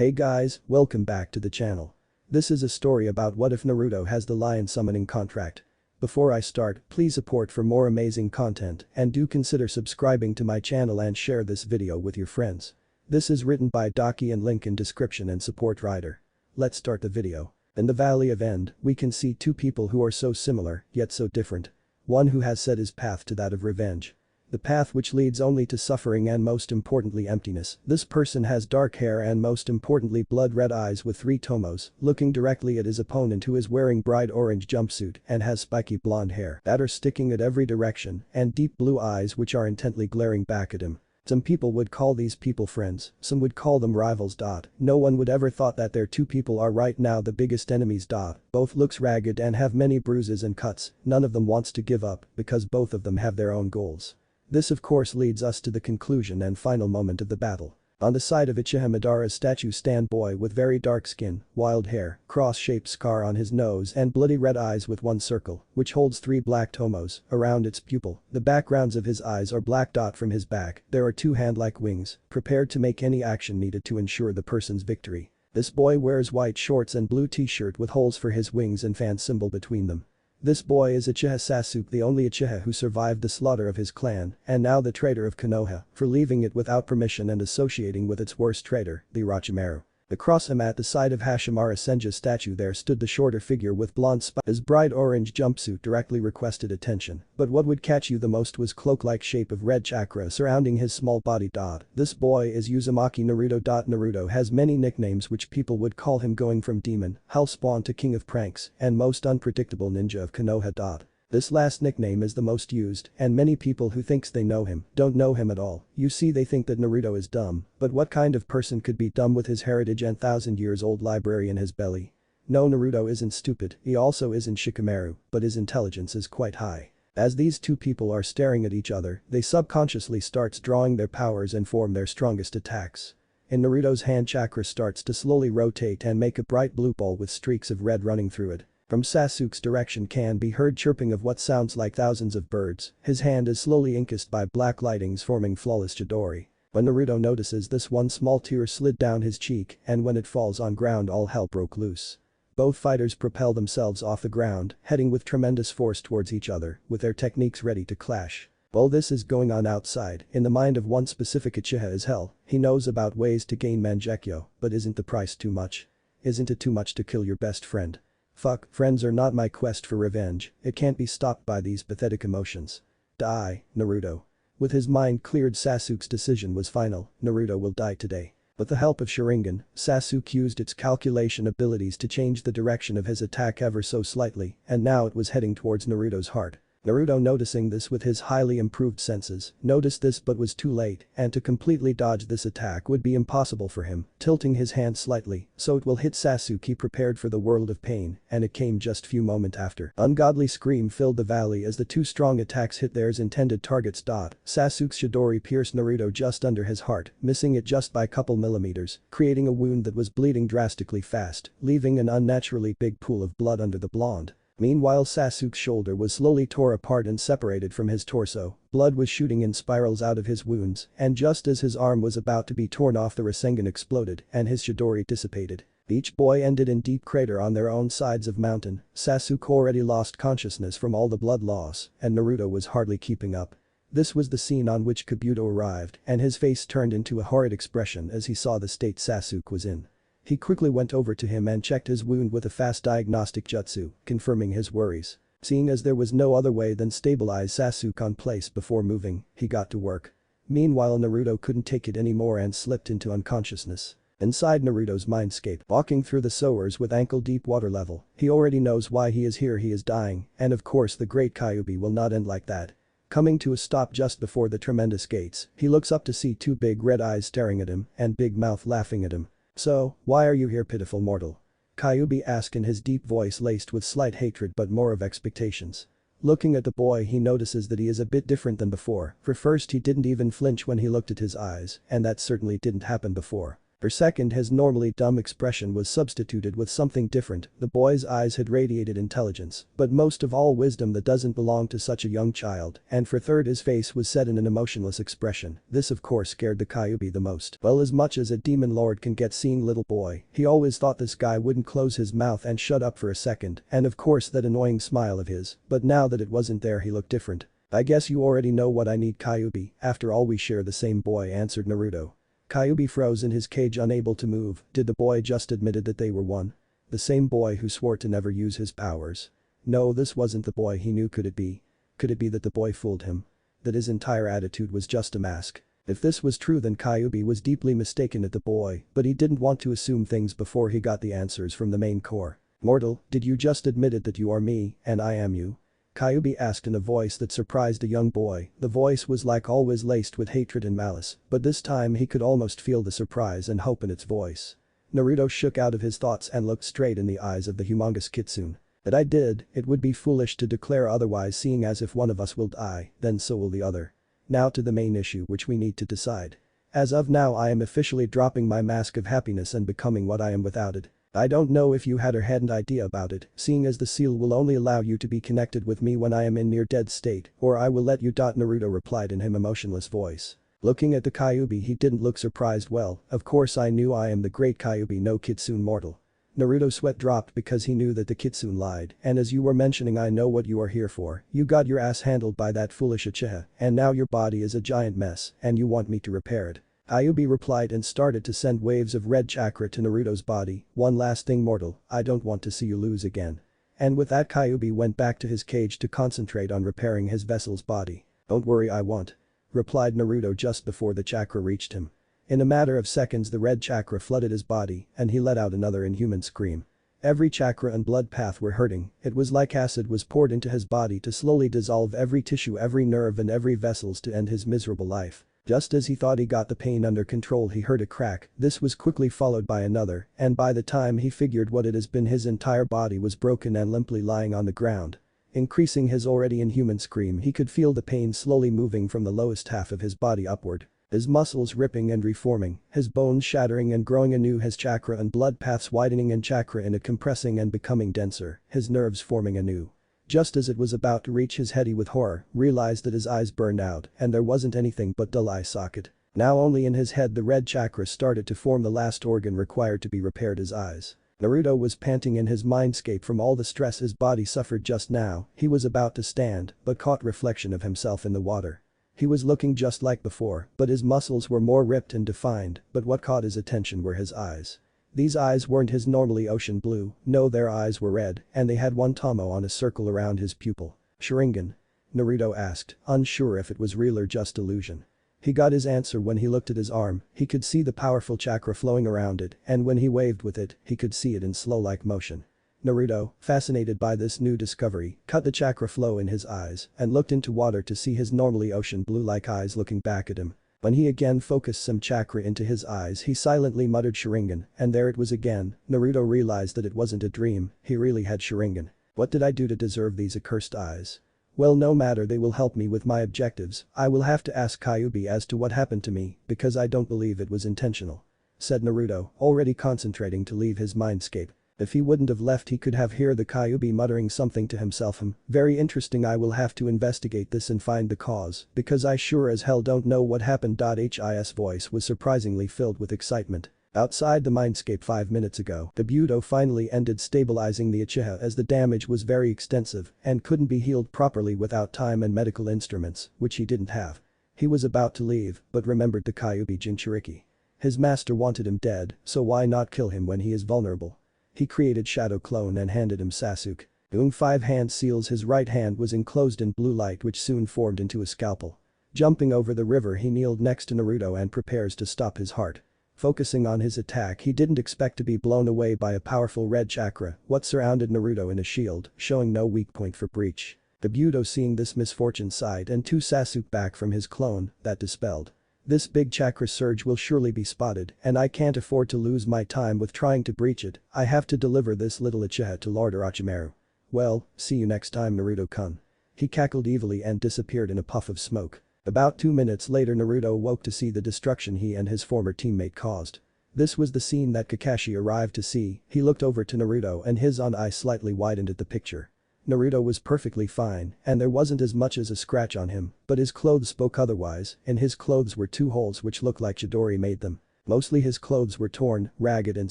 Hey guys, welcome back to the channel. This is a story about what if Naruto has the lion summoning contract. Before I start, please support for more amazing content and do consider subscribing to my channel and share this video with your friends. This is written by Docki and link in description and support writer. Let's start the video. In the Valley of End, we can see two people who are so similar, yet so different. One who has set his path to that of revenge. The path which leads only to suffering and most importantly emptiness. This person has dark hair and most importantly blood-red eyes with 3 tomos, looking directly at his opponent who is wearing bright orange jumpsuit and has spiky blonde hair that are sticking at every direction and deep blue eyes which are intently glaring back at him. Some people would call these people friends, some would call them rivals. No one would ever thought that their two people are right now the biggest enemies. Both looks ragged and have many bruises and cuts, none of them wants to give up because both of them have their own goals. This of course leads us to the conclusion and final moment of the battle. On the side of Uchiha Madara's statue stand boy with very dark skin, wild hair, cross-shaped scar on his nose and bloody red eyes with one circle, which holds 3 black tomos around its pupil. The backgrounds of his eyes are black. From his back, there are 2 hand-like wings, prepared to make any action needed to ensure the person's victory. This boy wears white shorts and blue t-shirt with holes for his wings and fan symbol between them. This boy is Uchiha Sasuke, the only Uchiha who survived the slaughter of his clan and now the traitor of Konoha for leaving it without permission and associating with its worst traitor, the Orochimaru. Across him at the side of Hashimura Senju's statue there stood the shorter figure with blonde spikes. His bright orange jumpsuit directly requested attention, but what would catch you the most was cloak-like shape of red chakra surrounding his small body. This boy is Uzumaki Naruto. Naruto has many nicknames which people would call him, going from demon, hellspawn to king of pranks, and most unpredictable ninja of Konoha. This last nickname is the most used and many people who thinks they know him don't know him at all. You see, they think that Naruto is dumb, but what kind of person could be dumb with his heritage and 1,000-years-old library in his belly? No, Naruto isn't stupid, he also isn't Shikamaru, but his intelligence is quite high. As these two people are staring at each other, they subconsciously starts drawing their powers and form their strongest attacks. In Naruto's hand, chakra starts to slowly rotate and make a bright blue ball with streaks of red running through it. From Sasuke's direction can be heard chirping of what sounds like thousands of birds. His hand is slowly encased by black lightnings forming flawless Chidori. When Naruto notices this, one small tear slid down his cheek and when it falls on ground all hell broke loose. Both fighters propel themselves off the ground, heading with tremendous force towards each other, with their techniques ready to clash. While this is going on outside, in the mind of one specific Uchiha is hell. He knows about ways to gain Mangekyo, but isn't the price too much? Isn't it too much to kill your best friend? Fuck, friends are not my quest for revenge, it can't be stopped by these pathetic emotions. Die, Naruto. With his mind cleared, Sasuke's decision was final, Naruto will die today. With the help of Sharingan, Sasuke used its calculation abilities to change the direction of his attack ever so slightly, and now it was heading towards Naruto's heart. Naruto, noticing this with his highly improved senses, noticed this but was too late, and to completely dodge this attack would be impossible for him, tilting his hand slightly so it will hit Sasuke. He prepared for the world of pain, and it came just few moments after. Ungodly scream filled the valley as the 2 strong attacks hit their intended targets. Sasuke's Chidori pierced Naruto just under his heart, missing it just by a couple millimeters, creating a wound that was bleeding drastically fast, leaving an unnaturally big pool of blood under the blonde. Meanwhile, Sasuke's shoulder was slowly tore apart and separated from his torso, blood was shooting in spirals out of his wounds, and just as his arm was about to be torn off, the Rasengan exploded and his Chidori dissipated. Each boy ended in deep crater on their own sides of mountain. Sasuke already lost consciousness from all the blood loss, and Naruto was hardly keeping up. This was the scene on which Kabuto arrived, and his face turned into a horrid expression as he saw the state Sasuke was in. He quickly went over to him and checked his wound with a fast diagnostic jutsu, confirming his worries. Seeing as there was no other way than stabilize Sasuke on place before moving, he got to work. Meanwhile, Naruto couldn't take it anymore and slipped into unconsciousness. Inside Naruto's mindscape, walking through the sewers with ankle-deep water level, he already knows why he is here. He is dying, and of course the great Kyuubi will not end like that. Coming to a stop just before the tremendous gates, he looks up to see 2 big red eyes staring at him and big mouth laughing at him. "So, why are you here, pitiful mortal?" Kyuubi asked in his deep voice laced with slight hatred but more of expectations. Looking at the boy, he notices that he is a bit different than before. For first, he didn't even flinch when he looked at his eyes, and that certainly didn't happen before. For a second his normally dumb expression was substituted with something different, the boy's eyes had radiated intelligence, but most of all wisdom that doesn't belong to such a young child, and for a third his face was set in an emotionless expression. This of course scared the Kyuubi the most. Well, as much as a demon lord can get seeing little boy, he always thought this guy wouldn't close his mouth and shut up for a second, and of course that annoying smile of his, but now that it wasn't there he looked different. I guess you already know what I need, Kyuubi, after all we share the same boy, answered Naruto. Kyuubi froze in his cage, unable to move. Did the boy just admitted that they were one? The same boy who swore to never use his powers. No, this wasn't the boy he knew. Could it be? Could it be that the boy fooled him? That his entire attitude was just a mask? If this was true, then Kyuubi was deeply mistaken at the boy, but he didn't want to assume things before he got the answers from the main core. Mortal, did you just admit it that you are me, and I am you? Kyuubi asked in a voice that surprised a young boy. The voice was like always laced with hatred and malice, but this time he could almost feel the surprise and hope in its voice. Naruto shook out of his thoughts and looked straight in the eyes of the humongous kitsune. That I did, it would be foolish to declare otherwise, seeing as if one of us will die, then so will the other. Now to the main issue which we need to decide. As of now I am officially dropping my mask of happiness and becoming what I am without it. I don't know if you had or hadn't idea about it, seeing as the seal will only allow you to be connected with me when I am in near dead state, or I will let you. Naruto replied in his emotionless voice. Looking at the Kyuubi, he didn't look surprised. Well, of course I knew I am the great Kyuubi no Kitsune mortal. Naruto's sweat dropped because he knew that the Kitsune lied, and as you were mentioning, I know what you are here for. You got your ass handled by that foolish Uchiha, and now your body is a giant mess, and you want me to repair it. Kyuubi replied and started to send waves of red chakra to Naruto's body. One last thing, mortal, I don't want to see you lose again. And with that, Kyuubi went back to his cage to concentrate on repairing his vessel's body. Don't worry, I won't, replied Naruto just before the chakra reached him. In a matter of seconds the red chakra flooded his body and he let out another inhuman scream. Every chakra and blood path were hurting. It was like acid was poured into his body to slowly dissolve every tissue, every nerve and every vessels to end his miserable life. Just as he thought he got the pain under control, he heard a crack. This was quickly followed by another, and by the time he figured what it has been, his entire body was broken and limply lying on the ground. Increasing his already inhuman scream, he could feel the pain slowly moving from the lowest half of his body upward. His muscles ripping and reforming, his bones shattering and growing anew, his chakra and blood paths widening and chakra in it compressing and becoming denser, his nerves forming anew. Just as it was about to reach his head, he with horror realized that his eyes burned out and there wasn't anything but dull eye socket. Now only in his head the red chakra started to form the last organ required to be repaired, his eyes. Naruto was panting in his mindscape from all the stress his body suffered just now. He was about to stand but caught reflection of himself in the water. He was looking just like before, but his muscles were more ripped and defined, but what caught his attention were his eyes. These eyes weren't his normally ocean blue, no, their eyes were red, and they had one tomo on a circle around his pupil. Sharingan? Naruto asked, unsure if it was real or just illusion. He got his answer when he looked at his arm. He could see the powerful chakra flowing around it, and when he waved with it, he could see it in slow-like motion. Naruto, fascinated by this new discovery, cut the chakra flow in his eyes and looked into water to see his normally ocean blue-like eyes looking back at him. When he again focused some chakra into his eyes, he silently muttered Sharingan, and there it was again. Naruto realized that it wasn't a dream, he really had Sharingan. What did I do to deserve these accursed eyes? Well, no matter, they will help me with my objectives. I will have to ask Kyuubi as to what happened to me, because I don't believe it was intentional, said Naruto, already concentrating to leave his mindscape. If he wouldn't have left, he could have heard the Kyuubi muttering something to himself. Very interesting, I will have to investigate this and find the cause, because I sure as hell don't know what happened. His voice was surprisingly filled with excitement. Outside the mindscape 5 minutes ago, Kabuto finally ended stabilizing the Uchiha as the damage was very extensive and couldn't be healed properly without time and medical instruments, which he didn't have. He was about to leave, but remembered the Kyuubi Jinchuriki. His master wanted him dead, so why not kill him when he is vulnerable? He created Shadow Clone and handed him Sasuke. Doing 5 hand seals, his right hand was enclosed in blue light which soon formed into a scalpel. Jumping over the river, he kneeled next to Naruto and prepares to stop his heart. Focusing on his attack, he didn't expect to be blown away by a powerful red chakra, what surrounded Naruto in a shield, showing no weak point for breach. Kabuto, seeing this misfortune, sighed and took Sasuke back from his clone, that dispelled. This big chakra surge will surely be spotted, and I can't afford to lose my time with trying to breach it. I have to deliver this little Uchiha to Lord Orochimaru. Well, see you next time, Naruto-kun. He cackled evilly and disappeared in a puff of smoke. About 2 minutes later, Naruto woke to see the destruction he and his former teammate caused. This was the scene that Kakashi arrived to see. He looked over to Naruto and his own eye slightly widened at the picture. Naruto was perfectly fine, and there wasn't as much as a scratch on him, but his clothes spoke otherwise. In his clothes were 2 holes which looked like Chidori made them. Mostly his clothes were torn, ragged and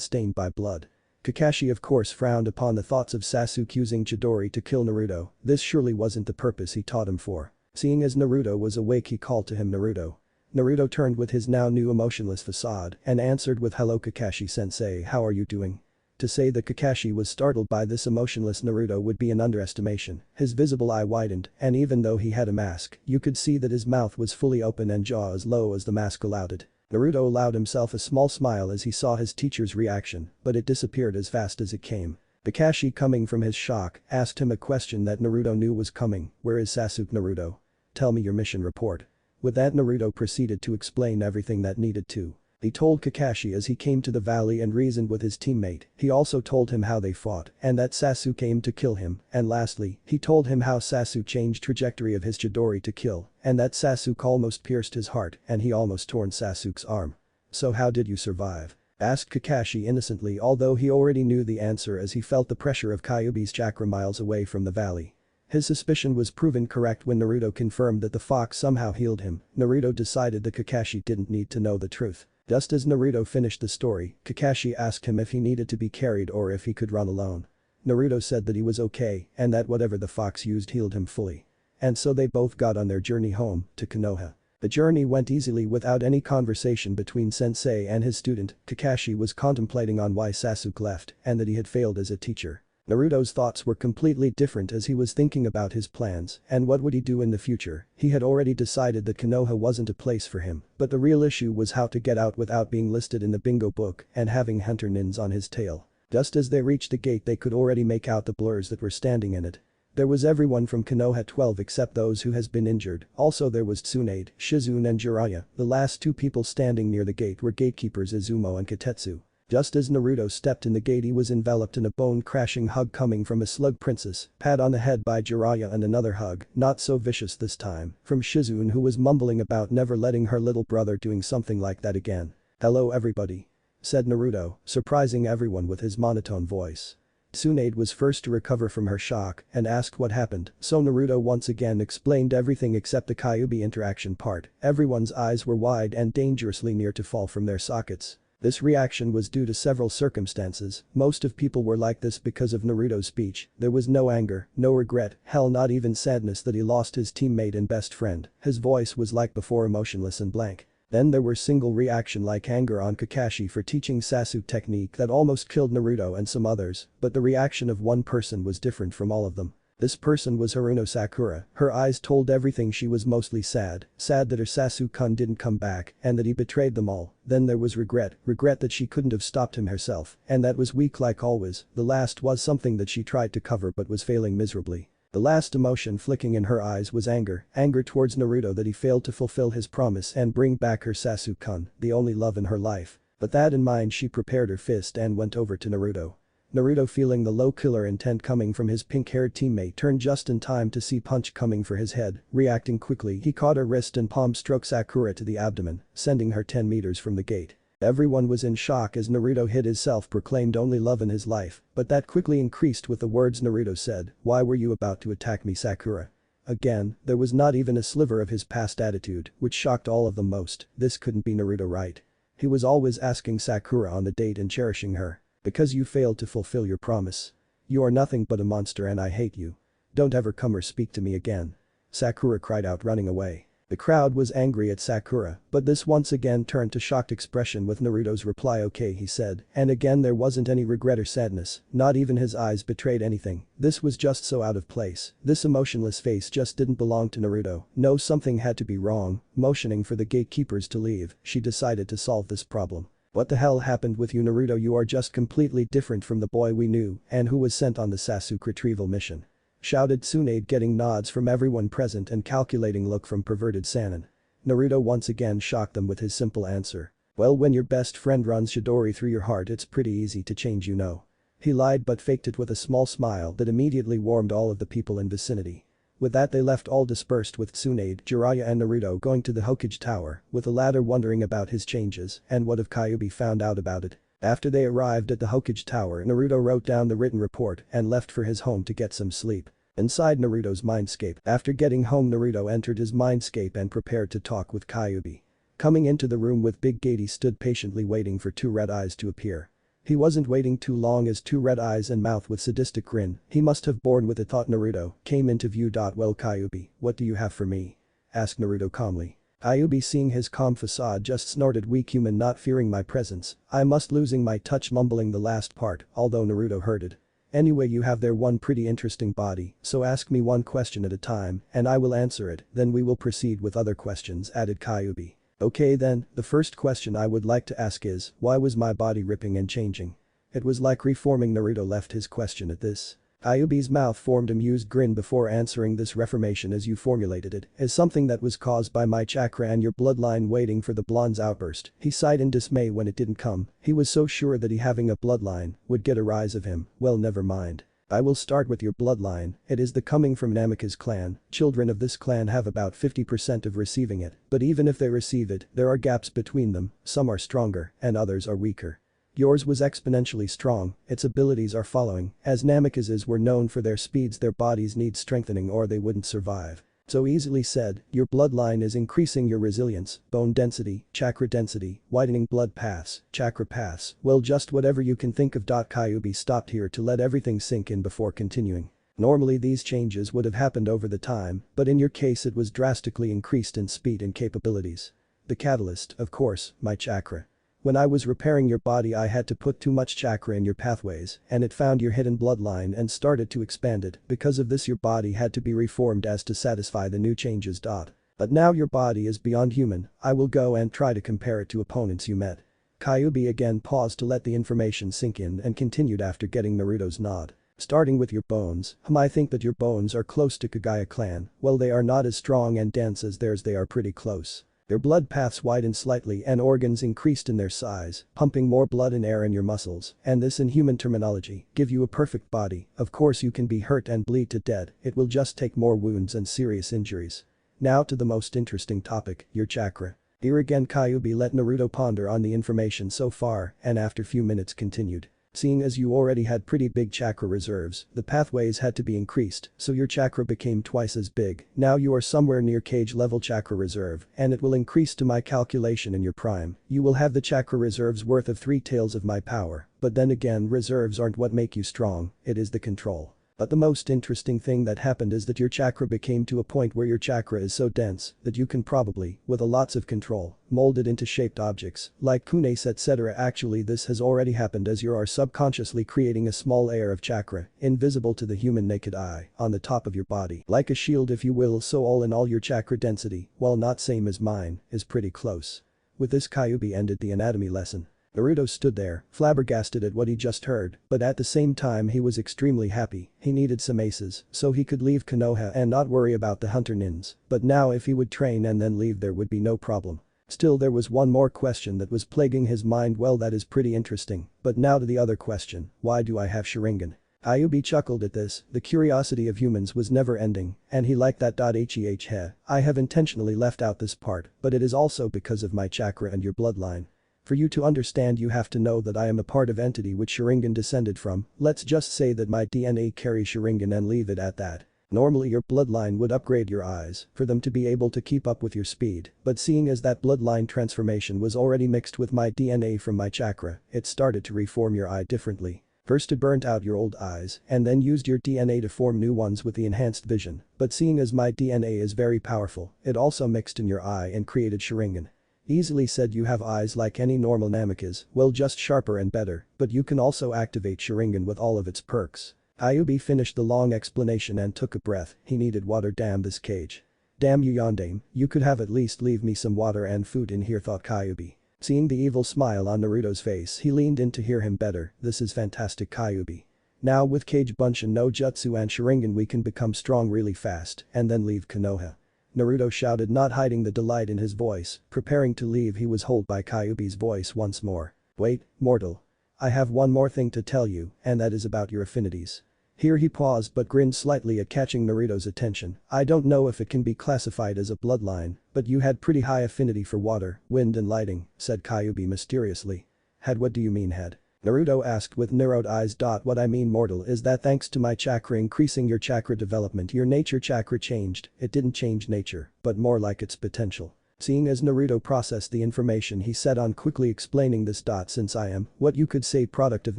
stained by blood. Kakashi of course frowned upon the thoughts of Sasuke using Chidori to kill Naruto. This surely wasn't the purpose he taught him for. Seeing as Naruto was awake, he called to him Naruto. Naruto turned with his now new emotionless facade and answered with "Hello Kakashi-sensei, how are you doing?" To say that Kakashi was startled by this emotionless Naruto would be an underestimation. His visible eye widened, and even though he had a mask, you could see that his mouth was fully open and jaw as low as the mask allowed it. Naruto allowed himself a small smile as he saw his teacher's reaction, but it disappeared as fast as it came. Kakashi, coming from his shock, asked him a question that Naruto knew was coming. "Where is Sasuke, Naruto? Tell me your mission report." With that, Naruto proceeded to explain everything that needed to. He told Kakashi as he came to the valley and reasoned with his teammate. He also told him how they fought and that Sasuke aimed to kill him, and lastly, he told him how Sasuke changed trajectory of his Chidori to kill and that Sasuke almost pierced his heart and he almost torn Sasuke's arm. "So how did you survive?" asked Kakashi innocently, although he already knew the answer as he felt the pressure of Kyuubi's chakra miles away from the valley. His suspicion was proven correct when Naruto confirmed that the fox somehow healed him. Naruto decided that Kakashi didn't need to know the truth. Just as Naruto finished the story, Kakashi asked him if he needed to be carried or if he could run alone. Naruto said that he was okay and that whatever the fox used healed him fully. And so they both got on their journey home to Konoha. The journey went easily without any conversation between sensei and his student. Kakashi was contemplating on why Sasuke left and that he had failed as a teacher. Naruto's thoughts were completely different as he was thinking about his plans and what would he do in the future. He had already decided that Konoha wasn't a place for him, but the real issue was how to get out without being listed in the bingo book and having hunter nins on his tail. Just as they reached the gate, they could already make out the blurs that were standing in it. There was everyone from Konoha 12 except those who has been injured. Also there was Tsunade, Shizune and Jiraiya. The last 2 people standing near the gate were gatekeepers Izumo and Kotetsu. Just as Naruto stepped in the gate, he was enveloped in a bone-crashing hug coming from a slug princess, pat on the head by Jiraiya and another hug, not so vicious this time, from Shizune, who was mumbling about never letting her little brother doing something like that again. "Hello everybody," said Naruto, surprising everyone with his monotone voice. Tsunade was first to recover from her shock and asked what happened, so Naruto once again explained everything except the Kyuubi interaction part. Everyone's eyes were wide and dangerously near to fall from their sockets. This reaction was due to several circumstances. Most of people were like this because of Naruto's speech. There was no anger, no regret, hell not even sadness that he lost his teammate and best friend. His voice was like before, emotionless and blank. Then there were single reaction like anger on Kakashi for teaching Sasuke technique that almost killed Naruto and some others, but the reaction of one person was different from all of them. This person was Haruno Sakura. Her eyes told everything. She was mostly sad that her Sasuke-kun didn't come back and that he betrayed them all. Then there was regret that she couldn't have stopped him herself, and that was weak like always. The last was something that she tried to cover but was failing miserably. The last emotion flicking in her eyes was anger towards Naruto that he failed to fulfill his promise and bring back her Sasuke-kun, the only love in her life. But that in mind, she prepared her fist and went over to Naruto. Naruto, feeling the low killer intent coming from his pink-haired teammate, turned just in time to see punch coming for his head. Reacting quickly, he caught her wrist and palm stroked Sakura to the abdomen, sending her 10 meters from the gate. Everyone was in shock as Naruto hit his self-proclaimed only love in his life, but that quickly increased with the words Naruto said, "Why were you about to attack me, Sakura?" Again, there was not even a sliver of his past attitude, which shocked all of them most. This couldn't be Naruto, right? He was always asking Sakura on the date and cherishing her. "Because you failed to fulfill your promise. You are nothing but a monster and I hate you. Don't ever come or speak to me again," Sakura cried out, running away. The crowd was angry at Sakura, but this once again turned to shocked expression with Naruto's reply. "Okay," he said, and again there wasn't any regret or sadness, not even his eyes betrayed anything. This was just so out of place. This emotionless face just didn't belong to Naruto. No, something had to be wrong. Motioning for the gatekeepers to leave, she decided to solve this problem. "What the hell happened with you, Naruto? You are just completely different from the boy we knew and who was sent on the Sasuke retrieval mission," shouted Tsunade, getting nods from everyone present and calculating look from perverted Sannin. Naruto once again shocked them with his simple answer. "Well, when your best friend runs Chidori through your heart, it's pretty easy to change, you know." He lied but faked it with a small smile that immediately warmed all of the people in vicinity. With that they left all dispersed with Tsunade, Jiraiya and Naruto going to the Hokage Tower, with the latter wondering about his changes and what if Kyuubi found out about it. After they arrived at the Hokage Tower, Naruto wrote down the written report and left for his home to get some sleep. Inside Naruto's mindscape. After getting home, Naruto entered his mindscape and prepared to talk with Kyuubi. Coming into the room with Big Gate, he stood patiently waiting for two red eyes to appear. He wasn't waiting too long as two red eyes and mouth with sadistic grin, he must have born with it, thought Naruto, came into view. Well, Kyuubi, what do you have for me? Asked Naruto calmly. Kyuubi, seeing his calm facade, just snorted, weak human not fearing my presence, I must losing my touch, mumbling the last part, although Naruto heard it. Anyway, you have there one pretty interesting body, so ask me one question at a time and I will answer it, then we will proceed with other questions, added Kyuubi. Okay then, the first question I would like to ask is, why was my body ripping and changing? It was like reforming. Naruto left his question at this. Kyuubi's mouth formed an amused grin before answering, this reformation as you formulated it is something that was caused by my chakra and your bloodline. Waiting for the blonde's outburst, he sighed in dismay when it didn't come. He was so sure that he having a bloodline would get a rise of him. Well, never mind. I will start with your bloodline. It is the coming from Namika's clan. Children of this clan have about 50% of receiving it, but even if they receive it, there are gaps between them, some are stronger and others are weaker. Yours was exponentially strong, its abilities are following, as Namika's were known for their speeds. Their bodies need strengthening or they wouldn't survive. So easily said, your bloodline is increasing your resilience, bone density, chakra density, widening blood paths, chakra paths, well, just whatever you can think of. Kyuubi stopped here to let everything sink in before continuing. Normally these changes would have happened over the time, but in your case it was drastically increased in speed and capabilities. The catalyst, of course, my chakra. When I was repairing your body, I had to put too much chakra in your pathways and it found your hidden bloodline and started to expand it. Because of this your body had to be reformed as to satisfy the new changes. But now your body is beyond human. I will go and try to compare it to opponents you met. Kyuubi again paused to let the information sink in and continued after getting Naruto's nod. Starting with your bones, I think that your bones are close to Kagaya clan. Well, they are not as strong and dense as theirs, they are pretty close. Their blood paths widened slightly and organs increased in their size, pumping more blood and air in your muscles, and this in human terminology, give you a perfect body. Of course you can be hurt and bleed to death, it will just take more wounds and serious injuries. Now to the most interesting topic, your chakra. Here again Kyuubi let Naruto ponder on the information so far and after few minutes continued. Seeing as you already had pretty big chakra reserves, the pathways had to be increased, so your chakra became twice as big. Now you are somewhere near cage level chakra reserve, and it will increase to my calculation in your prime. You will have the chakra reserves worth of 3 tails of my power, but then again reserves aren't what make you strong, it is the control. But the most interesting thing that happened is that your chakra became to a point where your chakra is so dense that you can probably, with a lots of control, mold it into shaped objects, like kunes etc. Actually this has already happened as you are subconsciously creating a small layer of chakra, invisible to the human naked eye, on the top of your body. Like a shield if you will, so all in all your chakra density, while not same as mine, is pretty close. With this Kyuubi ended the anatomy lesson. Naruto stood there, flabbergasted at what he just heard, but at the same time he was extremely happy. He needed some aces, so he could leave Konoha and not worry about the hunter nins, but now if he would train and then leave there would be no problem. Still there was one more question that was plaguing his mind. Well, that is pretty interesting, but now to the other question, why do I have Sharingan? Kyuubi chuckled at this, the curiosity of humans was never ending, and he liked that. I have intentionally left out this part, but it is also because of my chakra and your bloodline. For you to understand you have to know that I am a part of entity which Sharingan descended from. Let's just say that my DNA carries Sharingan and leave it at that. Normally your bloodline would upgrade your eyes for them to be able to keep up with your speed, but seeing as that bloodline transformation was already mixed with my DNA from my chakra, it started to reform your eye differently. First it burnt out your old eyes and then used your DNA to form new ones with the enhanced vision, but seeing as my DNA is very powerful, it also mixed in your eye and created Sharingan. Easily said, you have eyes like any normal Namikaze, well just sharper and better, but you can also activate Sharingan with all of its perks. Kyuubi finished the long explanation and took a breath, he needed water. Damn this cage. Damn you Yondaime, you could have at least leave me some water and food in here, thought Kyuubi. Seeing the evil smile on Naruto's face, he leaned in to hear him better. This is fantastic, Kyuubi. Now with Kage Bunshin no Jutsu and Sharingan we can become strong really fast and then leave Konoha. Naruto shouted, not hiding the delight in his voice. Preparing to leave, he was held by Kyuubi's voice once more. Wait, mortal. I have one more thing to tell you, and that is about your affinities. Here he paused but grinned slightly at catching Naruto's attention. "I don't know if it can be classified as a bloodline, but you had pretty high affinity for water, wind and lighting," said Kyuubi mysteriously. "Had? What do you mean had?" Naruto asked with narrowed eyes. "What I mean, mortal, is that thanks to my chakra increasing your chakra development, your nature chakra changed. It didn't change nature, but more like its potential." Seeing as Naruto processed the information, he said on quickly explaining this. "Since I am, what you could say, product of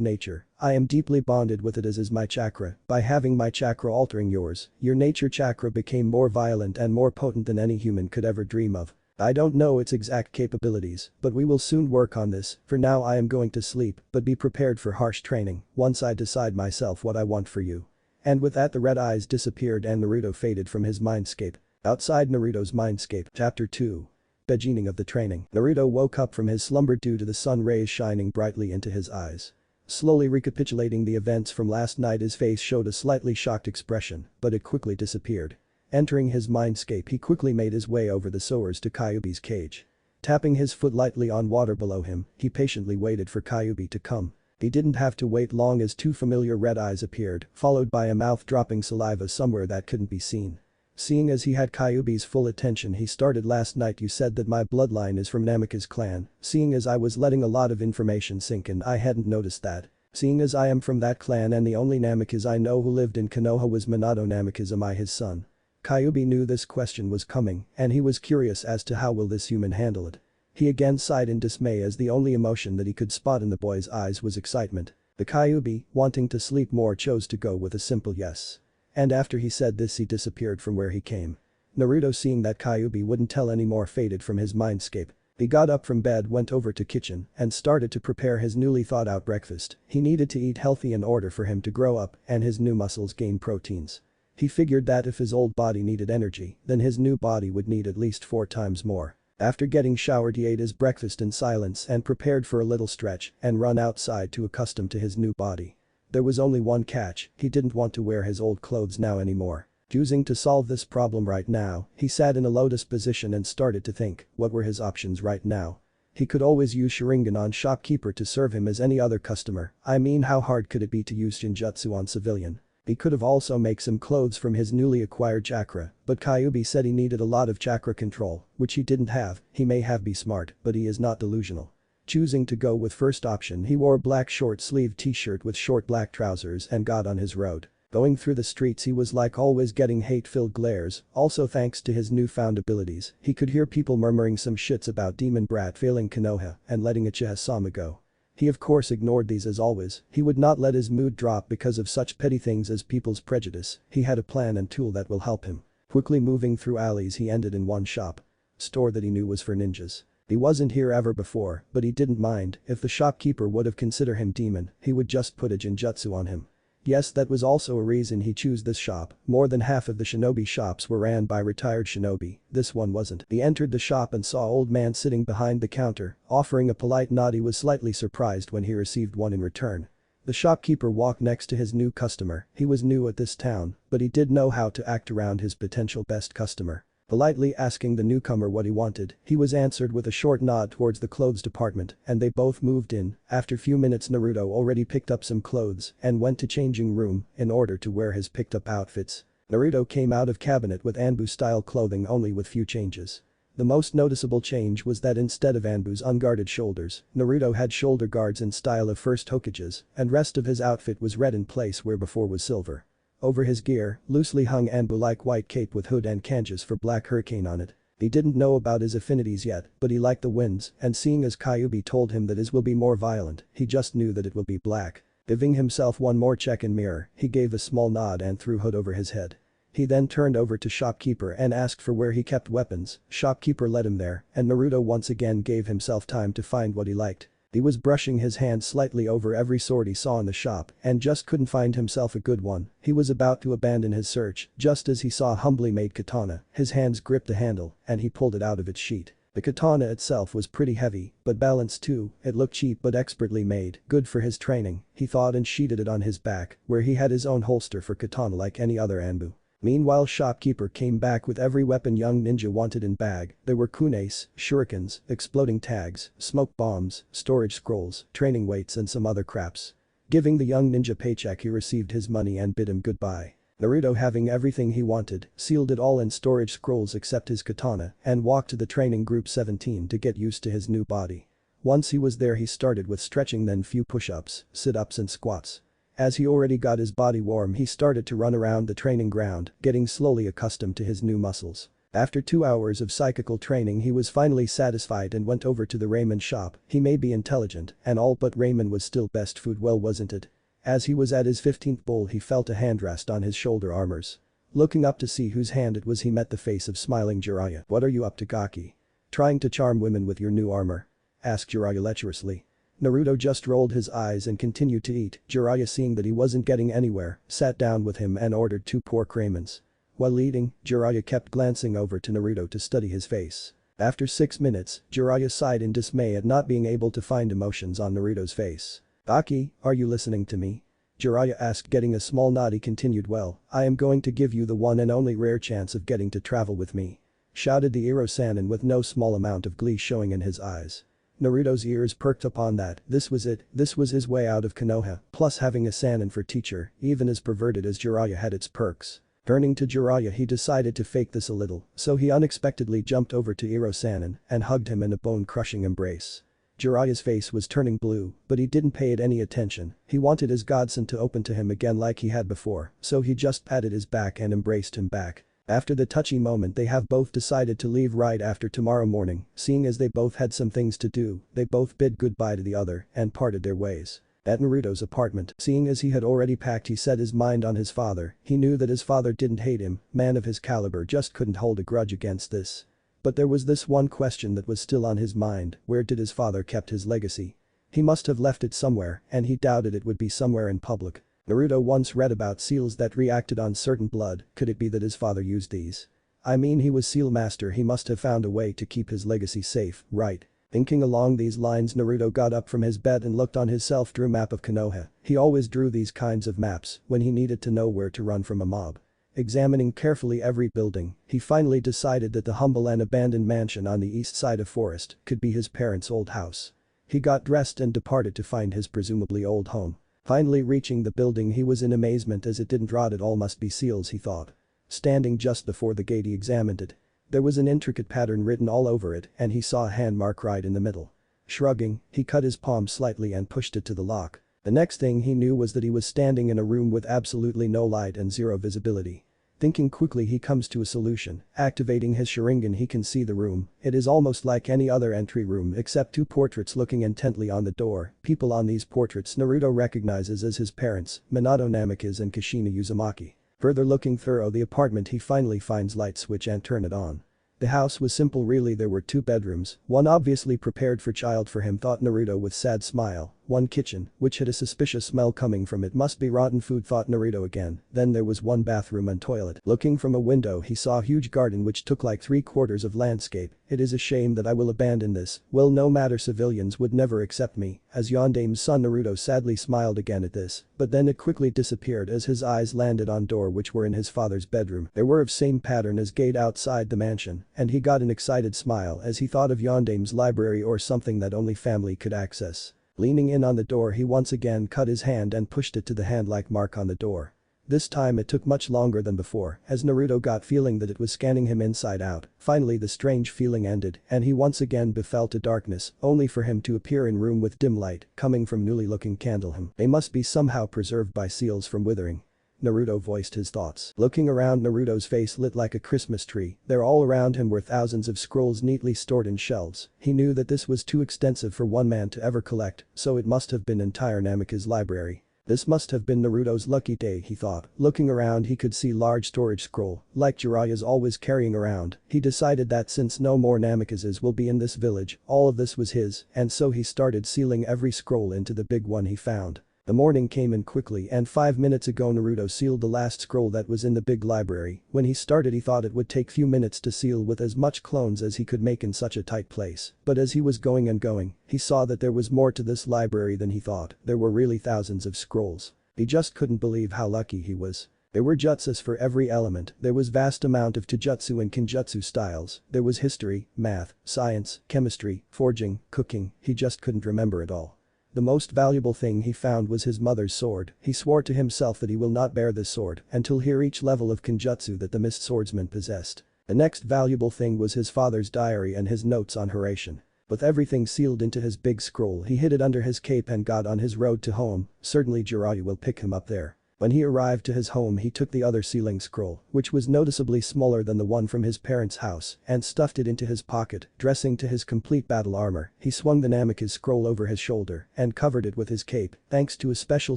nature, I am deeply bonded with it as is my chakra. By having my chakra altering yours, your nature chakra became more violent and more potent than any human could ever dream of. I don't know its exact capabilities, but we will soon work on this. For now I am going to sleep, but be prepared for harsh training once I decide myself what I want for you." And with that the red eyes disappeared and Naruto faded from his mindscape. Outside Naruto's mindscape. Chapter 2. Beginning of the training. Naruto woke up from his slumber due to the sun rays shining brightly into his eyes. Slowly recapitulating the events from last night, his face showed a slightly shocked expression, but it quickly disappeared. Entering his mindscape, he quickly made his way over the sewers to Kyuubi's cage. Tapping his foot lightly on water below him, he patiently waited for Kyuubi to come. He didn't have to wait long as two familiar red eyes appeared, followed by a mouth dropping saliva somewhere that couldn't be seen. Seeing as he had Kyuubi's full attention, he started. "Last night you said that my bloodline is from Namikaze clan. Seeing as I was letting a lot of information sink in, I hadn't noticed that. Seeing as I am from that clan and the only Namikaze I know who lived in Konoha was Minato Namikaze, am I his son?" Kyuubi knew this question was coming, and he was curious as to how will this human handle it. He again sighed in dismay as the only emotion that he could spot in the boy's eyes was excitement. The Kyuubi, wanting to sleep more, chose to go with a simple yes. And after he said this, he disappeared from where he came. Naruto, seeing that Kyuubi wouldn't tell anymore, faded from his mindscape. He got up from bed, went over to kitchen, and started to prepare his newly thought out breakfast. He needed to eat healthy in order for him to grow up and his new muscles gain proteins. He figured that if his old body needed energy, then his new body would need at least 4 times more. After getting showered, he ate his breakfast in silence and prepared for a little stretch and run outside to accustom to his new body. There was only one catch: he didn't want to wear his old clothes now anymore. Choosing to solve this problem right now, he sat in a lotus position and started to think, what were his options right now? He could always use Sharingan on shopkeeper to serve him as any other customer. I mean, how hard could it be to use Shinjutsu on civilian? He could have also make some clothes from his newly acquired chakra, but Kyuubi said he needed a lot of chakra control, which he didn't have. He may have be smart, but he is not delusional. Choosing to go with first option, he wore a black short-sleeved t-shirt with short black trousers and got on his road. Going through the streets, he was like always getting hate-filled glares. Also, thanks to his newfound abilities, he could hear people murmuring some shits about Demon Brat failing Konoha and letting Uchiha-sama go. He of course ignored these as always. He would not let his mood drop because of such petty things as people's prejudice. He had a plan and tool that will help him. Quickly moving through alleys, he ended in one shop. Store that he knew was for ninjas. He wasn't here ever before, but he didn't mind. If the shopkeeper would have considered him demon, he would just put a Jinjutsu on him. Yes, that was also a reason he chose this shop. More than half of the shinobi shops were ran by retired shinobi. This one wasn't. He entered the shop and saw old man sitting behind the counter, offering a polite nod. He was slightly surprised when he received one in return. The shopkeeper walked next to his new customer. He was new at this town, but he did know how to act around his potential best customer. Politely asking the newcomer what he wanted, he was answered with a short nod towards the clothes department, and they both moved in. After few minutes, Naruto already picked up some clothes and went to changing room in order to wear his picked up outfits. Naruto came out of cabinet with Anbu-style clothing, only with few changes. The most noticeable change was that instead of Anbu's unguarded shoulders, Naruto had shoulder guards in style of first Hokages, and rest of his outfit was red in place where before was silver. Over his gear, loosely hung Anbu-like white cape with hood and kanjis for black hurricane on it. He didn't know about his affinities yet, but he liked the winds, and seeing as Kyuubi told him that his will be more violent, he just knew that it will be black. Giving himself one more check in mirror, he gave a small nod and threw hood over his head. He then turned over to shopkeeper and asked for where he kept weapons. Shopkeeper led him there, and Naruto once again gave himself time to find what he liked. He was brushing his hand slightly over every sword he saw in the shop and just couldn't find himself a good one. He was about to abandon his search just as he saw a humbly made katana. His hands gripped the handle and he pulled it out of its sheath. The katana itself was pretty heavy, but balanced too. It looked cheap but expertly made, good for his training, he thought, and sheathing it on his back, where he had his own holster for katana like any other Anbu. Meanwhile, shopkeeper came back with every weapon young ninja wanted in bag. There were kunais, shurikens, exploding tags, smoke bombs, storage scrolls, training weights and some other craps. Giving the young ninja paycheck, he received his money and bid him goodbye. Naruto, having everything he wanted, sealed it all in storage scrolls except his katana and walked to the training group 17 to get used to his new body. Once he was there, he started with stretching, then few push-ups, sit-ups and squats. As he already got his body warm, he started to run around the training ground, getting slowly accustomed to his new muscles. After 2 hours of psychical training, he was finally satisfied and went over to the ramen shop. He may be intelligent and all, but ramen was still best food, well, wasn't it? As he was at his 15th bowl, he felt a hand rest on his shoulder armors. Looking up to see whose hand it was, he met the face of smiling Jiraiya. "What are you up to, Docki? Trying to charm women with your new armor?" asked Jiraiya lecherously. Naruto just rolled his eyes and continued to eat. Jiraiya, seeing that he wasn't getting anywhere, sat down with him and ordered 2 pork ramens. While eating, Jiraiya kept glancing over to Naruto to study his face. After 6 minutes, Jiraiya sighed in dismay at not being able to find emotions on Naruto's face. "Docki, are you listening to me?" Jiraiya asked, getting a small nod. He continued, "Well, I am going to give you the one and only rare chance of getting to travel with me," shouted the Iro-sanin with no small amount of glee showing in his eyes. Naruto's ears perked upon that. This was it, this was his way out of Konoha, plus having a sanin for teacher, even as perverted as Jiraiya, had its perks. Turning to Jiraiya, he decided to fake this a little, so he unexpectedly jumped over to Iro-sanin and hugged him in a bone-crushing embrace. Jiraiya's face was turning blue, but he didn't pay it any attention. He wanted his godson to open to him again like he had before, so he just patted his back and embraced him back. After the touchy moment, they have both decided to leave right after tomorrow morning. Seeing as they both had some things to do, they both bid goodbye to the other and parted their ways. At Naruto's apartment, seeing as he had already packed, he set his mind on his father. He knew that his father didn't hate him, man of his caliber just couldn't hold a grudge against this. But there was this one question that was still on his mind: where did his father kept his legacy? He must have left it somewhere, and he doubted it would be somewhere in public. Naruto once read about seals that reacted on certain blood. Could it be that his father used these? I mean, he was seal master, he must have found a way to keep his legacy safe, right? Thinking along these lines, Naruto got up from his bed and looked on his self-drew map of Konoha. He always drew these kinds of maps when he needed to know where to run from a mob. Examining carefully every building, he finally decided that the humble and abandoned mansion on the east side of Forest could be his parents' old house. He got dressed and departed to find his presumably old home. Finally reaching the building, he was in amazement as it didn't rot. It all must be seals, he thought. Standing just before the gate, he examined it. There was an intricate pattern written all over it, and he saw a hand mark right in the middle. Shrugging, he cut his palm slightly and pushed it to the lock. The next thing he knew was that he was standing in a room with absolutely no light and zero visibility. Thinking quickly, he comes to a solution. Activating his Sharingan, he can see the room. It is almost like any other entry room except 2 portraits looking intently on the door. People on these portraits Naruto recognizes as his parents, Minato Namikaze and Kushina Uzumaki. Further looking through the apartment, he finally finds light switch and turn it on. The house was simple really. There were 2 bedrooms, one obviously prepared for child for him, thought Naruto with sad smile. One kitchen, which had a suspicious smell coming from it. Must be rotten food, thought Naruto again. Then there was one bathroom and toilet. Looking from a window, he saw a huge garden which took like 3/4 of landscape. It is a shame that I will abandon this. Well, no matter, civilians would never accept me. As Yondame's son, Naruto sadly smiled again at this, but then it quickly disappeared as his eyes landed on door which were in his father's bedroom. They were of same pattern as gate outside the mansion, and he got an excited smile as he thought of Yondame's library or something that only family could access. Leaning in on the door, he once again cut his hand and pushed it to the hand-like mark on the door. This time it took much longer than before, as Naruto got feeling that it was scanning him inside out. Finally the strange feeling ended, and he once again befelt a darkness, only for him to appear in room with dim light, coming from newly looking candle. They must be somehow preserved by seals from withering. Naruto voiced his thoughts. Looking around, Naruto's face lit like a Christmas tree. There all around him were thousands of scrolls neatly stored in shelves. He knew that this was too extensive for one man to ever collect, so it must have been entire Namikaze's library. This must have been Naruto's lucky day, he thought. Looking around, he could see large storage scroll, like Jiraiya's always carrying around. He decided that since no more Namikazes will be in this village, all of this was his, and so he started sealing every scroll into the big one he found. The morning came in quickly, and 5 minutes ago Naruto sealed the last scroll that was in the big library. When he started, he thought it would take few minutes to seal with as much clones as he could make in such a tight place. But as he was going and going, he saw that there was more to this library than he thought. There were really thousands of scrolls. He just couldn't believe how lucky he was. There were jutsus for every element. There was vast amount of taijutsu and kinjutsu styles. There was history, math, science, chemistry, forging, cooking. He just couldn't remember it all. The most valuable thing he found was his mother's sword. He swore to himself that he will not bear this sword until he reached level of Kenjutsu that the mist swordsman possessed. The next valuable thing was his father's diary and his notes on Horatian. With everything sealed into his big scroll, he hid it under his cape and got on his road to home. Certainly Jiraiya will pick him up there. When he arrived to his home, he took the other sealing scroll, which was noticeably smaller than the one from his parents' house, and stuffed it into his pocket. Dressing to his complete battle armor, he swung the Namikaze scroll over his shoulder and covered it with his cape. Thanks to a special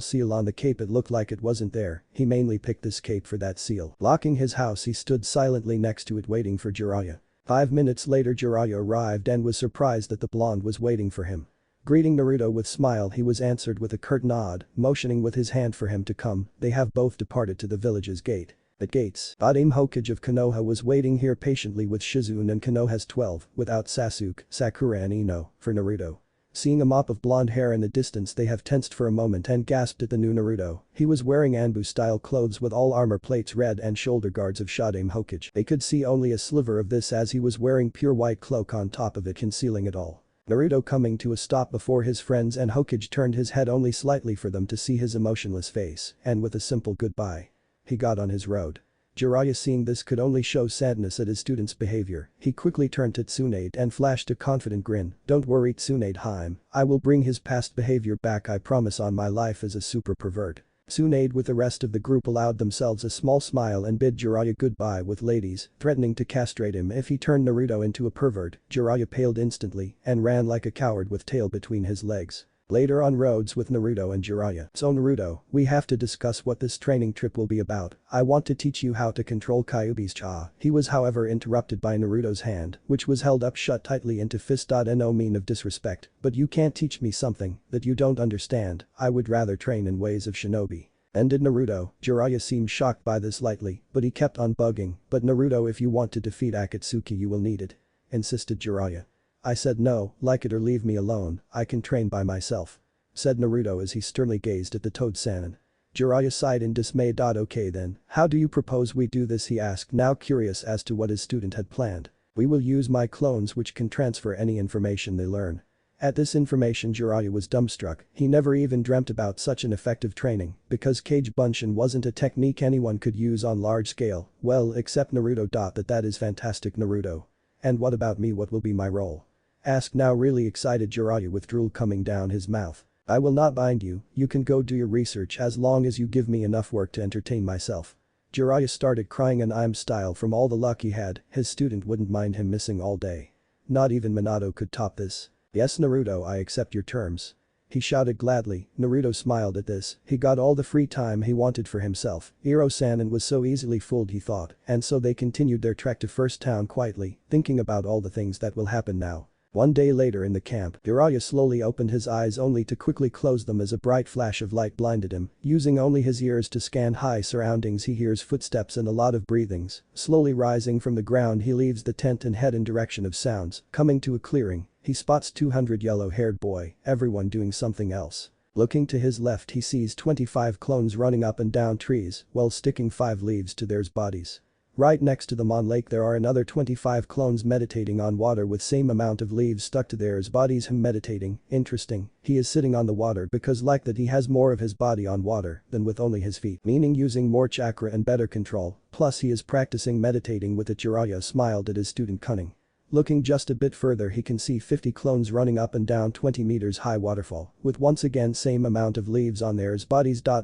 seal on the cape, it looked like it wasn't there. He mainly picked this cape for that seal. Locking his house, he stood silently next to it waiting for Jiraiya. 5 minutes later, Jiraiya arrived and was surprised that the blonde was waiting for him. Greeting Naruto with smile, he was answered with a curt nod, motioning with his hand for him to come. They have both departed to the village's gate. At gates, Dame Hokage of Konoha was waiting here patiently with Shizune and Konoha's 12, without Sasuke, Sakura and Ino, for Naruto. Seeing a mop of blonde hair in the distance, they have tensed for a moment and gasped at the new Naruto. He was wearing Anbu-style clothes with all armor plates red and shoulder guards of Dame Hokage. They could see only a sliver of this as he was wearing pure white cloak on top of it, concealing it all. Naruto coming to a stop before his friends and Hokage turned his head only slightly for them to see his emotionless face, and with a simple goodbye, he got on his road. Jiraiya, seeing this, could only show sadness at his student's behavior. He quickly turned to Tsunade and flashed a confident grin. "Don't worry Tsunade-hime, I will bring his past behavior back, I promise on my life as a super pervert." Tsunade with the rest of the group allowed themselves a small smile and bid Jiraiya goodbye with ladies, threatening to castrate him if he turned Naruto into a pervert. Jiraiya paled instantly and ran like a coward with tail between his legs. Later on roads with Naruto and Jiraiya. "So Naruto, we have to discuss what this training trip will be about. I want to teach you how to control Kyuubi's cha." He was however interrupted by Naruto's hand, which was held up shut tightly into fist. No mean of disrespect, but you can't teach me something that you don't understand. I would rather train in ways of shinobi. Ended Naruto. Jiraiya seemed shocked by this lightly, but he kept on bugging. "But Naruto, if you want to defeat Akatsuki you will need it," insisted Jiraiya. "I said no, like it or leave me alone, I can train by myself," said Naruto as he sternly gazed at the Toad Sannin. Jiraiya sighed in dismay. "Okay then, how do you propose we do this?" he asked, now curious as to what his student had planned. "We will use my clones, which can transfer any information they learn." At this information, Jiraiya was dumbstruck. He never even dreamt about such an effective training, because Kage Bunshin wasn't a technique anyone could use on large scale, well except Naruto. That is fantastic Naruto. "And what about me, what will be my role?" asked now really excited Jiraiya with drool coming down his mouth. "I will not bind you, you can go do your research as long as you give me enough work to entertain myself." Jiraiya started crying in I'm style. From all the luck he had, his student wouldn't mind him missing all day. Not even Minato could top this. "Yes Naruto, I accept your terms," he shouted gladly. Naruto smiled at this. He got all the free time he wanted for himself. Iro-san was so easily fooled, he thought, and so they continued their trek to First Town quietly, thinking about all the things that will happen now. One day later in the camp, Jiraiya slowly opened his eyes only to quickly close them as a bright flash of light blinded him. Using only his ears to scan high surroundings, he hears footsteps and a lot of breathings. Slowly rising from the ground, he leaves the tent and head in direction of sounds. Coming to a clearing, he spots 200 yellow-haired boy, everyone doing something else. Looking to his left, he sees 25 clones running up and down trees while sticking 5 leaves to their bodies. Right next to them on lake there are another 25 clones meditating on water with same amount of leaves stuck to theirs bodies. Him meditating, interesting, he is sitting on the water because like that he has more of his body on water than with only his feet, meaning using more chakra and better control, plus he is practicing meditating with it. Jiraiya smiled at his student cunning. Looking just a bit further, he can see 50 clones running up and down 20 meters high waterfall with once again same amount of leaves on theirs bodies. Wow,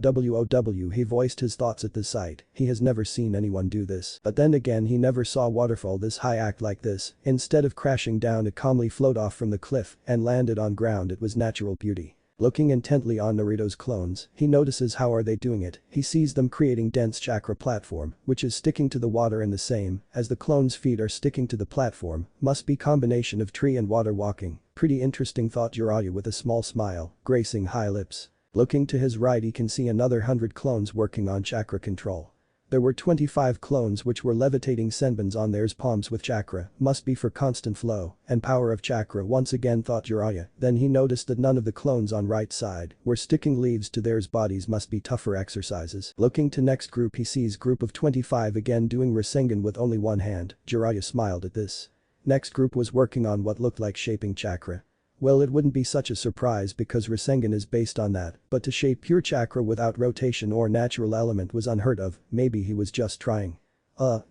he voiced his thoughts at this sight. He has never seen anyone do this, but then again he never saw waterfall this high act like this. Instead of crashing down, it calmly flowed off from the cliff and landed on ground. It was natural beauty. Looking intently on Naruto's clones, he notices how are they doing it. He sees them creating dense chakra platform, which is sticking to the water, and the same as the clones' feet are sticking to the platform, must be combination of tree and water walking. Pretty interesting, thought Jiraiya with a small smile, gracing high lips. Looking to his right, he can see another 100 clones working on chakra control. There were 25 clones which were levitating senbons on their palms with chakra, must be for constant flow and power of chakra once again, thought Jiraiya. Then he noticed that none of the clones on right side were sticking leaves to theirs bodies, must be tougher exercises. Looking to next group, he sees group of 25 again doing Rasengan with only one hand. Jiraiya smiled at this. Next group was working on what looked like shaping chakra. Well, it wouldn't be such a surprise because Rasengan is based on that, but to shape pure chakra without rotation or natural element was unheard of. Maybe he was just trying.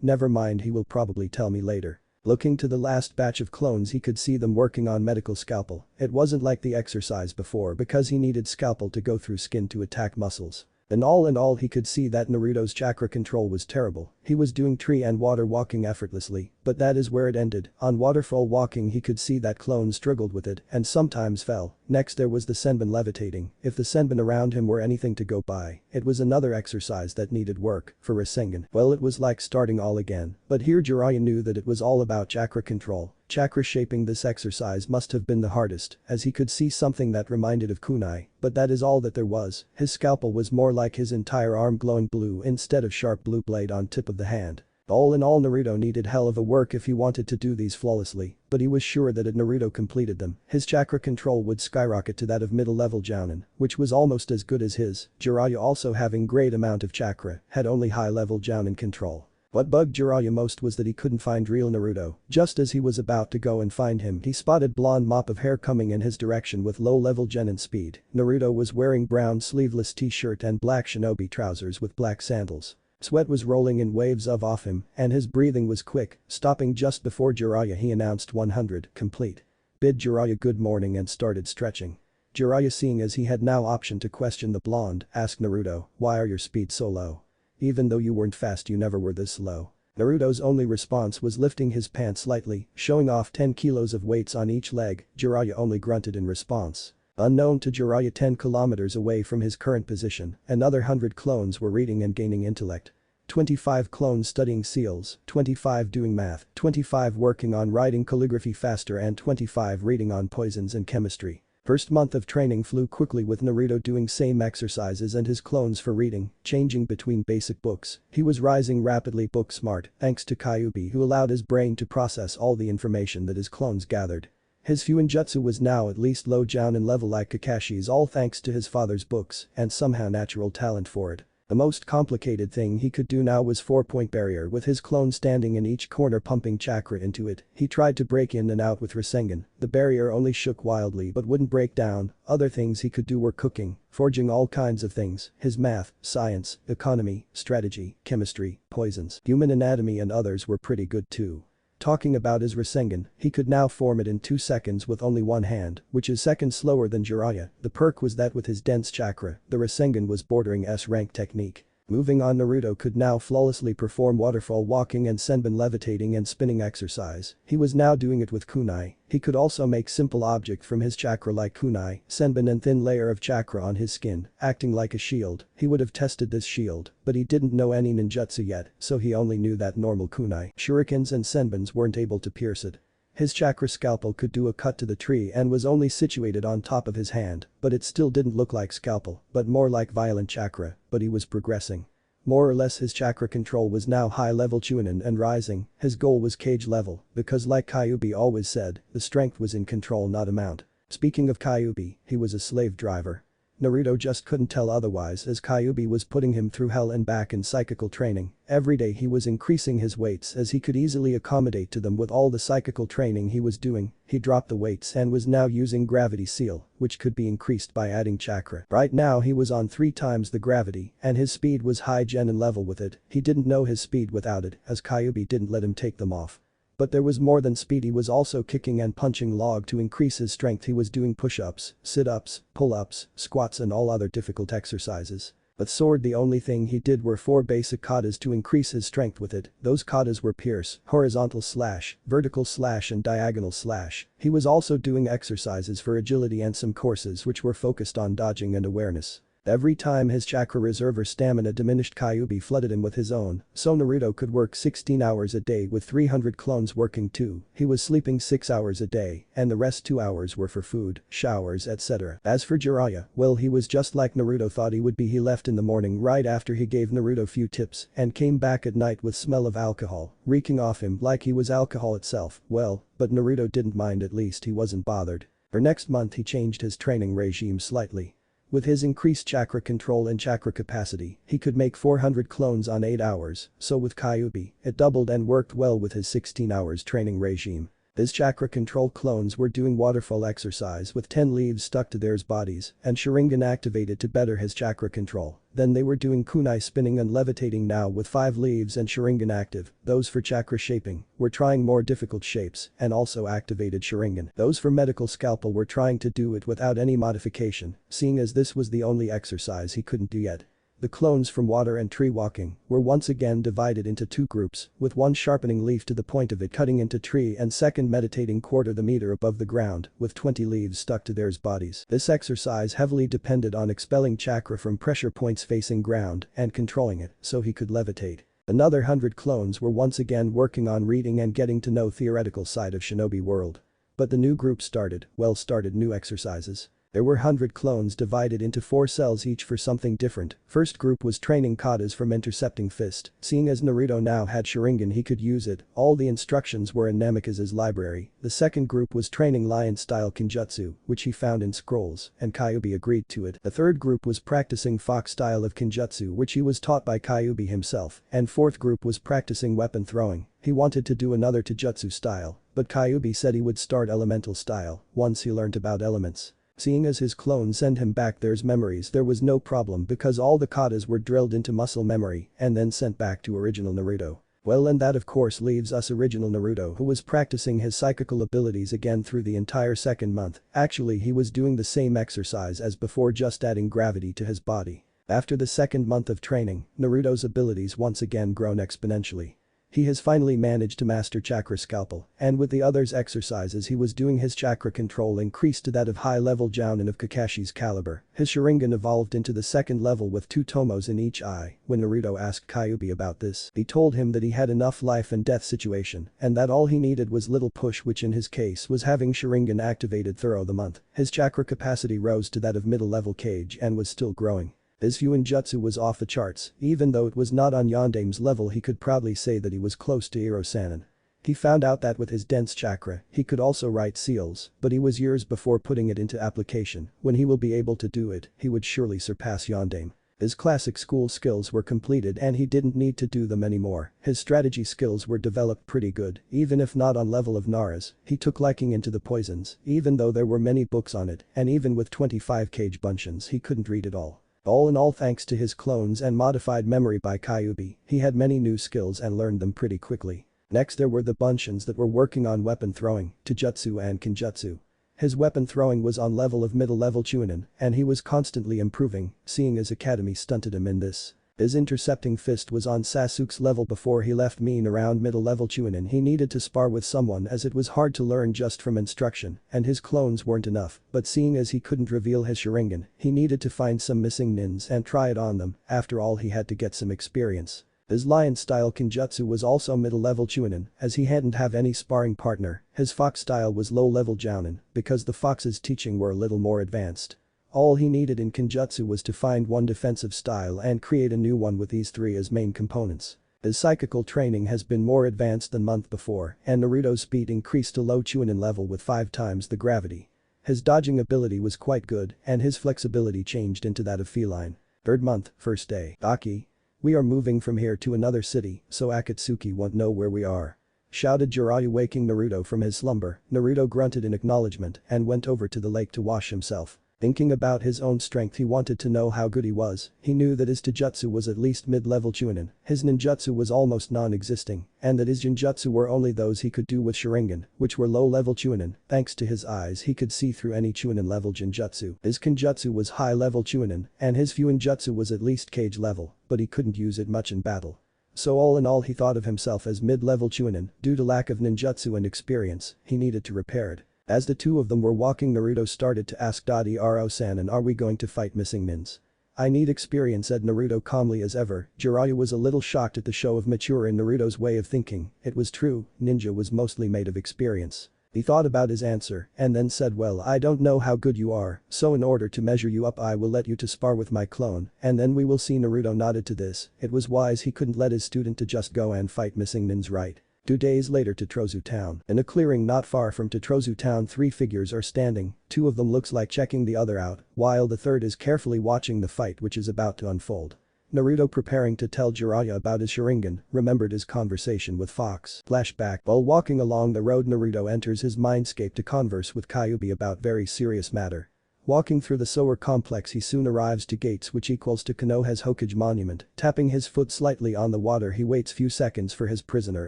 Never mind, he will probably tell me later. Looking to the last batch of clones, he could see them working on medical scalpel. It wasn't like the exercise before because he needed scalpel to go through skin to attack muscles. And all in all, he could see that Naruto's chakra control was terrible. He was doing tree and water walking effortlessly, but that is where it ended. On waterfall walking, he could see that clones struggled with it and sometimes fell. Next there was the senbon levitating. If the senbon around him were anything to go by, it was another exercise that needed work. For Rasengan, well, it was like starting all again. But here Jiraiya knew that it was all about chakra control. Chakra shaping this exercise must have been the hardest, as he could see something that reminded of kunai, but that is all that there was. His scalpel was more like his entire arm glowing blue instead of sharp blue blade on tip of the hand. All in all, Naruto needed hell of a work if he wanted to do these flawlessly, but he was sure that if Naruto completed them, his chakra control would skyrocket to that of middle-level Jounin, which was almost as good as his. Jiraiya, also having great amount of chakra, had only high-level Jounin control. What bugged Jiraiya most was that he couldn't find real Naruto. Just as he was about to go and find him, he spotted blonde mop of hair coming in his direction with low-level genin speed. Naruto was wearing brown sleeveless t-shirt and black shinobi trousers with black sandals. Sweat was rolling in waves off him, and his breathing was quick. Stopping just before Jiraiya, he announced 100, complete. Bid Jiraiya good morning and started stretching. Jiraiya, seeing as he had now option to question the blonde, asked Naruto, why are your speed so low? Even though you weren't fast, you never were this slow. Naruto's only response was lifting his pants slightly, showing off 10 kilos of weights on each leg. Jiraiya only grunted in response. Unknown to Jiraiya, 10 kilometers away from his current position, another 100 clones were reading and gaining intellect. 25 clones studying seals, 25 doing math, 25 working on writing calligraphy faster, and 25 reading on poisons and chemistry. First month of training flew quickly with Naruto doing same exercises and his clones for reading, changing between basic books. He was rising rapidly book smart thanks to Kyuubi, who allowed his brain to process all the information that his clones gathered. His Fuinjutsu was now at least low Jounin level like Kakashi's, all thanks to his father's books and somehow natural talent for it. The most complicated thing he could do now was 4-point barrier with his clone standing in each corner pumping chakra into it. He tried to break in and out with Rasengan. The barrier only shook wildly but wouldn't break down. Other things he could do were cooking, forging all kinds of things. His math, science, economy, strategy, chemistry, poisons, human anatomy and others were pretty good too. Talking about his Rasengan, he could now form it in 2 seconds with only one hand, which is seconds slower than Jiraiya. The perk was that with his dense chakra, the Rasengan was bordering S-rank technique. Moving on, Naruto could now flawlessly perform waterfall walking and senbon levitating and spinning exercise. He was now doing it with kunai. He could also make simple object from his chakra like kunai, senbon and thin layer of chakra on his skin, acting like a shield. He would have tested this shield, but he didn't know any ninjutsu yet, so he only knew that normal kunai, shurikens and senbons weren't able to pierce it. His chakra scalpel could do a cut to the tree and was only situated on top of his hand, but it still didn't look like scalpel, but more like violent chakra, but he was progressing. More or less his chakra control was now high-level Chunin and rising. His goal was cage level, because like Kyuubi always said, the strength was in control not amount. Speaking of Kyuubi, he was a slave driver. Naruto just couldn't tell otherwise as Kyuubi was putting him through hell and back in psychical training. Every day he was increasing his weights as he could easily accommodate to them with all the psychical training he was doing. He dropped the weights and was now using gravity seal, which could be increased by adding chakra. Right now he was on 3 times the gravity and his speed was high genin level with it. He didn't know his speed without it as Kyuubi didn't let him take them off. But there was more than speed, he was also kicking and punching log to increase his strength. He was doing push-ups, sit-ups, pull-ups, squats and all other difficult exercises. But sword, the only thing he did were 4 basic katas to increase his strength with it. Those katas were pierce, horizontal slash, vertical slash and diagonal slash. He was also doing exercises for agility and some courses which were focused on dodging and awareness. Every time his chakra reserve or stamina diminished, Kyuubi flooded him with his own, so Naruto could work 16 hours a day with 300 clones working too. He was sleeping 6 hours a day, and the rest 2 hours were for food, showers, etc. As for Jiraiya, well, he was just like Naruto thought he would be. He left in the morning right after he gave Naruto few tips and came back at night with smell of alcohol, reeking off him like he was alcohol itself. Well, but Naruto didn't mind, at least he wasn't bothered. For next month he changed his training regime slightly. With his increased chakra control and chakra capacity, he could make 400 clones on 8 hours, so with Kyuubi, it doubled and worked well with his 16 hours training regime. His chakra control clones were doing waterfall exercise with 10 leaves stuck to their bodies and Sharingan activated to better his chakra control. Then they were doing kunai spinning and levitating now with 5 leaves and Sharingan active. Those for chakra shaping were trying more difficult shapes and also activated Sharingan. Those for medical scalpel were trying to do it without any modification, seeing as this was the only exercise he couldn't do yet. The clones from water and tree walking were once again divided into 2 groups, with one sharpening leaf to the point of it cutting into tree and second meditating quarter the meter above the ground with 20 leaves stuck to their bodies. This exercise heavily depended on expelling chakra from pressure points facing ground and controlling it so he could levitate. Another 100 clones were once again working on reading and getting to know theoretical side of Shinobi world. But the new group started new exercises. There were 100 clones divided into 4 cells each for something different. First group was training katas from intercepting fist. Seeing as Naruto now had Sharingan he could use it, all the instructions were in Namikaze's library. The second group was training lion-style Kinjutsu, which he found in scrolls, and Kyuubi agreed to it. The third group was practicing fox style of Kinjutsu which he was taught by Kyuubi himself, and fourth group was practicing weapon throwing. He wanted to do another Taijutsu style, but Kyuubi said he would start elemental style once he learned about elements. Seeing as his clones sent him back their memories there was no problem because all the katas were drilled into muscle memory and then sent back to original Naruto. Well, and that of course leaves us original Naruto who was practicing his psychical abilities again through the entire second month. Actually he was doing the same exercise as before, just adding gravity to his body. After the second month of training, Naruto's abilities once again grown exponentially. He has finally managed to master chakra scalpel, and with the others' exercises he was doing his chakra control increased to that of high-level Jounin of Kakashi's caliber. His Sharingan evolved into the second level with 2 tomos in each eye. When Naruto asked Kyuubi about this, he told him that he had enough life and death situation and that all he needed was little push, which in his case was having Sharingan activated throughout the month. His chakra capacity rose to that of middle-level Kage and was still growing. His Fuinjutsu was off the charts, even though it was not on Yondame's level he could proudly say that he was close to Iro-sanin. He found out that with his dense chakra, he could also write seals, but he was years before putting it into application. When he will be able to do it, he would surely surpass Yondame. His classic school skills were completed and he didn't need to do them anymore. His strategy skills were developed pretty good, even if not on level of Nara's. He took liking into the poisons, even though there were many books on it, and even with 25 Kage bunchins he couldn't read it all. All in all, thanks to his clones and modified memory by Kyuubi, he had many new skills and learned them pretty quickly. Next there were the bunchins that were working on weapon throwing, Taijutsu and Kinjutsu. His weapon throwing was on level of middle-level Chunin, and he was constantly improving, seeing as Academy stunted him in this. His intercepting fist was on Sasuke's level before he left mean around middle-level Chunin. He needed to spar with someone as it was hard to learn just from instruction, and his clones weren't enough, but seeing as he couldn't reveal his Sharingan, he needed to find some missing nins and try it on them. After all, he had to get some experience. His lion-style Kinjutsu was also middle-level Chunin, as he hadn't have any sparring partner. His fox style was low-level Jounin, because the fox's teaching were a little more advanced. All he needed in Kinjutsu was to find one defensive style and create a new one with these 3 as main components. His psychical training has been more advanced than month before, and Naruto's speed increased to low Chunin level with 5 times the gravity. His dodging ability was quite good, and his flexibility changed into that of feline. Third month, first day. Docki. We are moving from here to another city, so Akatsuki won't know where we are. Shouted Jiraiya, waking Naruto from his slumber. Naruto grunted in acknowledgement and went over to the lake to wash himself. Thinking about his own strength, he wanted to know how good he was. He knew that his Taijutsu was at least mid-level Chunin, his ninjutsu was almost non-existing, and that his Jinjutsu were only those he could do with Sharingan, which were low-level Chunin. Thanks to his eyes he could see through any Chunin-level Jinjutsu. His Kinjutsu was high-level Chunin, and his Fuinjutsu was at least Kage level, but he couldn't use it much in battle. So all in all, he thought of himself as mid-level Chunin. Due to lack of ninjutsu and experience, he needed to repair it. As the 2 of them were walking, Naruto started to ask Dadi Aro-san, are we going to fight missing nins? I need experience, said Naruto calmly as ever. Jiraiya was a little shocked at the show of mature in Naruto's way of thinking. It was true, ninja was mostly made of experience. He thought about his answer and then said, well, I don't know how good you are, so in order to measure you up I will let you to spar with my clone, and then we will see. Naruto nodded to this. It was wise, he couldn't let his student to just go and fight missing nins, right? 2 days later, Tatrozu town. In a clearing not far from Tatrozu town, 3 figures are standing. 2 of them looks like checking the other out, while the third is carefully watching the fight which is about to unfold. Naruto, preparing to tell Jiraiya about his Sharingan, remembered his conversation with Fox. Flashback. While walking along the road, Naruto enters his mindscape to converse with Kyuubi about very serious matter. Walking through the sewer complex, he soon arrives to gates, which equals to Konoha's Hokage monument. Tapping his foot slightly on the water, he waits few seconds for his prisoner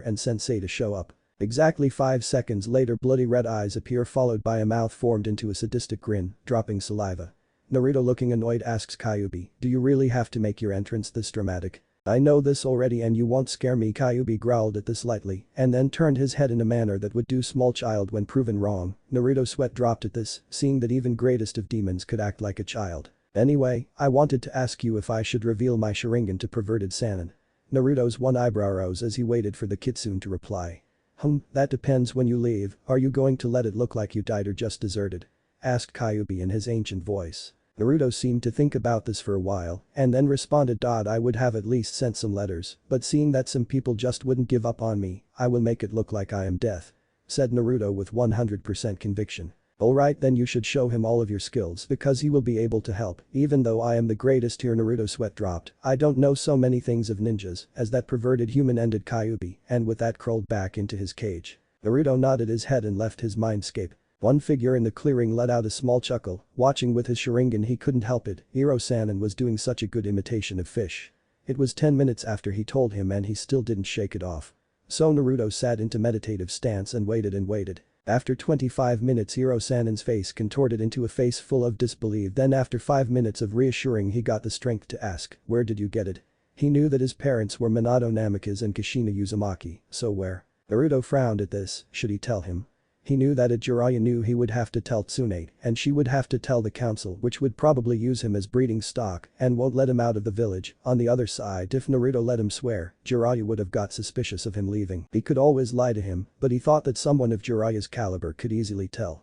and sensei to show up. Exactly 5 seconds later, bloody red eyes appear, followed by a mouth formed into a sadistic grin, dropping saliva. Naruto, looking annoyed, asks Kyuubi, "Do you really have to make your entrance this dramatic? I know this already and you won't scare me." Kyuubi growled at this lightly and then turned his head in a manner that would do small child when proven wrong. Naruto's sweat dropped at this, seeing that even greatest of demons could act like a child. "Anyway, I wanted to ask you if I should reveal my Sharingan to perverted Sannin." Naruto's one eyebrow rose as he waited for the kitsune to reply. That depends when you leave. Are you going to let it look like you died or just deserted?" asked Kyuubi in his ancient voice. Naruto seemed to think about this for a while and then responded, "I would have at least sent some letters, but seeing that some people just wouldn't give up on me, I will make it look like I am death," said Naruto with 100% conviction. "Alright, then you should show him all of your skills because he will be able to help, even though I am the greatest here." Naruto's sweat dropped. "I don't know so many things of ninjas as that perverted human," ended Kyuubi, and with that crawled back into his cage. Naruto nodded his head and left his mindscape. One figure in the clearing let out a small chuckle. Watching with his Sharingan, he couldn't help it. Iro Sannin was doing such a good imitation of fish. It was 10 minutes after he told him and he still didn't shake it off. So Naruto sat into meditative stance and waited and waited. After 25 minutes, Iro Sannin's face contorted into a face full of disbelief. Then after 5 minutes of reassuring, he got the strength to ask, "Where did you get it?" He knew that his parents were Minato Namikaze and Kushina Uzumaki, so where? Naruto frowned at this. Should he tell him? He knew that if Jiraiya knew, he would have to tell Tsunade and she would have to tell the council, which would probably use him as breeding stock and won't let him out of the village. On the other side, if Naruto let him swear, Jiraiya would have got suspicious of him leaving. He could always lie to him, but he thought that someone of Jiraiya's caliber could easily tell.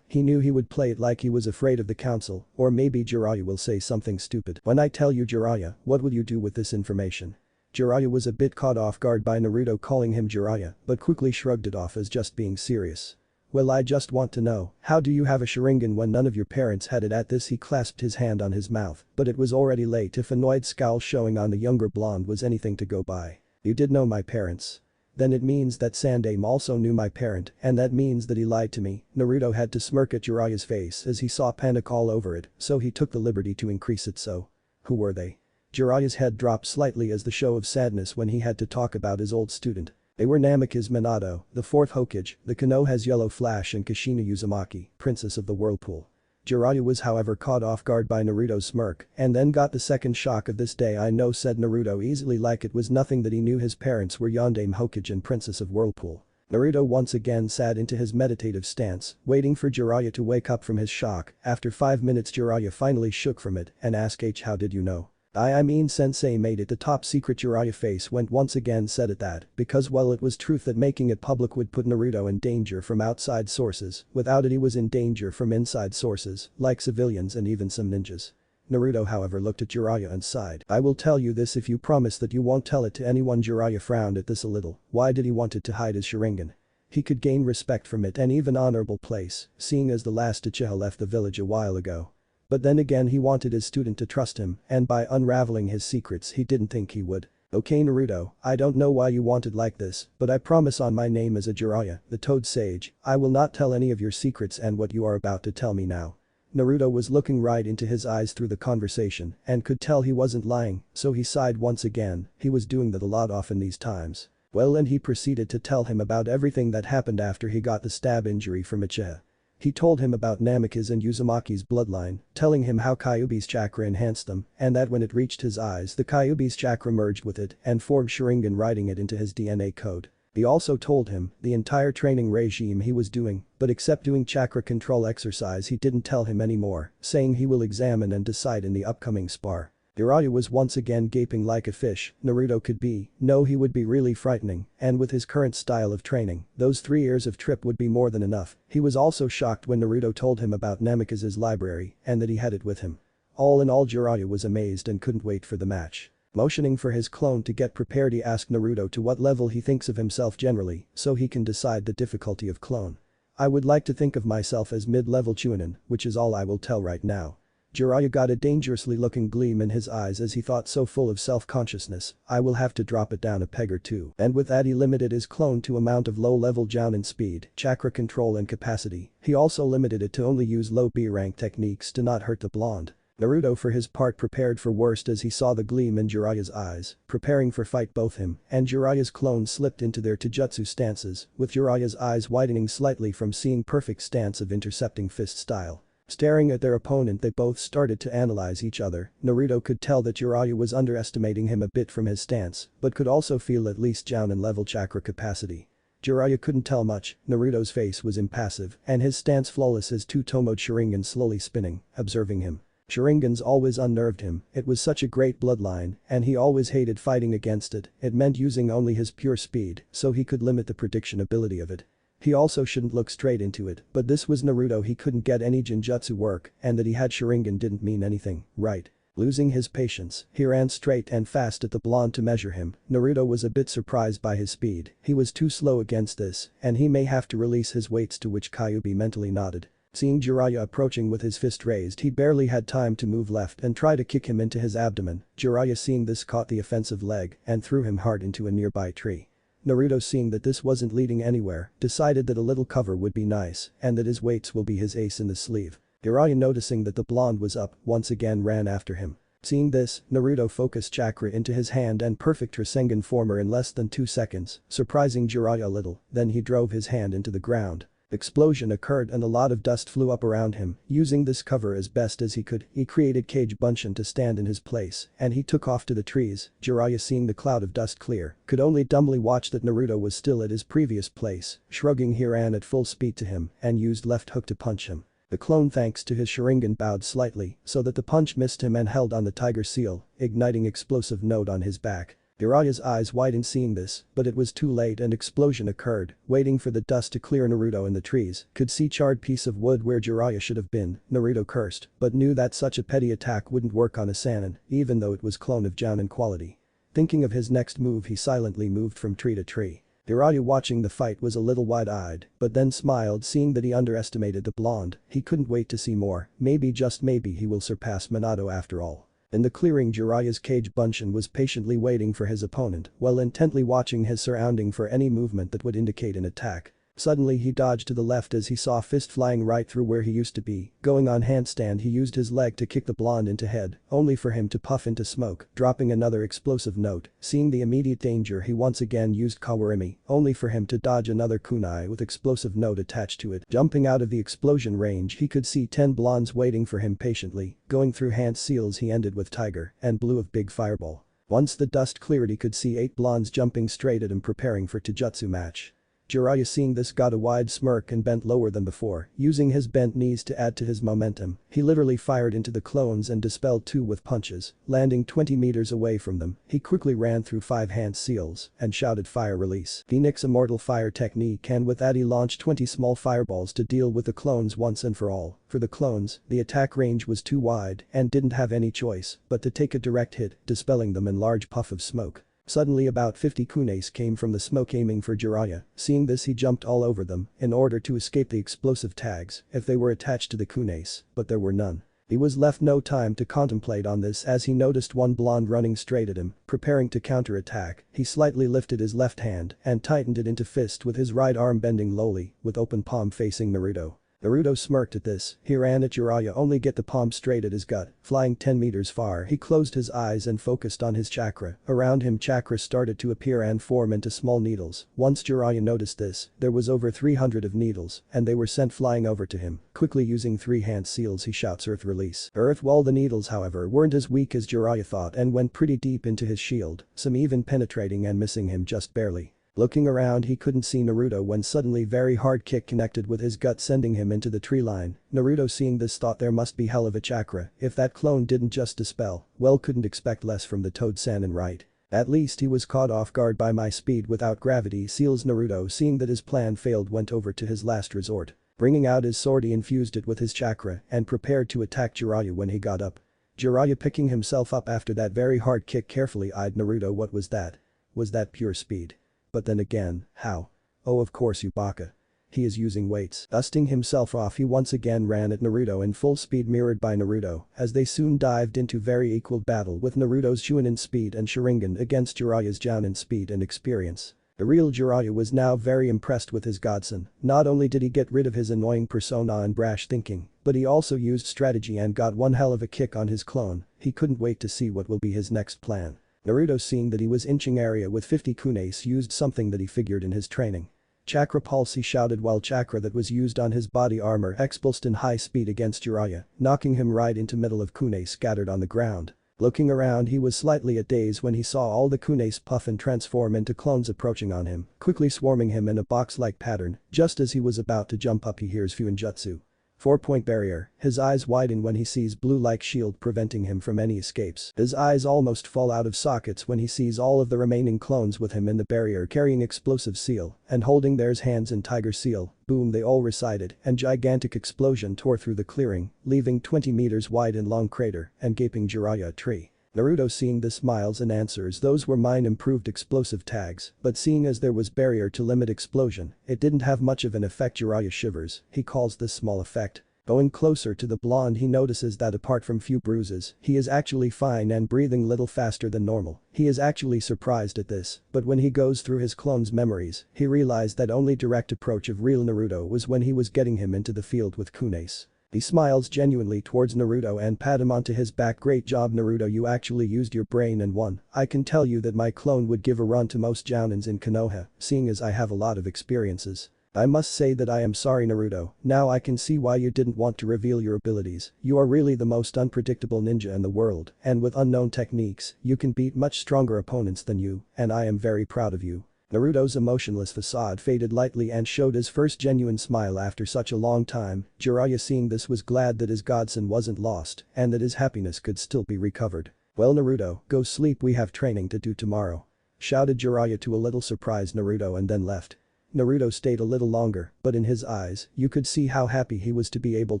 He knew he would play it like he was afraid of the council, or maybe Jiraiya will say something stupid. "When I tell you, Jiraiya, what will you do with this information?" Jiraiya was a bit caught off guard by Naruto calling him Jiraiya, but quickly shrugged it off as just being serious. "Well, I just want to know, how do you have a Sharingan when none of your parents had it?" At this, he clasped his hand on his mouth, but it was already late. If annoyed scowl showing on the younger blonde was anything to go by. "You did know my parents? Then it means that Sandame also knew my parent, and that means that he lied to me." Naruto had to smirk at Jiraiya's face as he saw panic all over it, so he took the liberty to increase it. "So, who were they?" Jiraiya's head dropped slightly as the show of sadness when he had to talk about his old student. "They were Namikaze Minato, the 4th Hokage, the Konoha's Yellow Flash, and Kushina Uzumaki, Princess of the Whirlpool." Jiraiya was however caught off guard by Naruto's smirk and then got the second shock of this day. "I know," said Naruto easily, like it was nothing that he knew his parents were Yondaime Hokage and Princess of Whirlpool. Naruto once again sat into his meditative stance, waiting for Jiraiya to wake up from his shock. After 5 minutes, Jiraiya finally shook from it and asked, "How did you know?" I mean sensei made it the top secret." Jiraiya's face went once again, said at that, because well, it was truth that making it public would put Naruto in danger from outside sources. Without it, he was in danger from inside sources, like civilians and even some ninjas. Naruto however looked at Jiraiya and sighed. "I will tell you this if you promise that you won't tell it to anyone." Jiraiya frowned at this a little. Why did he want it to hide his Sharingan? He could gain respect from it and even honorable place, seeing as the last Uchiha left the village a while ago. But then again, he wanted his student to trust him, and by unraveling his secrets he didn't think he would. "Okay Naruto, I don't know why you want it like this, but I promise on my name as a Jiraiya, the Toad Sage, I will not tell any of your secrets and what you are about to tell me now." Naruto was looking right into his eyes through the conversation and could tell he wasn't lying, so he sighed once again. He was doing that a lot often these times. Well, and he proceeded to tell him about everything that happened after he got the stab injury from Uchiha. He told him about Namikaze and Uzumaki's bloodline, telling him how Kyuubi's chakra enhanced them and that when it reached his eyes, the Kyuubi's chakra merged with it and formed Sharingan, writing it into his DNA code. He also told him the entire training regime he was doing, but except doing chakra control exercise he didn't tell him anymore, saying he will examine and decide in the upcoming spar. Jiraiya was once again gaping like a fish. Naruto could be, no, he would be really frightening, and with his current style of training, those 3 years of trip would be more than enough. He was also shocked when Naruto told him about Namikaze's library and that he had it with him. All in all, Jiraiya was amazed and couldn't wait for the match. Motioning for his clone to get prepared, he asked Naruto to what level he thinks of himself generally, so he can decide the difficulty of clone. "I would like to think of myself as mid-level Chunin, which is all I will tell right now." Jiraiya got a dangerously looking gleam in his eyes as he thought, so full of self-consciousness, I will have to drop it down a peg or two. And with that he limited his clone to amount of low-level Jounin speed, chakra control and capacity. He also limited it to only use low B-rank techniques to not hurt the blonde. Naruto for his part prepared for worst as he saw the gleam in Jiraiya's eyes, preparing for fight. Both him and Jiraiya's clone slipped into their taijutsu stances, with Jiraiya's eyes widening slightly from seeing perfect stance of intercepting fist style. Staring at their opponent, they both started to analyze each other. Naruto could tell that Jiraiya was underestimating him a bit from his stance, but could also feel at least Jounin level chakra capacity. Jiraiya couldn't tell much. Naruto's face was impassive, and his stance flawless, his two-tomoed Sharingan slowly spinning, observing him. Sharingans always unnerved him, it was such a great bloodline, and he always hated fighting against it. It meant using only his pure speed, so he could limit the predictionability of it. He also shouldn't look straight into it, but this was Naruto, he couldn't get any Genjutsu work, and that he had Sharingan didn't mean anything, right? Losing his patience, he ran straight and fast at the blonde to measure him. Naruto was a bit surprised by his speed, he was too slow against this, and he may have to release his weights, to which Kyuubi mentally nodded. Seeing Jiraiya approaching with his fist raised, he barely had time to move left and try to kick him into his abdomen. Jiraiya seeing this caught the offensive leg and threw him hard into a nearby tree. Naruto seeing that this wasn't leading anywhere, decided that a little cover would be nice and that his weights will be his ace in the sleeve. Jiraiya noticing that the blonde was up, once again ran after him. Seeing this, Naruto focused chakra into his hand and perfect Rasengan former in less than 2 seconds, surprising Jiraiya a little, then he drove his hand into the ground. Explosion occurred and a lot of dust flew up around him. Using this cover as best as he could, he created Cage Bunshin to stand in his place, and he took off to the trees. Jiraiya seeing the cloud of dust clear, could only dumbly watch that Naruto was still at his previous place. Shrugging, he ran at full speed to him and used left hook to punch him. The clone, thanks to his Sharingan, bowed slightly so that the punch missed him and held on the tiger seal, igniting explosive node on his back. Jiraiya's eyes widened seeing this, but it was too late and explosion occurred. Waiting for the dust to clear, Naruto in the trees could see charred piece of wood where Jiraiya should have been. Naruto cursed, but knew that such a petty attack wouldn't work on a Sannin, even though it was clone of Jounin quality. Thinking of his next move, he silently moved from tree to tree. Jiraiya watching the fight was a little wide-eyed, but then smiled seeing that he underestimated the blonde. He couldn't wait to see more. Maybe, just maybe, he will surpass Minato after all. In the clearing, Jiraiya's Cage Bunshin was patiently waiting for his opponent while intently watching his surrounding for any movement that would indicate an attack. Suddenly he dodged to the left as he saw fist flying right through where he used to be. Going on handstand, he used his leg to kick the blonde into head, only for him to puff into smoke, dropping another explosive note. Seeing the immediate danger, he once again used Kawarimi, only for him to dodge another kunai with explosive note attached to it. Jumping out of the explosion range, he could see 10 blondes waiting for him patiently. Going through hand seals, he ended with tiger and blue of big fireball. Once the dust cleared, he could see 8 blondes jumping straight at him preparing for taijutsu match. Jiraiya seeing this got a wide smirk and bent lower than before, using his bent knees to add to his momentum. He literally fired into the clones and dispelled 2 with punches, landing 20 meters away from them. He quickly ran through 5 hand seals and shouted fire release. Phoenix immortal fire technique, and with that he launched 20 small fireballs to deal with the clones once and for all. For the clones, the attack range was too wide and didn't have any choice but to take a direct hit, dispelling them in large puff of smoke. Suddenly about 50 kunes came from the smoke aiming for Jiraiya. Seeing this, he jumped all over them in order to escape the explosive tags if they were attached to the kunes, but there were none. He was left no time to contemplate on this as he noticed one blonde running straight at him, preparing to counterattack. He slightly lifted his left hand and tightened it into fist with his right arm bending lowly, with open palm facing Naruto. Naruto smirked at this. He ran at Jiraiya, only get the palm straight at his gut. Flying 10 meters far, he closed his eyes and focused on his chakra. Around him, chakra started to appear and form into small needles. Once Jiraiya noticed this, there was over 300 of needles and they were sent flying over to him. Quickly using 3 hand seals, he shouts earth release. Earth. While the needles, however, weren't as weak as Jiraiya thought and went pretty deep into his shield, some even penetrating and missing him just barely. Looking around, he couldn't see Naruto when suddenly very hard kick connected with his gut, sending him into the tree line. Naruto seeing this thought there must be hell of a chakra if that clone didn't just dispel. Well, couldn't expect less from the Toad Sannin, right? At least he was caught off guard by my speed without gravity seals. Naruto seeing that his plan failed went over to his last resort. Bringing out his sword, he infused it with his chakra and prepared to attack Jiraiya when he got up. Jiraiya picking himself up after that very hard kick carefully eyed Naruto. What was that? Was that pure speed? But then again, how? Oh, of course, you baka. he is using weights. Dusting himself off, he once again ran at Naruto in full speed, mirrored by Naruto, as they soon dived into very equal battle, with Naruto's Chunin speed and Sharingan against Jiraiya's Jounin speed and experience. The real Jiraiya was now very impressed with his godson. Not only did he get rid of his annoying persona and brash thinking, but he also used strategy and got one hell of a kick on his clone. He couldn't wait to see what will be his next plan. Naruto, seeing that he was inching area with 50 kunes, used something that he figured in his training. Chakra pulse, he shouted, while chakra that was used on his body armor expulsed in high speed against Jiraiya, knocking him right into middle of kunes scattered on the ground. Looking around, he was slightly at daze when he saw all the kunes puff and transform into clones approaching on him, quickly swarming him in a box-like pattern. Just as he was about to jump up, he hears Fuinjutsu. 4-point barrier. His eyes widen when he sees blue-like shield preventing him from any escapes. His eyes almost fall out of sockets when he sees all of the remaining clones with him in the barrier carrying explosive seal and holding theirs hands in tiger seal. Boom, they all recited, and gigantic explosion tore through the clearing, leaving 20 meters wide and long crater and gaping Jiraiya a tree. Naruto, seeing this, smiles and answers, those were mine improved explosive tags, but seeing as there was barrier to limit explosion, it didn't have much of an effect. Jiraiya shivers, he calls this small effect. Going closer to the blonde, he notices that apart from few bruises, he is actually fine and breathing little faster than normal. He is actually surprised at this, but when he goes through his clone's memories, he realized that only direct approach of real Naruto was when he was getting him into the field with kunes. He smiles genuinely towards Naruto and pat him onto his back. Great job, Naruto, you actually used your brain and won. I can tell you that my clone would give a run to most Jounins in Konoha, seeing as I have a lot of experiences. I must say that I am sorry, Naruto. Now I can see why you didn't want to reveal your abilities. You are really the most unpredictable ninja in the world, and with unknown techniques, you can beat much stronger opponents than you, and I am very proud of you. Naruto's emotionless facade faded lightly and showed his first genuine smile after such a long time. Jiraiya, seeing this, was glad that his godson wasn't lost and that his happiness could still be recovered. Well, Naruto, go sleep, we have training to do tomorrow, shouted Jiraiya to a little surprised Naruto, and then left. Naruto stayed a little longer, but in his eyes, you could see how happy he was to be able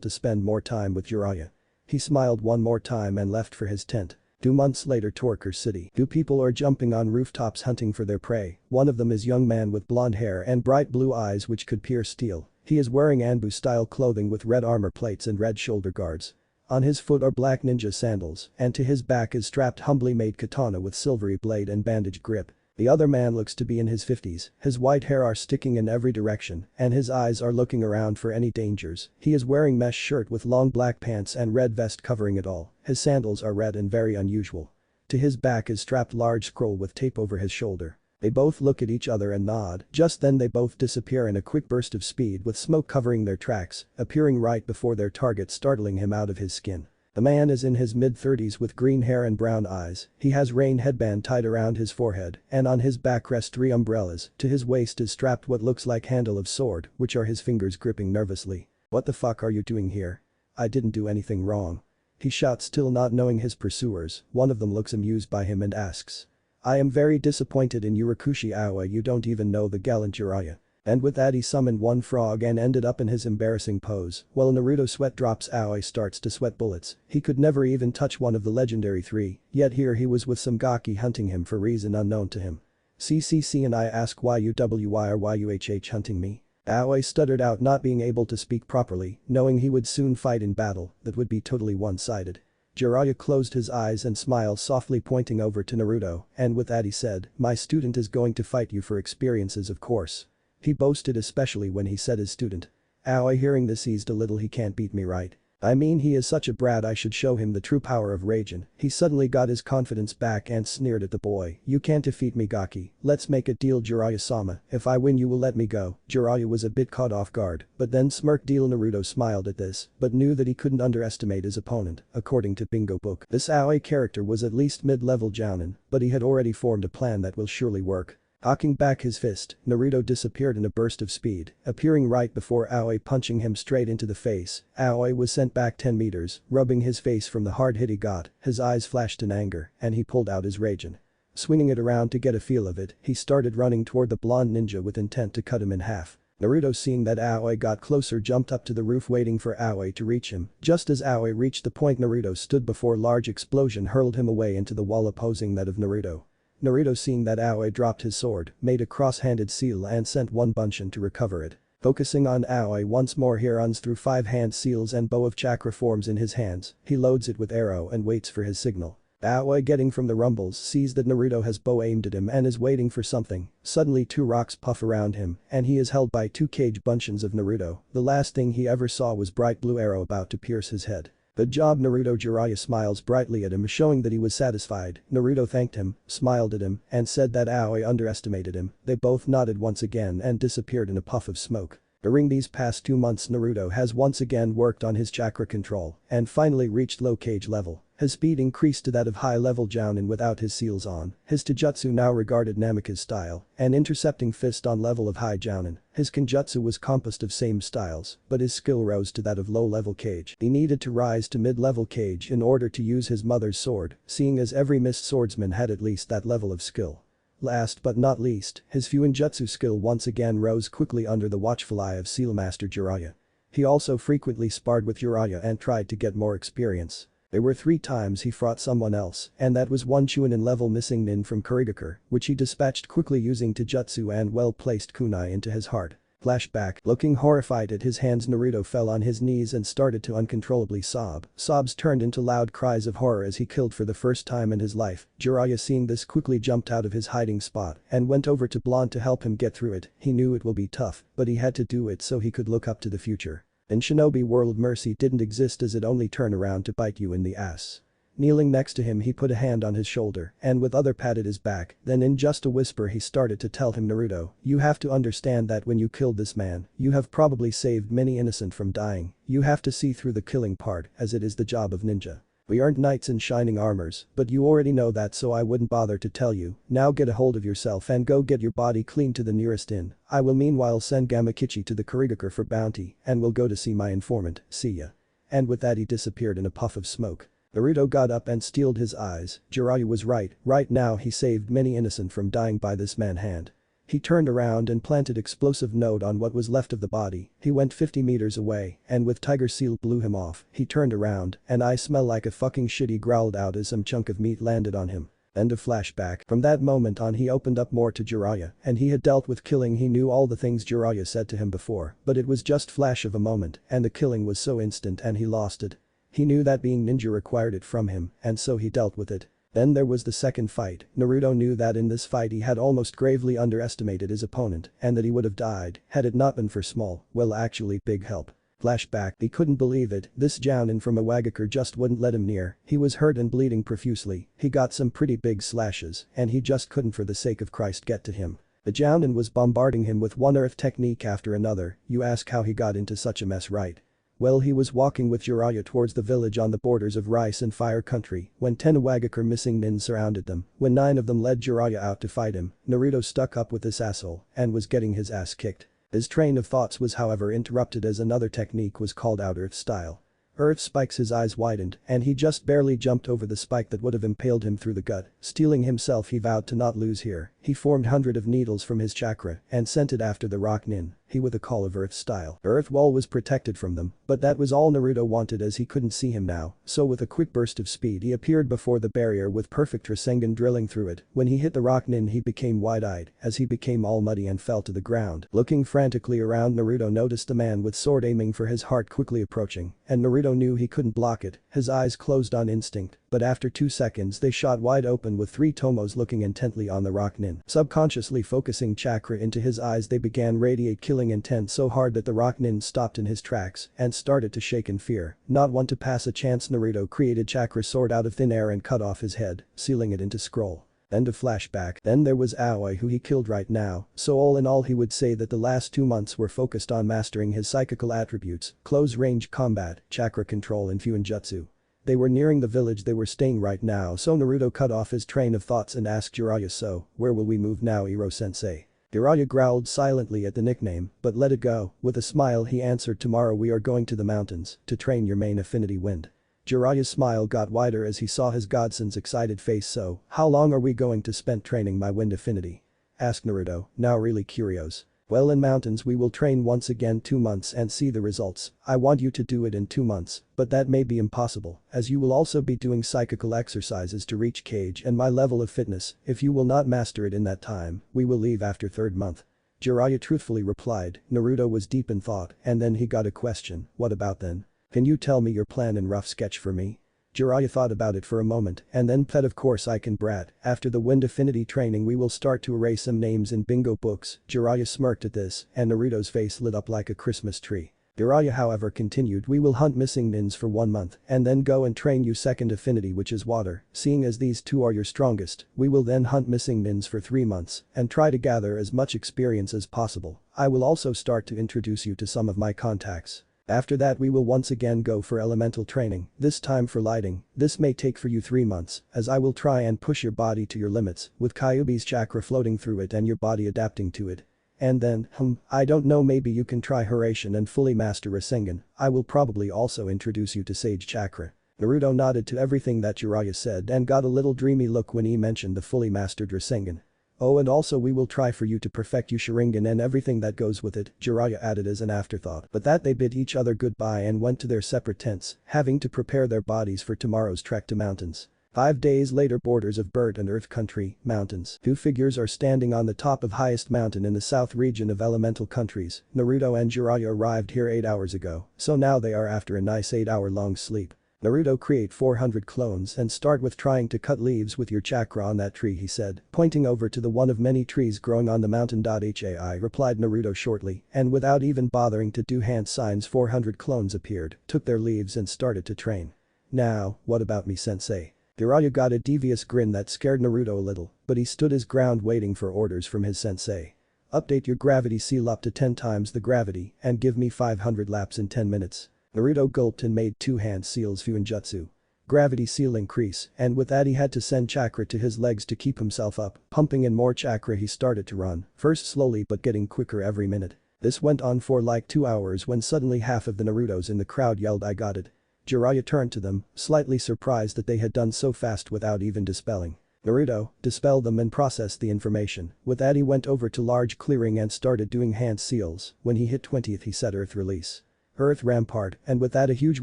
to spend more time with Jiraiya. He smiled one more time and left for his tent. 2 months later, Torker City. 2 people are jumping on rooftops hunting for their prey. One of them is young man with blonde hair and bright blue eyes which could pierce steel. He is wearing Anbu-style clothing with red armor plates and red shoulder guards. On his foot are black ninja sandals, and to his back is strapped humbly made katana with silvery blade and bandaged grip. The other man looks to be in his 50s, his white hair are sticking in every direction, and his eyes are looking around for any dangers. He is wearing mesh shirt with long black pants and red vest covering it all. His sandals are red and very unusual. To his back is strapped large scroll with tape over his shoulder. They both look at each other and nod. Just then they both disappear in a quick burst of speed with smoke covering their tracks, appearing right before their target, startling him out of his skin. The man is in his mid-30s with green hair and brown eyes. He has rain headband tied around his forehead, and on his back rest 3 umbrellas. To his waist is strapped what looks like handle of sword, which are his fingers gripping nervously. What the fuck are you doing here? I didn't do anything wrong, he shouts, still not knowing his pursuers. One of them looks amused by him and asks, I am very disappointed in you, Rakushi Aoi, you don't even know the gallant Jiraiya. And with that he summoned one frog and ended up in his embarrassing pose. While Naruto sweat drops, Aoi starts to sweat bullets. He could never even touch one of the legendary 3, yet here he was with some Gaki hunting him for reason unknown to him. CCC and I ask why you are YUHH hunting me? Aoi stuttered out, not being able to speak properly, knowing he would soon fight in battle that would be totally one-sided. Jiraiya closed his eyes and smiled softly, pointing over to Naruto, and with that he said, my student is going to fight you for experiences, of course. He boasted, especially when he said his student. Aoi, hearing this, eased a little. He can't beat me, right? I mean, he is such a brat, I should show him the true power of Raijin. He suddenly got his confidence back and sneered at the boy. You can't defeat me, Gaki. Let's make a deal, Jiraiya-sama. If I win you will let me go. Jiraiya was a bit caught off guard, but then smirked. Deal. Naruto smiled at this, but knew that he couldn't underestimate his opponent. According to Bingo Book, this Aoi character was at least mid-level Jounin, but he had already formed a plan that will surely work. Hawking back his fist, Naruto disappeared in a burst of speed, appearing right before Aoi, punching him straight into the face. Aoi was sent back 10 meters, rubbing his face from the hard hit he got. His eyes flashed in anger, and he pulled out his Raijin. Swinging it around to get a feel of it, he started running toward the blonde ninja with intent to cut him in half. Naruto, seeing that Aoi got closer, jumped up to the roof waiting for Aoi to reach him. Just as Aoi reached the point Naruto stood before, large explosion hurled him away into the wall opposing that of Naruto. Naruto, seeing that Aoi dropped his sword, made a cross-handed seal and sent one Bunshin to recover it. Focusing on Aoi once more, he runs through 5 hand seals and bow of chakra forms in his hands. He loads it with arrow and waits for his signal. Aoi, getting from the rumbles, sees that Naruto has bow aimed at him and is waiting for something. Suddenly 2 rocks puff around him and he is held by 2 cage buncheons of Naruto. The last thing he ever saw was bright blue arrow about to pierce his head. Good job, Naruto. Jiraiya smiles brightly at him, showing that he was satisfied. Naruto thanked him, smiled at him, and said that Aoi underestimated him. They both nodded once again and disappeared in a puff of smoke. During these past 2 months, Naruto has once again worked on his chakra control and finally reached low cage level. His speed increased to that of high-level Jounin without his seals on. His Taijutsu now regarded Namikaze style, an intercepting fist on level of high Jounin. His Kenjutsu was composed of same styles, but his skill rose to that of low-level Kage. He needed to rise to mid-level Kage in order to use his mother's sword, seeing as every missed swordsman had at least that level of skill. Last but not least, his Fuinjutsu skill once again rose quickly under the watchful eye of Sealmaster Jiraiya. He also frequently sparred with Jiraiya and tried to get more experience. There were 3 times he fought someone else, and that was one Chunin level missing nin from Kurigakure, which he dispatched quickly using Taijutsu and well-placed kunai into his heart. Flashback. Looking horrified at his hands, Naruto fell on his knees and started to uncontrollably sob. Sobs turned into loud cries of horror as he killed for the first time in his life. Jiraiya, seeing this, quickly jumped out of his hiding spot and went over to Blonde to help him get through it. He knew it will be tough, but he had to do it so he could look up to the future. In Shinobi World, mercy didn't exist, as it only turn around to bite you in the ass. Kneeling next to him, he put a hand on his shoulder and with other patted his back. Then in just a whisper he started to tell him, Naruto, you have to understand that when you killed this man, you have probably saved many innocent from dying. You have to see through the killing part, as it is the job of ninja. We aren't knights in shining armors, but you already know that, so I wouldn't bother to tell you. Now get a hold of yourself and go get your body cleaned to the nearest inn. I will meanwhile send Gamakichi to the Kurigakure for bounty and will go to see my informant. See ya. And with that he disappeared in a puff of smoke. Naruto got up and steeled his eyes. Jiraiya was right now he saved many innocent from dying by this man's hand. He turned around and planted explosive node on what was left of the body. He went 50 meters away and with Tiger Seal blew him off. He turned around and I smell like a fucking shit, he growled out as some chunk of meat landed on him. End of flashback. From that moment on he opened up more to Jiraiya and he had dealt with killing. He knew all the things Jiraiya said to him before, but it was just flash of a moment and the killing was so instant and he lost it. He knew that being ninja required it from him and so he dealt with it. Then there was the second fight. Naruto knew that in this fight he had almost gravely underestimated his opponent and that he would have died had it not been for small, well actually big help. Flashback. He couldn't believe it, this Jounin from Iwagakure just wouldn't let him near. He was hurt and bleeding profusely. He got some pretty big slashes and he just couldn't for the sake of Christ get to him. The Jounin was bombarding him with one earth technique after another. You ask how he got into such a mess, right? Well, he was walking with Jiraiya towards the village on the borders of rice and fire country when 10 Iwagakure missing nin surrounded them. When 9 of them led Jiraiya out to fight him, Naruto stuck up with this asshole and was getting his ass kicked. His train of thoughts was however interrupted as another technique was called out Earth style. Earth spikes, his eyes widened and he just barely jumped over the spike that would have impaled him through the gut. Steeling himself, he vowed to not lose here. He formed 100 of needles from his chakra and sent it after the rock nin. He with a call of Earth style. Earth wall was protected from them, but that was all Naruto wanted as he couldn't see him now, so with a quick burst of speed he appeared before the barrier with perfect Rasengan drilling through it. When he hit the rock nin he became wide-eyed as he became all muddy and fell to the ground. Looking frantically around, Naruto noticed the man with sword aiming for his heart quickly approaching, and Naruto knew he couldn't block it. His eyes closed on instinct, but after 2 seconds they shot wide open with 3 tomos looking intently on the rock nin. Subconsciously focusing chakra into his eyes, they began radiate killing intent so hard that the rock nin stopped in his tracks and started to shake in fear. Not one to pass a chance, Naruto created chakra sword out of thin air and cut off his head, sealing it into scroll. End of flashback. Then there was Aoi, who he killed right now, so all in all he would say that the last 2 months were focused on mastering his psychical attributes, close range combat, chakra control and Fuinjutsu. They were nearing the village they were staying right now, so Naruto cut off his train of thoughts and asked Jiraiya, so, where will we move now, Iro-sensei? Jiraiya growled silently at the nickname, but let it go. With a smile he answered, tomorrow we are going to the mountains to train your main affinity wind. Jiraiya's smile got wider as he saw his godson's excited face. So, how long are we going to spend training my wind affinity? Asked Naruto, now really curious. Well, in mountains we will train once again 2 months and see the results. I want you to do it in 2 months, but that may be impossible, as you will also be doing psychical exercises to reach Kage and my level of fitness. If you will not master it in that time, we will leave after 3rd month. Jiraiya truthfully replied. Naruto was deep in thought and then he got a question, what about then? Can you tell me your plan in rough sketch for me? Jiraiya thought about it for a moment and then said of course I can brat, after the wind affinity training we will start to erase some names in bingo books. Jiraiya smirked at this and Naruto's face lit up like a Christmas tree. Jiraiya however continued we will hunt missing nins for 1 month and then go and train you second affinity which is water, seeing as these two are your strongest, we will then hunt missing nins for 3 months and try to gather as much experience as possible. I will also start to introduce you to some of my contacts. After that we will once again go for elemental training, this time for lighting, this may take for you 3 months, as I will try and push your body to your limits, with Kyuubi's chakra floating through it and your body adapting to it. And then, I don't know maybe you can try Hiraishin and fully master Rasengan, I will probably also introduce you to Sage Chakra. Naruto nodded to everything that Jiraiya said and got a little dreamy look when he mentioned the fully mastered Rasengan. Oh and also we will try for you to perfect your Sharingan and everything that goes with it, Jiraiya added as an afterthought. But that they bid each other goodbye and went to their separate tents, having to prepare their bodies for tomorrow's trek to mountains. 5 days later borders of Bird and Earth Country, mountains. Two figures are standing on the top of highest mountain in the south region of elemental countries. Naruto and Jiraiya arrived here 8 hours ago, so now they are after a nice 8-hour-long sleep. Naruto create 400 clones and start with trying to cut leaves with your chakra on that tree he said, pointing over to the one of many trees growing on the mountain. Hai replied Naruto shortly and without even bothering to do hand signs 400 clones appeared, took their leaves and started to train. Now, what about me sensei? Jiraiya got a devious grin that scared Naruto a little, but he stood his ground waiting for orders from his sensei. Update your gravity seal up to 10 times the gravity and give me 500 laps in 10 minutes. Naruto gulped and made 2 hand seals Fuinjutsu. Gravity seal increase and with that he had to send chakra to his legs to keep himself up, pumping in more chakra he started to run, first slowly but getting quicker every minute. This went on for like 2 hours when suddenly half of the Narutos in the crowd yelled I got it. Jiraiya turned to them, slightly surprised that they had done so fast without even dispelling. Naruto, dispel them and process the information. With that he went over to large clearing and started doing hand seals. When he hit 20th he said earth release. Earth rampart and with that a huge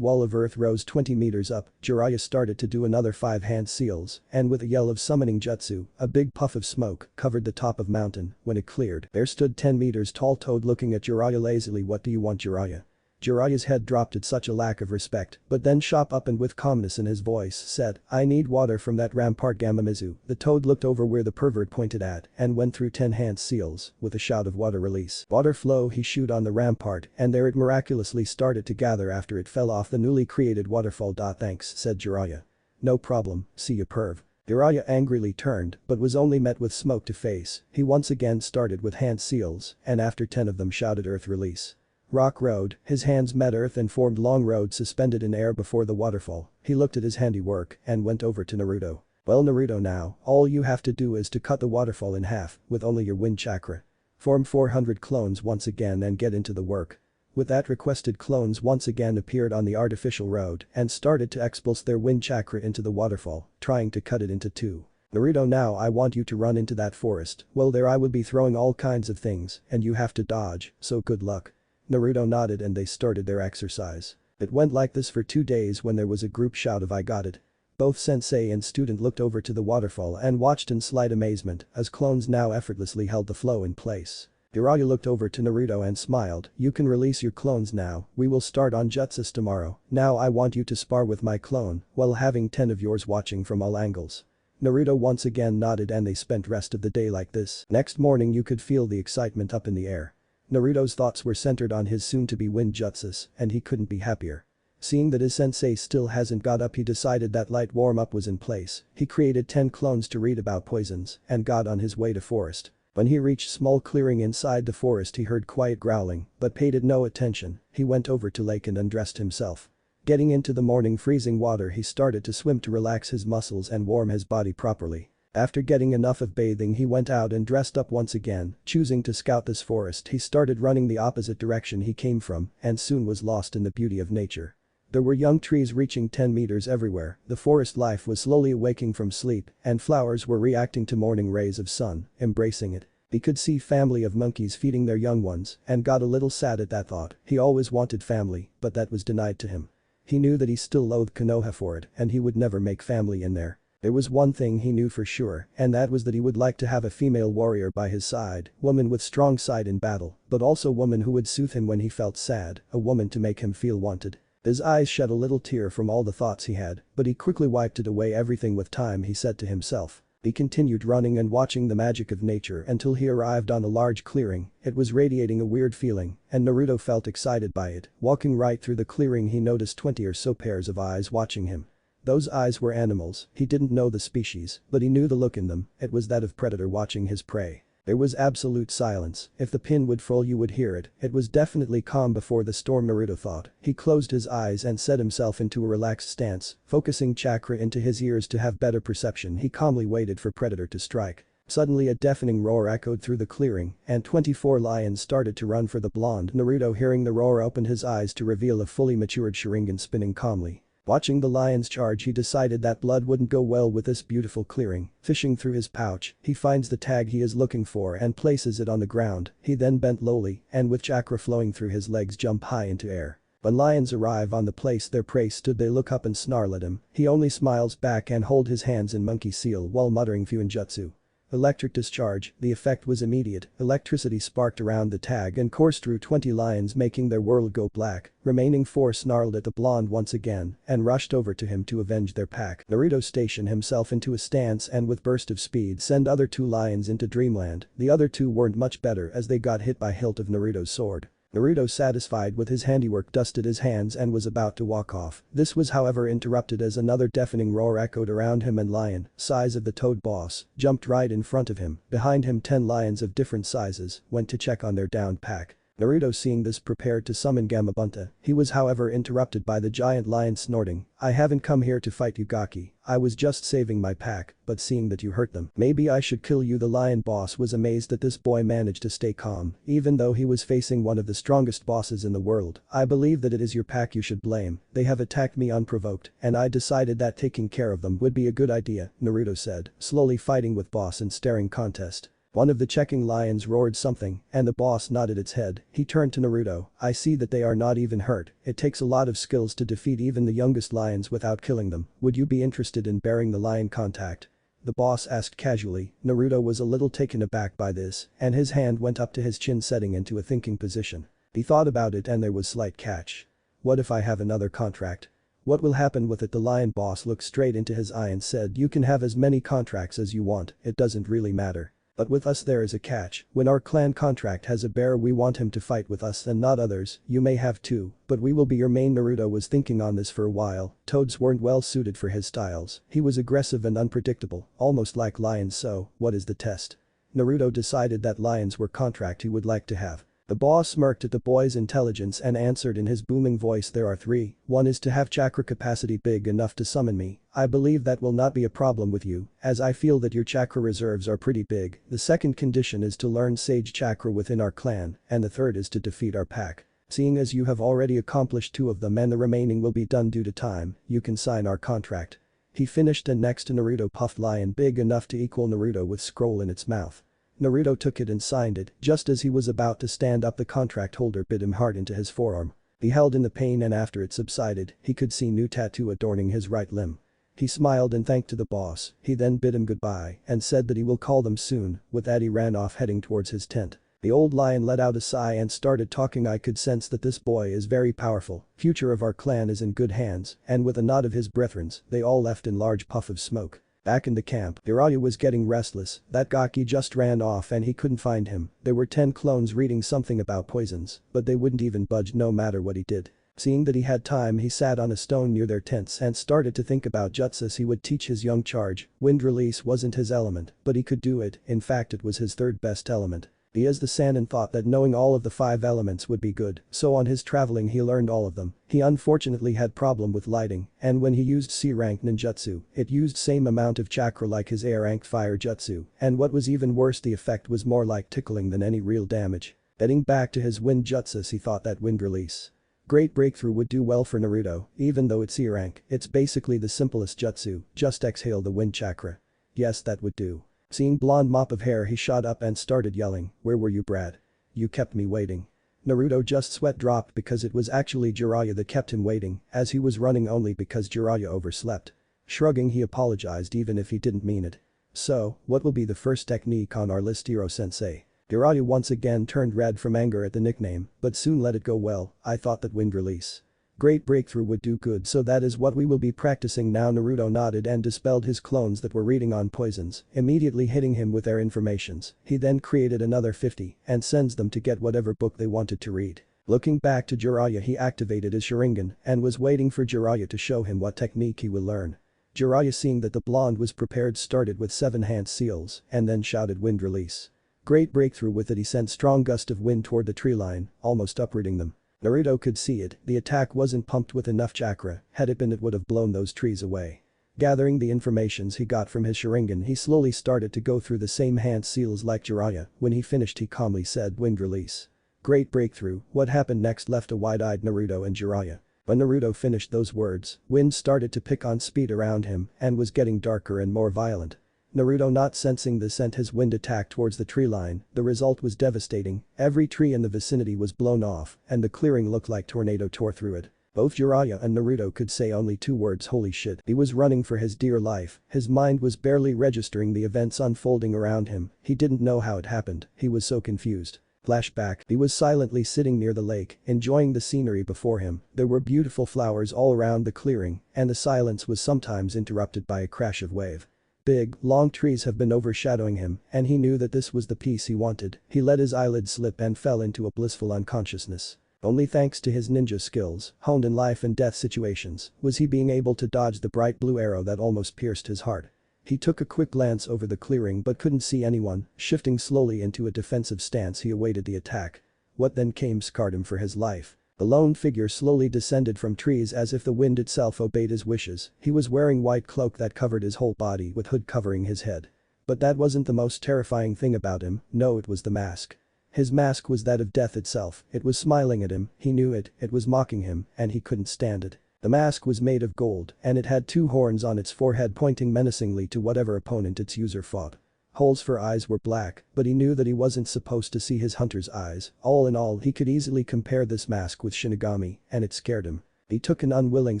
wall of earth rose 20 meters up. Jiraiya started to do another 5 hand seals and with a yell of summoning jutsu, a big puff of smoke covered the top of mountain. When it cleared, there stood 10 meters tall Toad looking at Jiraiya lazily. What do you want Jiraiya? Jiraiya's head dropped at such a lack of respect, but then shot up and with calmness in his voice said, I need water from that rampart Gamamizu. The Toad looked over where the pervert pointed at and went through 10 hand seals with a shout of water release. Water flow he shoot on the rampart and there it miraculously started to gather after it fell off the newly created waterfall. Thanks said Jiraiya. No problem, see ya perv. Jiraiya angrily turned but was only met with smoke to face. He once again started with hand seals and after 10 of them shouted earth release. Rock road, his hands met earth and formed long road suspended in air before the waterfall. He looked at his handiwork and went over to Naruto. Well Naruto now, all you have to do is to cut the waterfall in half with only your wind chakra. Form 400 clones once again and get into the work. With that requested clones once again appeared on the artificial road and started to expulse their wind chakra into the waterfall, trying to cut it into 2. Naruto now I want you to run into that forest, well there I will be throwing all kinds of things and you have to dodge, so good luck. Naruto nodded and they started their exercise. It went like this for 2 days when there was a group shout of I got it. Both sensei and student looked over to the waterfall and watched in slight amazement as clones now effortlessly held the flow in place. Jiraiya looked over to Naruto and smiled, you can release your clones now, we will start on Jutsus tomorrow, now I want you to spar with my clone, while having 10 of yours watching from all angles. Naruto once again nodded and they spent rest of the day like this. Next morning you could feel the excitement up in the air. Naruto's thoughts were centered on his soon-to-be wind jutsus and he couldn't be happier. Seeing that his sensei still hasn't got up he decided that light warm-up was in place. He created 10 clones to read about poisons and got on his way to forest. When he reached small clearing inside the forest he heard quiet growling but paid it no attention. He went over to lake and undressed himself. Getting into the morning freezing water he started to swim to relax his muscles and warm his body properly. After getting enough of bathing he went out and dressed up once again, choosing to scout this forest he started running the opposite direction he came from and soon was lost in the beauty of nature. There were young trees reaching 10 meters everywhere, the forest life was slowly awaking from sleep and flowers were reacting to morning rays of sun, embracing it. He could see family of monkeys feeding their young ones and got a little sad at that thought. He always wanted family, but that was denied to him. He knew that he still loathed Konoha for it and he would never make family in there. There was one thing he knew for sure, and that was that he would like to have a female warrior by his side, woman with strong side in battle, but also woman who would soothe him when he felt sad, a woman to make him feel wanted. His eyes shed a little tear from all the thoughts he had, but he quickly wiped it away. Everything with time, he said to himself. He continued running and watching the magic of nature until he arrived on a large clearing. It was radiating a weird feeling, and Naruto felt excited by it. Walking right through the clearing, he noticed 20 or so pairs of eyes watching him. Those eyes were animals. He didn't know the species, but he knew the look in them. It was that of predator watching his prey. There was absolute silence. If the pin would fall, you would hear it. It was definitely calm before the storm, Naruto thought. He closed his eyes and set himself into a relaxed stance, focusing chakra into his ears to have better perception. He calmly waited for predator to strike. Suddenly a deafening roar echoed through the clearing, and 24 lions started to run for the blonde. Naruto, hearing the roar, opened his eyes to reveal a fully matured Sharingan spinning calmly. Watching the lions charge, he decided that blood wouldn't go well with this beautiful clearing. Fishing through his pouch, he finds the tag he is looking for and places it on the ground. He then bent lowly and with chakra flowing through his legs jump high into air. When lions arrive on the place their prey stood, they look up and snarl at him. He only smiles back and hold his hands in monkey seal while muttering Fuinjutsu. Electric discharge, the effect was immediate. Electricity sparked around the tag and coursed through 20 lions, making their world go black. Remaining 4 snarled at the blonde once again and rushed over to him to avenge their pack. Naruto stationed himself into a stance and with burst of speed sent other 2 lions into dreamland. The other 2 weren't much better as they got hit by hilt of Naruto's sword. Naruto, satisfied with his handiwork, dusted his hands and was about to walk off. This was however interrupted as another deafening roar echoed around him and lion, size of the toad boss, jumped right in front of him. Behind him 10 lions of different sizes went to check on their downed pack. Naruto, seeing this, prepared to summon Gamabunta. He was however interrupted by the giant lion snorting. "I haven't come here to fight you, Gaki. I was just saving my pack, but seeing that you hurt them, maybe I should kill you." The lion boss was amazed that this boy managed to stay calm, even though he was facing one of the strongest bosses in the world. "I believe that it is your pack you should blame. They have attacked me unprovoked, and I decided that taking care of them would be a good idea," Naruto said, slowly fighting with boss in staring contest. One of the checking lions roared something, and the boss nodded its head. He turned to Naruto. "I see that they are not even hurt. It takes a lot of skills to defeat even the youngest lions without killing them. Would you be interested in bearing the lion contact?" The boss asked casually. Naruto was a little taken aback by this, and his hand went up to his chin, setting into a thinking position. He thought about it and there was slight catch. "What if I have another contract? What will happen with it?" The lion boss looked straight into his eye and said, "You can have as many contracts as you want, it doesn't really matter. But with us there is a catch. When our clan contract has a bear, we want him to fight with us and not others. You may have 2, but we will be your main." Naruto was thinking on this for a while. Toads weren't well suited for his styles. He was aggressive and unpredictable, almost like lions. "So, what is the test?" Naruto decided that lions were contract he would like to have. The boss smirked at the boy's intelligence and answered in his booming voice, "There are 3. One is to have chakra capacity big enough to summon me. I believe that will not be a problem with you, as I feel that your chakra reserves are pretty big. The second condition is to learn sage chakra within our clan, and the third is to defeat our pack. Seeing as you have already accomplished 2 of them and the remaining will be done due to time, you can sign our contract." He finished, and next to Naruto puffed lion big enough to equal Naruto with scroll in its mouth. Naruto took it and signed it. Just as he was about to stand up, the contract holder bit him hard into his forearm. He held in the pain, and after it subsided, he could see new tattoo adorning his right limb. He smiled and thanked to the boss. He then bid him goodbye and said that he will call them soon. With that he ran off, heading towards his tent. The old lion let out a sigh and started talking. "I could sense that this boy is very powerful. Future of our clan is in good hands," and with a nod of his brethrens, they all left in large puff of smoke. Back in the camp, Jiraiya was getting restless. That Gaki just ran off and he couldn't find him. There were 10 clones reading something about poisons, but they wouldn't even budge no matter what he did. Seeing that he had time, he sat on a stone near their tents and started to think about jutsus he would teach his young charge. Wind release wasn't his element, but he could do it. In fact, it was his 3rd best element. He as the Sannin thought that knowing all of the 5 elements would be good, so on his traveling he learned all of them. He unfortunately had problem with lighting, and when he used C-rank ninjutsu, it used same amount of chakra like his A-rank fire jutsu, and what was even worse, the effect was more like tickling than any real damage. Heading back to his wind jutsus, he thought that wind release great breakthrough would do well for Naruto. Even though it's C-rank, it's basically the simplest jutsu, just exhale the wind chakra. Yes, that would do. Seeing blonde mop of hair, he shot up and started yelling, "Where were you, Brad? You kept me waiting." Naruto just sweat dropped because it was actually Jiraiya that kept him waiting, as he was running only because Jiraiya overslept. Shrugging, he apologized even if he didn't mean it. So, what will be the first technique on our list, Hiro-sensei? Jiraiya once again turned red from anger at the nickname, but soon let it go. Well, I thought that wind release. Great breakthrough would do good, so that is what we will be practicing now. Naruto nodded and dispelled his clones that were reading on poisons, immediately hitting him with their informations. He then created another 50 and sends them to get whatever book they wanted to read. Looking back to Jiraiya, he activated his Sharingan and was waiting for Jiraiya to show him what technique he will learn. Jiraiya, seeing that the blonde was prepared, started with 7 hand seals and then shouted wind release. Great breakthrough with it, he sent strong gust of wind toward the tree line, almost uprooting them. Naruto could see it, the attack wasn't pumped with enough chakra, had it been it would have blown those trees away. Gathering the informations he got from his Sharingan, he slowly started to go through the same hand seals like Jiraiya. When he finished, he calmly said wind release. Great breakthrough. What happened next left a wide-eyed Naruto and Jiraiya. When Naruto finished those words, wind started to pick on speed around him and was getting darker and more violent. Naruto, not sensing this, sent his wind attack towards the tree line. The result was devastating. Every tree in the vicinity was blown off and the clearing looked like tornado tore through it. Both Jiraiya and Naruto could say only 2 words: holy shit. He was running for his dear life. His mind was barely registering the events unfolding around him. He didn't know how it happened. He was so confused. Flashback. He was silently sitting near the lake, enjoying the scenery before him. There were beautiful flowers all around the clearing, and the silence was sometimes interrupted by a crash of wave. Big, long trees have been overshadowing him, and he knew that this was the peace he wanted. He let his eyelids slip and fell into a blissful unconsciousness. Only thanks to his ninja skills, honed in life and death situations, was he being able to dodge the bright blue arrow that almost pierced his heart. He took a quick glance over the clearing but couldn't see anyone. Shifting slowly into a defensive stance, he awaited the attack. What then came scarred him for his life. The lone figure slowly descended from trees as if the wind itself obeyed his wishes. He was wearing white cloak that covered his whole body with hood covering his head. But that wasn't the most terrifying thing about him. No, it was the mask. His mask was that of death itself. It was smiling at him. He knew it. It was mocking him, and he couldn't stand it. The mask was made of gold, and it had 2 horns on its forehead pointing menacingly to whatever opponent its user fought. Holes for eyes were black, but he knew that he wasn't supposed to see his hunter's eyes. All in all, he could easily compare this mask with Shinigami, and it scared him. He took an unwilling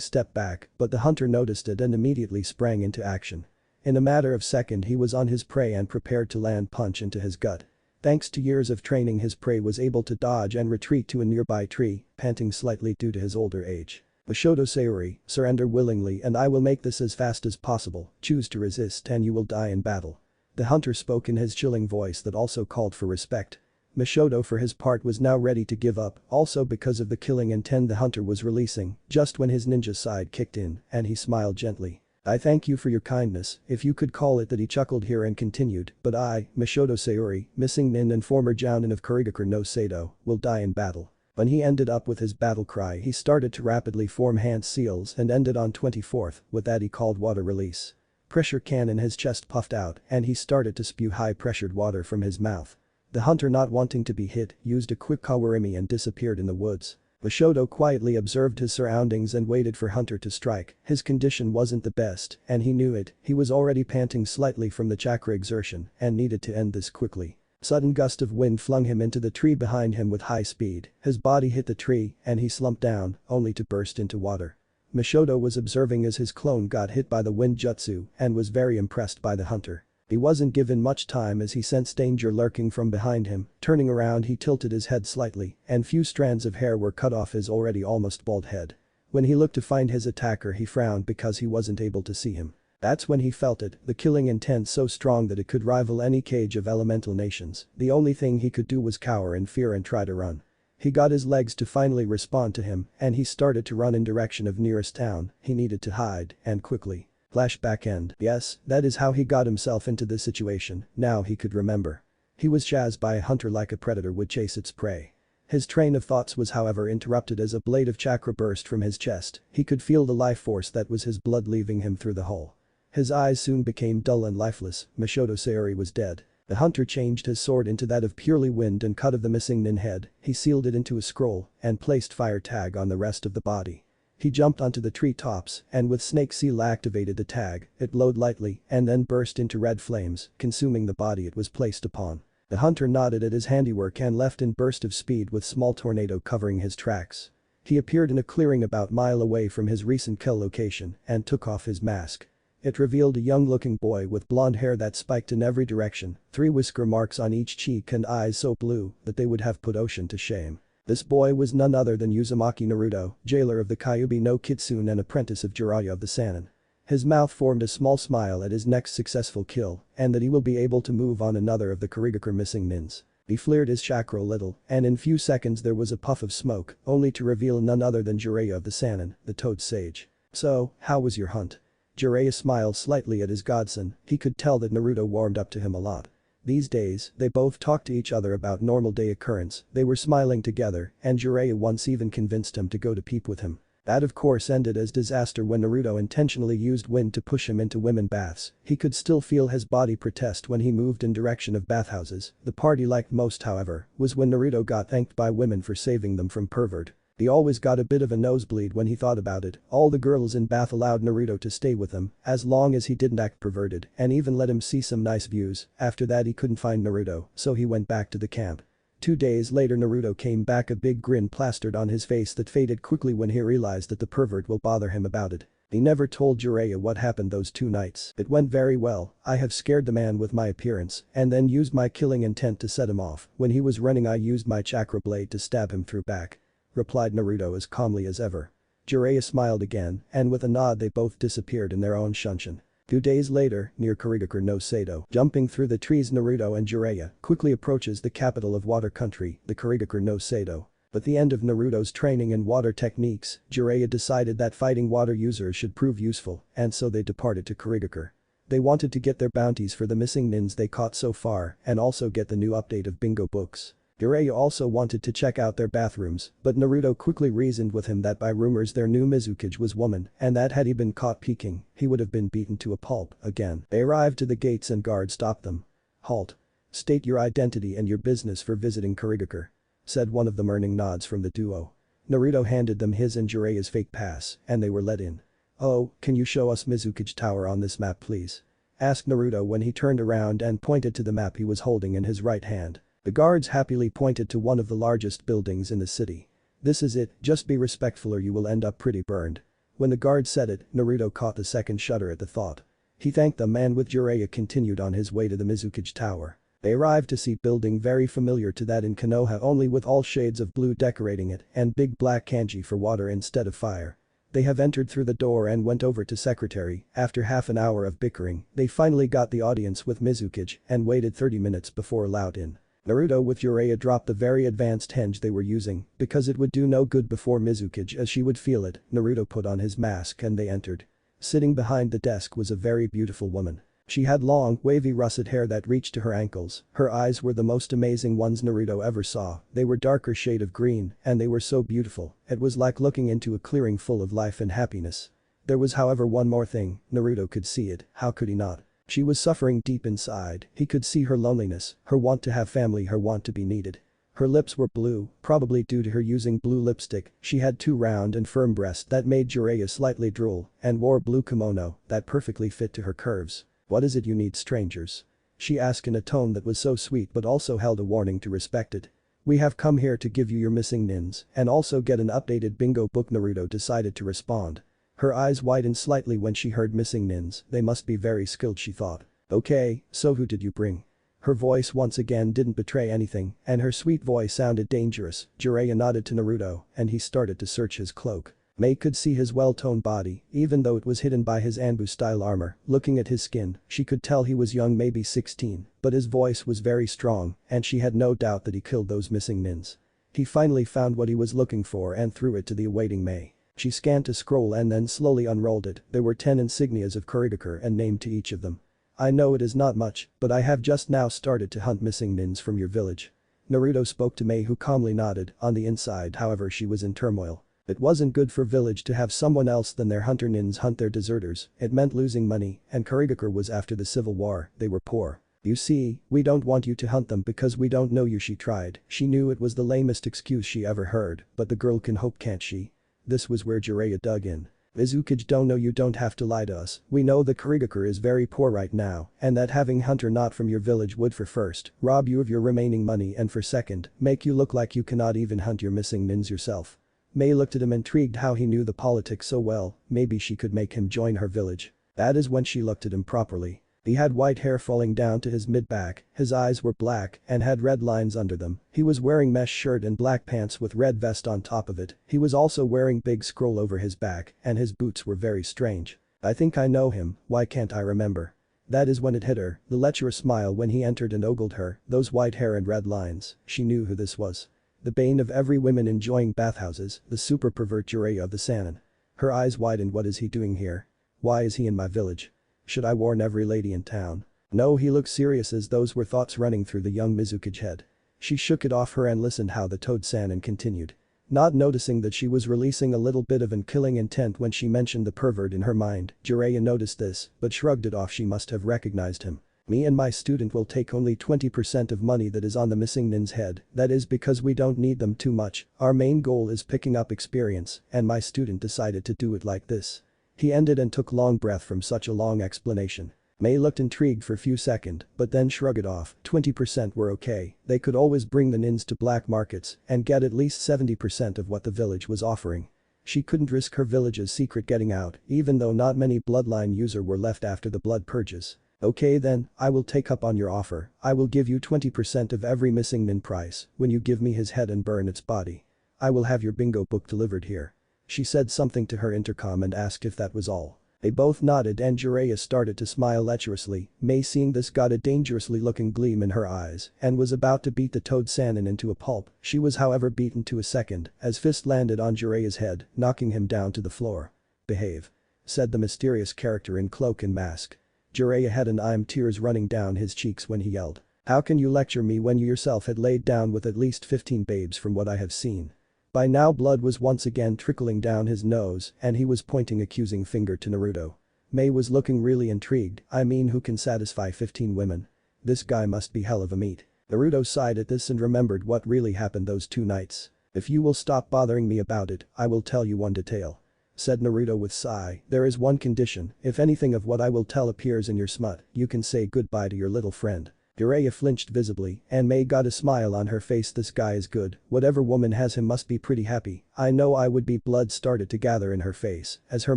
step back, but the hunter noticed it and immediately sprang into action. In a matter of seconds, he was on his prey and prepared to land punch into his gut. Thanks to years of training, his prey was able to dodge and retreat to a nearby tree, panting slightly due to his older age. Mishoto Sayori, surrender willingly and I will make this as fast as possible. Choose to resist and you will die in battle. The hunter spoke in his chilling voice that also called for respect. Mishoto, for his part, was now ready to give up, also because of the killing intent the hunter was releasing, just when his ninja side kicked in, and he smiled gently. I thank you for your kindness, if you could call it that. He chuckled here and continued, but I, Mishoto Sayori, missing nin and former jounin of Kurigakure no Sado, will die in battle. When he ended up with his battle cry, he started to rapidly form hand seals and ended on 24th, with that he called water release. Pressure can in his chest puffed out and he started to spew high-pressured water from his mouth. The hunter, not wanting to be hit, used a quick kawarimi and disappeared in the woods. Mishoto quietly observed his surroundings and waited for Hunter to strike. His condition wasn't the best, and he knew it. He was already panting slightly from the chakra exertion and needed to end this quickly. Sudden gust of wind flung him into the tree behind him with high speed. His body hit the tree and he slumped down, only to burst into water. Mishoto was observing as his clone got hit by the wind jutsu and was very impressed by the hunter. He wasn't given much time as he sensed danger lurking from behind him. Turning around, he tilted his head slightly and few strands of hair were cut off his already almost bald head. When he looked to find his attacker, he frowned because he wasn't able to see him. That's when he felt it, the killing intent so strong that it could rival any cage of elemental nations. The only thing he could do was cower in fear and try to run. He got his legs to finally respond to him and he started to run in direction of nearest town. He needed to hide, and quickly. Flashback end. Yes, that is how he got himself into this situation. Now he could remember. He was chased by a hunter like a predator would chase its prey. His train of thoughts was however interrupted as a blade of chakra burst from his chest. He could feel the life force that was his blood leaving him through the hole. His eyes soon became dull and lifeless. Mishoto Sayori was dead. The hunter changed his sword into that of purely wind and cut of the missing nin head. He sealed it into a scroll and placed fire tag on the rest of the body. He jumped onto the tree tops and with snake seal activated the tag. It glowed lightly and then burst into red flames, consuming the body it was placed upon. The hunter nodded at his handiwork and left in burst of speed with small tornado covering his tracks. He appeared in a clearing about a mile away from his recent kill location and took off his mask. It revealed a young-looking boy with blonde hair that spiked in every direction, 3 whisker marks on each cheek and eyes so blue that they would have put ocean to shame. This boy was none other than Uzumaki Naruto, jailer of the Kyuubi no Kitsune and apprentice of Jiraiya of the Sannin. His mouth formed a small smile at his next successful kill, and that he will be able to move on another of the Kurigakure missing nins. He flared his chakra a little, and in few seconds there was a puff of smoke, only to reveal none other than Jiraiya of the Sannin, the Toad Sage. "So, how was your hunt?" Jiraiya smiled slightly at his godson, he could tell that Naruto warmed up to him a lot. These days, they both talked to each other about normal day occurrence, they were smiling together, and Jiraiya once even convinced him to go to peep with him. That of course ended as disaster when Naruto intentionally used wind to push him into women baths. He could still feel his body protest when he moved in direction of bathhouses. The part he liked most, however, was when Naruto got thanked by women for saving them from pervert. He always got a bit of a nosebleed when he thought about it. All the girls in bath allowed Naruto to stay with them, as long as he didn't act perverted, and even let him see some nice views. After that he couldn't find Naruto, so he went back to the camp. 2 days later Naruto came back, a big grin plastered on his face that faded quickly when he realized that the pervert will bother him about it. He never told Jiraiya what happened those 2 nights. "It went very well, I have scared the man with my appearance, and then used my killing intent to set him off. When he was running I used my chakra blade to stab him through back," replied Naruto as calmly as ever. Jiraiya smiled again, and with a nod they both disappeared in their own shunshin. 2 days later, near Kurigakure no Sado, jumping through the trees, Naruto and Jiraiya quickly approaches the capital of water country, the Kurigakure no Sado. At the end of Naruto's training in water techniques, Jiraiya decided that fighting water users should prove useful, and so they departed to Kurigakure. They wanted to get their bounties for the missing nins they caught so far, and also get the new update of bingo books. Jiraiya also wanted to check out their bathrooms, but Naruto quickly reasoned with him that by rumors their new Mizukage was woman, and that had he been caught peeking, he would have been beaten to a pulp again. They arrived to the gates and guards stopped them. "Halt. State your identity and your business for visiting Kurigakure," said one of them, earning nods from the duo. Naruto handed them his and Jiraiya's fake pass, and they were let in. "Oh, can you show us Mizukage Tower on this map please?" asked Naruto when he turned around and pointed to the map he was holding in his right hand. The guards happily pointed to one of the largest buildings in the city. "This is it, just be respectful or you will end up pretty burned." When the guard said it, Naruto caught the second shudder at the thought. He thanked them and with Jiraiya continued on his way to the Mizukage Tower. They arrived to see building very familiar to that in Konoha, only with all shades of blue decorating it and big black kanji for water instead of fire. They have entered through the door and went over to secretary. After half an hour of bickering, they finally got the audience with Mizukage and waited 30 minutes before allowed in. Naruto with Jiraiya dropped the very advanced henge they were using, because it would do no good before Mizukage as she would feel it. Naruto put on his mask and they entered. Sitting behind the desk was a very beautiful woman. She had long, wavy russet hair that reached to her ankles. Her eyes were the most amazing ones Naruto ever saw. They were darker shade of green, and they were so beautiful, it was like looking into a clearing full of life and happiness. There was however one more thing, Naruto could see it, how could he not? She was suffering deep inside, he could see her loneliness, her want to have family, her want to be needed. Her lips were blue, probably due to her using blue lipstick. She had 2 round and firm breasts that made Jiraiya slightly drool, and wore blue kimono that perfectly fit to her curves. "What is it you need, strangers?" she asked in a tone that was so sweet but also held a warning to respect it. "We have come here to give you your missing nins and also get an updated bingo book." Naruto decided to respond. Her eyes widened slightly when she heard missing nins, they must be very skilled, she thought. "Okay, so who did you bring?" Her voice once again didn't betray anything, and her sweet voice sounded dangerous. Jiraiya nodded to Naruto, and he started to search his cloak. May could see his well-toned body, even though it was hidden by his Anbu-style armor. Looking at his skin, she could tell he was young, maybe 16, but his voice was very strong, and she had no doubt that he killed those missing nins. He finally found what he was looking for and threw it to the awaiting May. She scanned a scroll and then slowly unrolled it. There were 10 insignias of Kurigakure and named to each of them. "I know it is not much, but I have just now started to hunt missing nins from your village." Naruto spoke to May, who calmly nodded. On the inside, however, she was in turmoil. It wasn't good for village to have someone else than their hunter nins hunt their deserters. It meant losing money, and Kurigakure was after the civil war, they were poor. "You see, we don't want you to hunt them because we don't know you," she tried. She knew it was the lamest excuse she ever heard, but the girl can hope, can't she? This was where Jiraiya dug in. "Mizukage don't know, you don't have to lie to us. We know the Kurigakure is very poor right now, and that having hunter not from your village would for first, rob you of your remaining money and for second, make you look like you cannot even hunt your missing nins yourself." May looked at him intrigued how he knew the politics so well, maybe she could make him join her village. That is when she looked at him properly. He had white hair falling down to his mid-back, his eyes were black and had red lines under them. He was wearing mesh shirt and black pants with red vest on top of it. He was also wearing big scroll over his back and his boots were very strange. I think I know him, why can't I remember? That is when it hit her, the lecherous smile when he entered and ogled her, those white hair and red lines, she knew who this was. The bane of every woman enjoying bathhouses, the super pervert Jiraiya of the Sannin. Her eyes widened. What is he doing here? Why is he in my village? Should I warn every lady in town? No, he looked serious as those were thoughts running through the young Mizuki's head. She shook it off her and listened how the Toad Sannin continued. Not noticing that she was releasing a little bit of an killing intent when she mentioned the pervert in her mind, Jiraiya noticed this, but shrugged it off. She must have recognized him. Me and my student will take only 20% of money that is on the missing nin's head, that is because we don't need them too much, our main goal is picking up experience, and my student decided to do it like this. He ended and took long breath from such a long explanation. May looked intrigued for a few seconds, but then shrugged it off. 20% were okay, they could always bring the nins to black markets and get at least 70% of what the village was offering. She couldn't risk her village's secret getting out, even though not many bloodline users were left after the blood purges. Okay then, I will take up on your offer, I will give you 20% of every missing nin price when you give me his head and burn its body. I will have your bingo book delivered here. She said something to her intercom and asked if that was all. They both nodded and Jiraiya started to smile lecherously. May seeing this got a dangerously looking gleam in her eyes and was about to beat the Toad Sannin into a pulp. She was however beaten to a second as fist landed on Jiraiya's head, knocking him down to the floor. Behave. Said the mysterious character in cloak and mask. Jiraiya had tears running down his cheeks when he yelled. How can you lecture me when you yourself had laid down with at least 15 babes from what I have seen? By now blood was once again trickling down his nose and he was pointing accusing finger to Naruto. May was looking really intrigued. I mean, who can satisfy 15 women? This guy must be hell of a meat. Naruto sighed at this and remembered what really happened those 2 nights. If you will stop bothering me about it, I will tell you one detail. Said Naruto with sigh, there is one condition, if anything of what I will tell appears in your smut, you can say goodbye to your little friend. Jiraiya flinched visibly and May got a smile on her face. This guy is good, whatever woman has him must be pretty happy. I know I would be. Blood started to gather in her face as her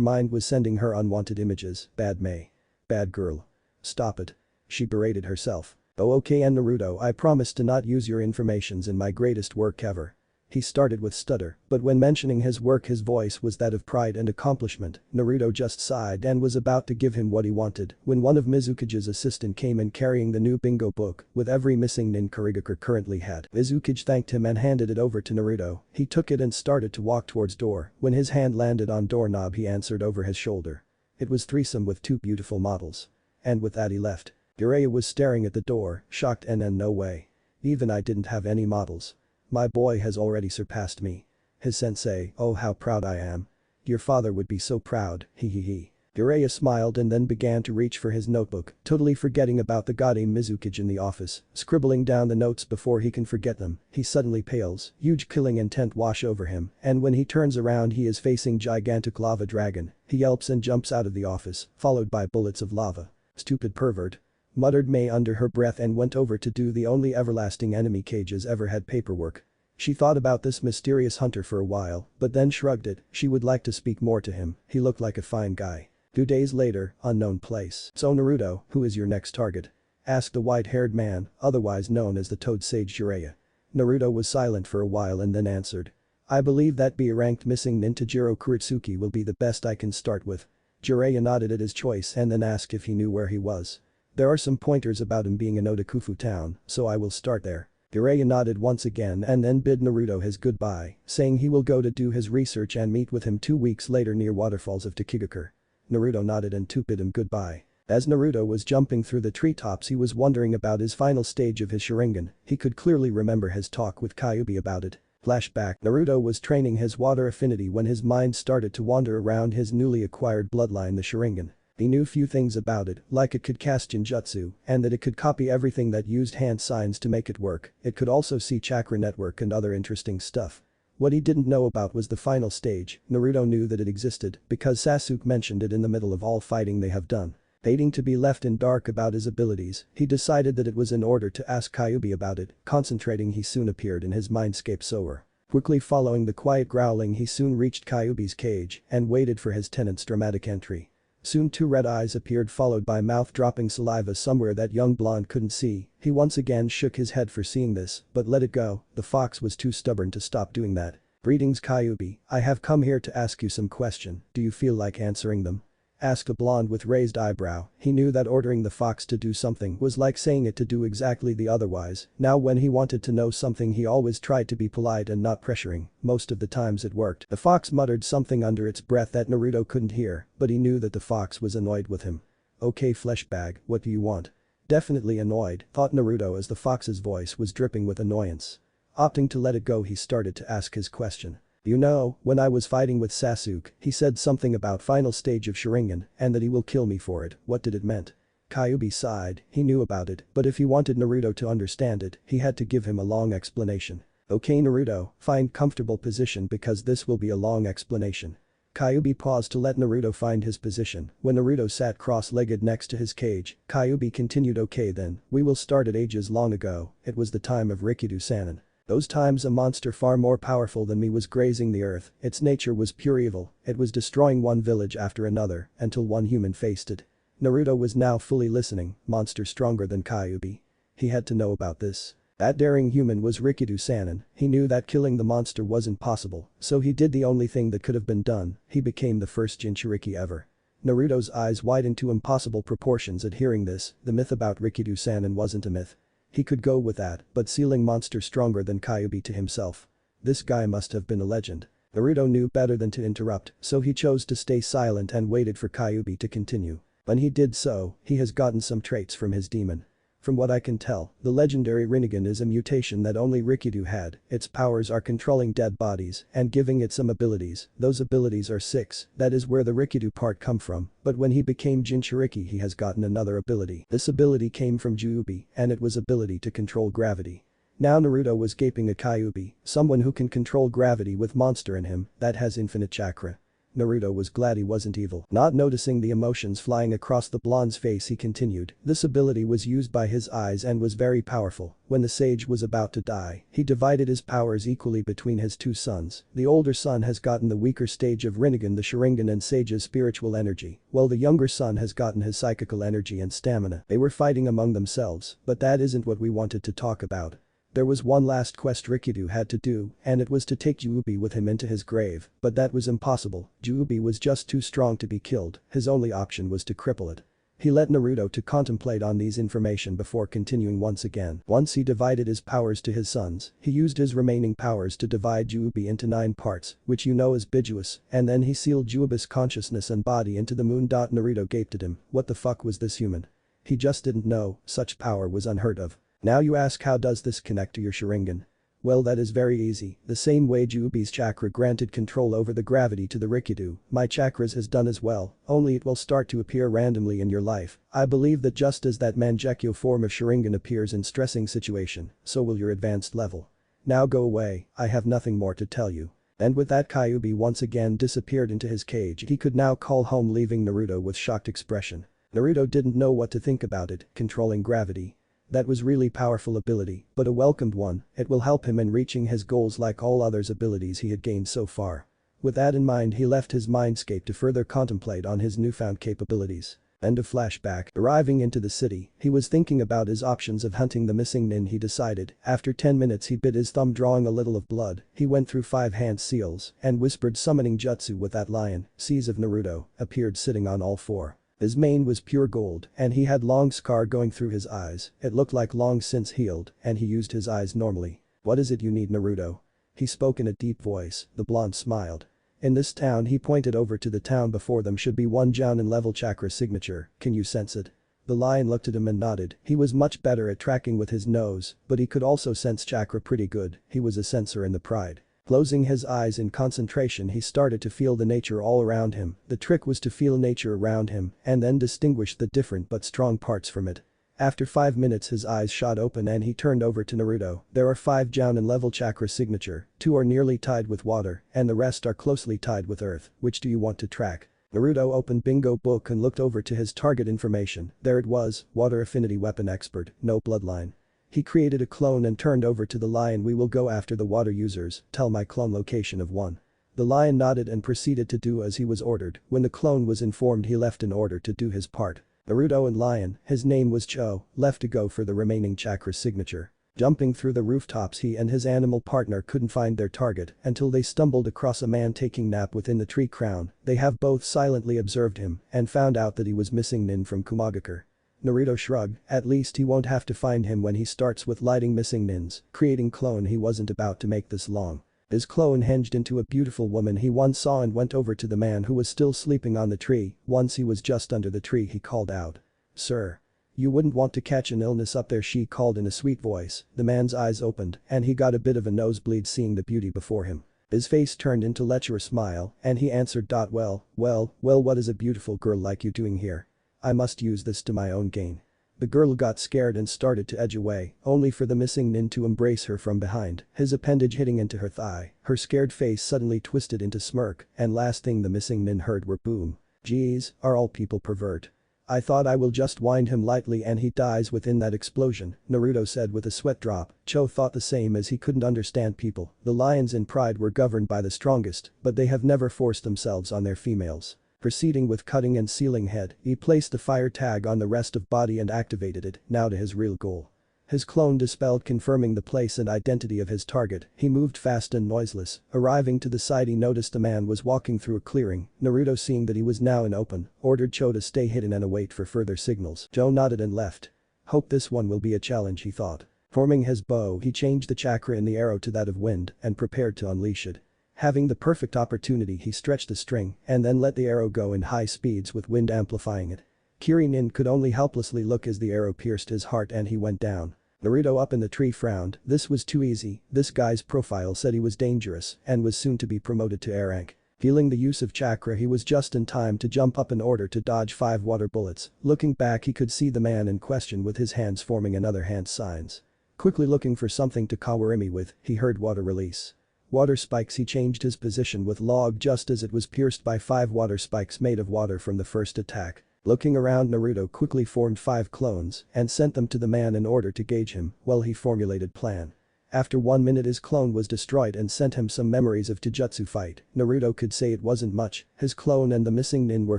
mind was sending her unwanted images. Bad May. Bad girl. Stop it. She berated herself. Oh okay and Naruto, I promise to not use your informations in my greatest work ever. He started with stutter, but when mentioning his work his voice was that of pride and accomplishment. Naruto just sighed and was about to give him what he wanted when one of Mizuki's assistant came in carrying the new bingo book with every missing nin Kurigakure currently had. Mizuki thanked him and handed it over to Naruto. He took it and started to walk towards door. When his hand landed on doorknob he answered over his shoulder. It was threesome with 2 beautiful models. And with that he left. Jiraiya was staring at the door, shocked and no way. Even I didn't have any models. My boy has already surpassed me. His sensei, oh how proud I am. Your father would be so proud, he. Jiraiya smiled and then began to reach for his notebook, totally forgetting about the goddamn Mizuki in the office, scribbling down the notes before he can forget them. He suddenly pales, huge killing intent wash over him, and when he turns around he is facing gigantic lava dragon. He yelps and jumps out of the office, followed by bullets of lava. Stupid pervert. Muttered May under her breath and went over to do the only everlasting enemy cages ever had paperwork. She thought about this mysterious hunter for a while, but then shrugged it. She would like to speak more to him. He looked like a fine guy. 2 days later, unknown place. So Naruto, who is your next target? Asked the white-haired man, otherwise known as the Toad Sage Jiraiya. Naruto was silent for a while and then answered. I believe that B-ranked missing nin Tajiro Kuretsuki will be the best I can start with. Jiraiya nodded at his choice and then asked if he knew where he was. There are some pointers about him being in Otakufu town, so I will start there. Jiraiya nodded once again and then bid Naruto his goodbye, saying he will go to do his research and meet with him 2 weeks later near waterfalls of Takigakure. Naruto nodded and bid him goodbye. As Naruto was jumping through the treetops he was wondering about his final stage of his Sharingan. He could clearly remember his talk with Kyuubi about it. Flashback. Naruto was training his water affinity when his mind started to wander around his newly acquired bloodline, the Sharingan. He knew few things about it, like it could cast Jinjutsu, and that it could copy everything that used hand signs to make it work. It could also see chakra network and other interesting stuff. What he didn't know about was the final stage. Naruto knew that it existed because Sasuke mentioned it in the middle of all fighting they have done. Hating to be left in dark about his abilities, he decided that it was in order to ask Kyuubi about it. Concentrating, he soon appeared in his mindscape soar. Quickly following the quiet growling, he soon reached Kyuubi's cage and waited for his tenant's dramatic entry. Soon two red eyes appeared followed by mouth dropping saliva somewhere that young blonde couldn't see. He once again shook his head for seeing this, but let it go, the fox was too stubborn to stop doing that. Greetings Kyubi, I have come here to ask you some question, do you feel like answering them? Asked a blonde with raised eyebrow. He knew that ordering the fox to do something was like saying it to do exactly the otherwise. Now when he wanted to know something he always tried to be polite and not pressuring. Most of the times it worked. The fox muttered something under its breath that Naruto couldn't hear, but he knew that the fox was annoyed with him. Okay fleshbag, what do you want? Definitely annoyed, thought Naruto as the fox's voice was dripping with annoyance. Opting to let it go he started to ask his question. You know, when I was fighting with Sasuke, he said something about final stage of Sharingan and that he will kill me for it, what did it meant? Kyubi sighed, he knew about it, but if he wanted Naruto to understand it, he had to give him a long explanation. Okay Naruto, find comfortable position because this will be a long explanation. Kyubi paused to let Naruto find his position. When Naruto sat cross-legged next to his cage, Kyubi continued okay then, we will start at ages long ago, it was the time of Rikido Sannin. Those times a monster far more powerful than me was grazing the earth, its nature was pure evil, it was destroying one village after another until one human faced it. Naruto was now fully listening, monster stronger than Kyubi. He had to know about this. That daring human was Rikido Sannin, he knew that killing the monster wasn't possible, so he did the only thing that could have been done, he became the first Jinchuriki ever. Naruto's eyes widened to impossible proportions at hearing this, the myth about Rikido Sannin wasn't a myth. He could go with that, but sealing monster stronger than Kyubi to himself. This guy must have been a legend. Naruto knew better than to interrupt, so he chose to stay silent and waited for Kyubi to continue. When he did so, he has gotten some traits from his demon. From what I can tell, the legendary Rinnegan is a mutation that only Rikido had, its powers are controlling dead bodies and giving it some abilities, those abilities are 6, that is where the Rikido part come from, but when he became Jinchuriki he has gotten another ability. This ability came from Juubi, and it was ability to control gravity. Now Naruto was gaping at Kyubi, someone who can control gravity with monster in him, that has infinite chakra. Naruto was glad he wasn't evil. Not noticing the emotions flying across the blonde's face he continued, this ability was used by his eyes and was very powerful. When the sage was about to die, he divided his powers equally between his two sons. The older son has gotten the weaker stage of Rinnegan, the Sharingan and Sage's spiritual energy, while the younger son has gotten his psychical energy and stamina. They were fighting among themselves, but that isn't what we wanted to talk about. There was one last quest Rikido had to do, and it was to take Juubi with him into his grave, but that was impossible, Juubi was just too strong to be killed, his only option was to cripple it. He let Naruto to contemplate on these information before continuing once again. Once he divided his powers to his sons, he used his remaining powers to divide Juubi into 9 parts, which you know as Bijuus, and then he sealed Juubi's consciousness and body into the moon. Naruto gaped at him, what the fuck was this human? He just didn't know, such power was unheard of. Now you ask how does this connect to your Sharingan? Well that is very easy, the same way Juubi's chakra granted control over the gravity to the Rikido, my chakras has done as well, only it will start to appear randomly in your life. I believe that just as that Mangekyo form of Sharingan appears in stressing situation, so will your advanced level. Now go away, I have nothing more to tell you. And with that Kyubi once again disappeared into his cage. He could now call home leaving Naruto with shocked expression. Naruto didn't know what to think about it, controlling gravity. That was really powerful ability, but a welcomed one, it will help him in reaching his goals like all others abilities he had gained so far. With that in mind he left his mindscape to further contemplate on his newfound capabilities. End of flashback. Arriving into the city, he was thinking about his options of hunting the missing nin. He decided, after 10 minutes he bit his thumb drawing a little of blood, he went through 5 hand seals and whispered summoning jutsu with that lion, sees of Naruto, appeared sitting on all 4. His mane was pure gold and he had long scar going through his eyes, it looked like long since healed and he used his eyes normally. What is it you need Naruto? He spoke in a deep voice, the blonde smiled. In this town he pointed over to the town before them should be one Jounin level chakra signature, can you sense it? The lion looked at him and nodded, he was much better at tracking with his nose, but he could also sense chakra pretty good, he was a sensor in the pride. Closing his eyes in concentration he started to feel the nature all around him, the trick was to feel nature around him and then distinguish the different but strong parts from it. After 5 minutes his eyes shot open and he turned over to Naruto, there are 5 Jounin level chakra signature, 2 are nearly tied with water and the rest are closely tied with earth, which do you want to track? Naruto opened bingo book and looked over to his target information, there it was, water affinity weapon expert, no bloodline. He created a clone and turned over to the lion we will go after the water users, tell my clone location of 1. The lion nodded and proceeded to do as he was ordered. When the clone was informed, he left in order to do his part. Naruto and lion, his name was Cho, left to go for the remaining chakra signature. Jumping through the rooftops, he and his animal partner couldn't find their target until they stumbled across a man taking nap within the tree crown. They have both silently observed him and found out that he was missing Nin from Kumagakure. Naruto shrugged, at least he won't have to find him when he starts with lighting missing Nins, creating clone. He wasn't about to make this long. His clone hinged into a beautiful woman he once saw and went over to the man who was still sleeping on the tree. Once he was just under the tree, he called out, "Sir. You wouldn't want to catch an illness up there," she called in a sweet voice. The man's eyes opened and he got a bit of a nosebleed seeing the beauty before him. His face turned into a lecherous smile and he answered, "Well, what is a beautiful girl like you doing here? I must use this to my own gain." The girl got scared and started to edge away, only for the missing Nin to embrace her from behind, his appendage hitting into her thigh. Her scared face suddenly twisted into smirk, and last thing the missing Nin heard were boom. "Geez, are all people pervert? I thought I will just wind him lightly and he dies within that explosion," Naruto said with a sweat drop. Cho thought the same as he couldn't understand people. The lions in pride were governed by the strongest, but they have never forced themselves on their females. Proceeding with cutting and sealing head, he placed the fire tag on the rest of body and activated it, now to his real goal. His clone dispelled, confirming the place and identity of his target. He moved fast and noiseless. Arriving to the side, he noticed a man was walking through a clearing. Naruto, seeing that he was now in open, ordered Cho to stay hidden and await for further signals. Cho nodded and left. Hope this one will be a challenge, he thought. Forming his bow, he changed the chakra in the arrow to that of wind and prepared to unleash it. Having the perfect opportunity, he stretched the string and then let the arrow go in high speeds with wind amplifying it. Kirin could only helplessly look as the arrow pierced his heart and he went down. Naruto up in the tree frowned. This was too easy. This guy's profile said he was dangerous and was soon to be promoted to A rank. Feeling the use of chakra, he was just in time to jump up in order to dodge 5 water bullets. Looking back, he could see the man in question with his hands forming another hand signs. Quickly looking for something to kawarimi with, he heard water release. Water spikes. He changed his position with log just as it was pierced by 5 water spikes made of water from the first attack. Looking around, Naruto quickly formed 5 clones and sent them to the man in order to gauge him while he formulated plan. After 1 minute, his clone was destroyed and sent him some memories of Taijutsu fight. Naruto could say it wasn't much. His clone and the missing Nin were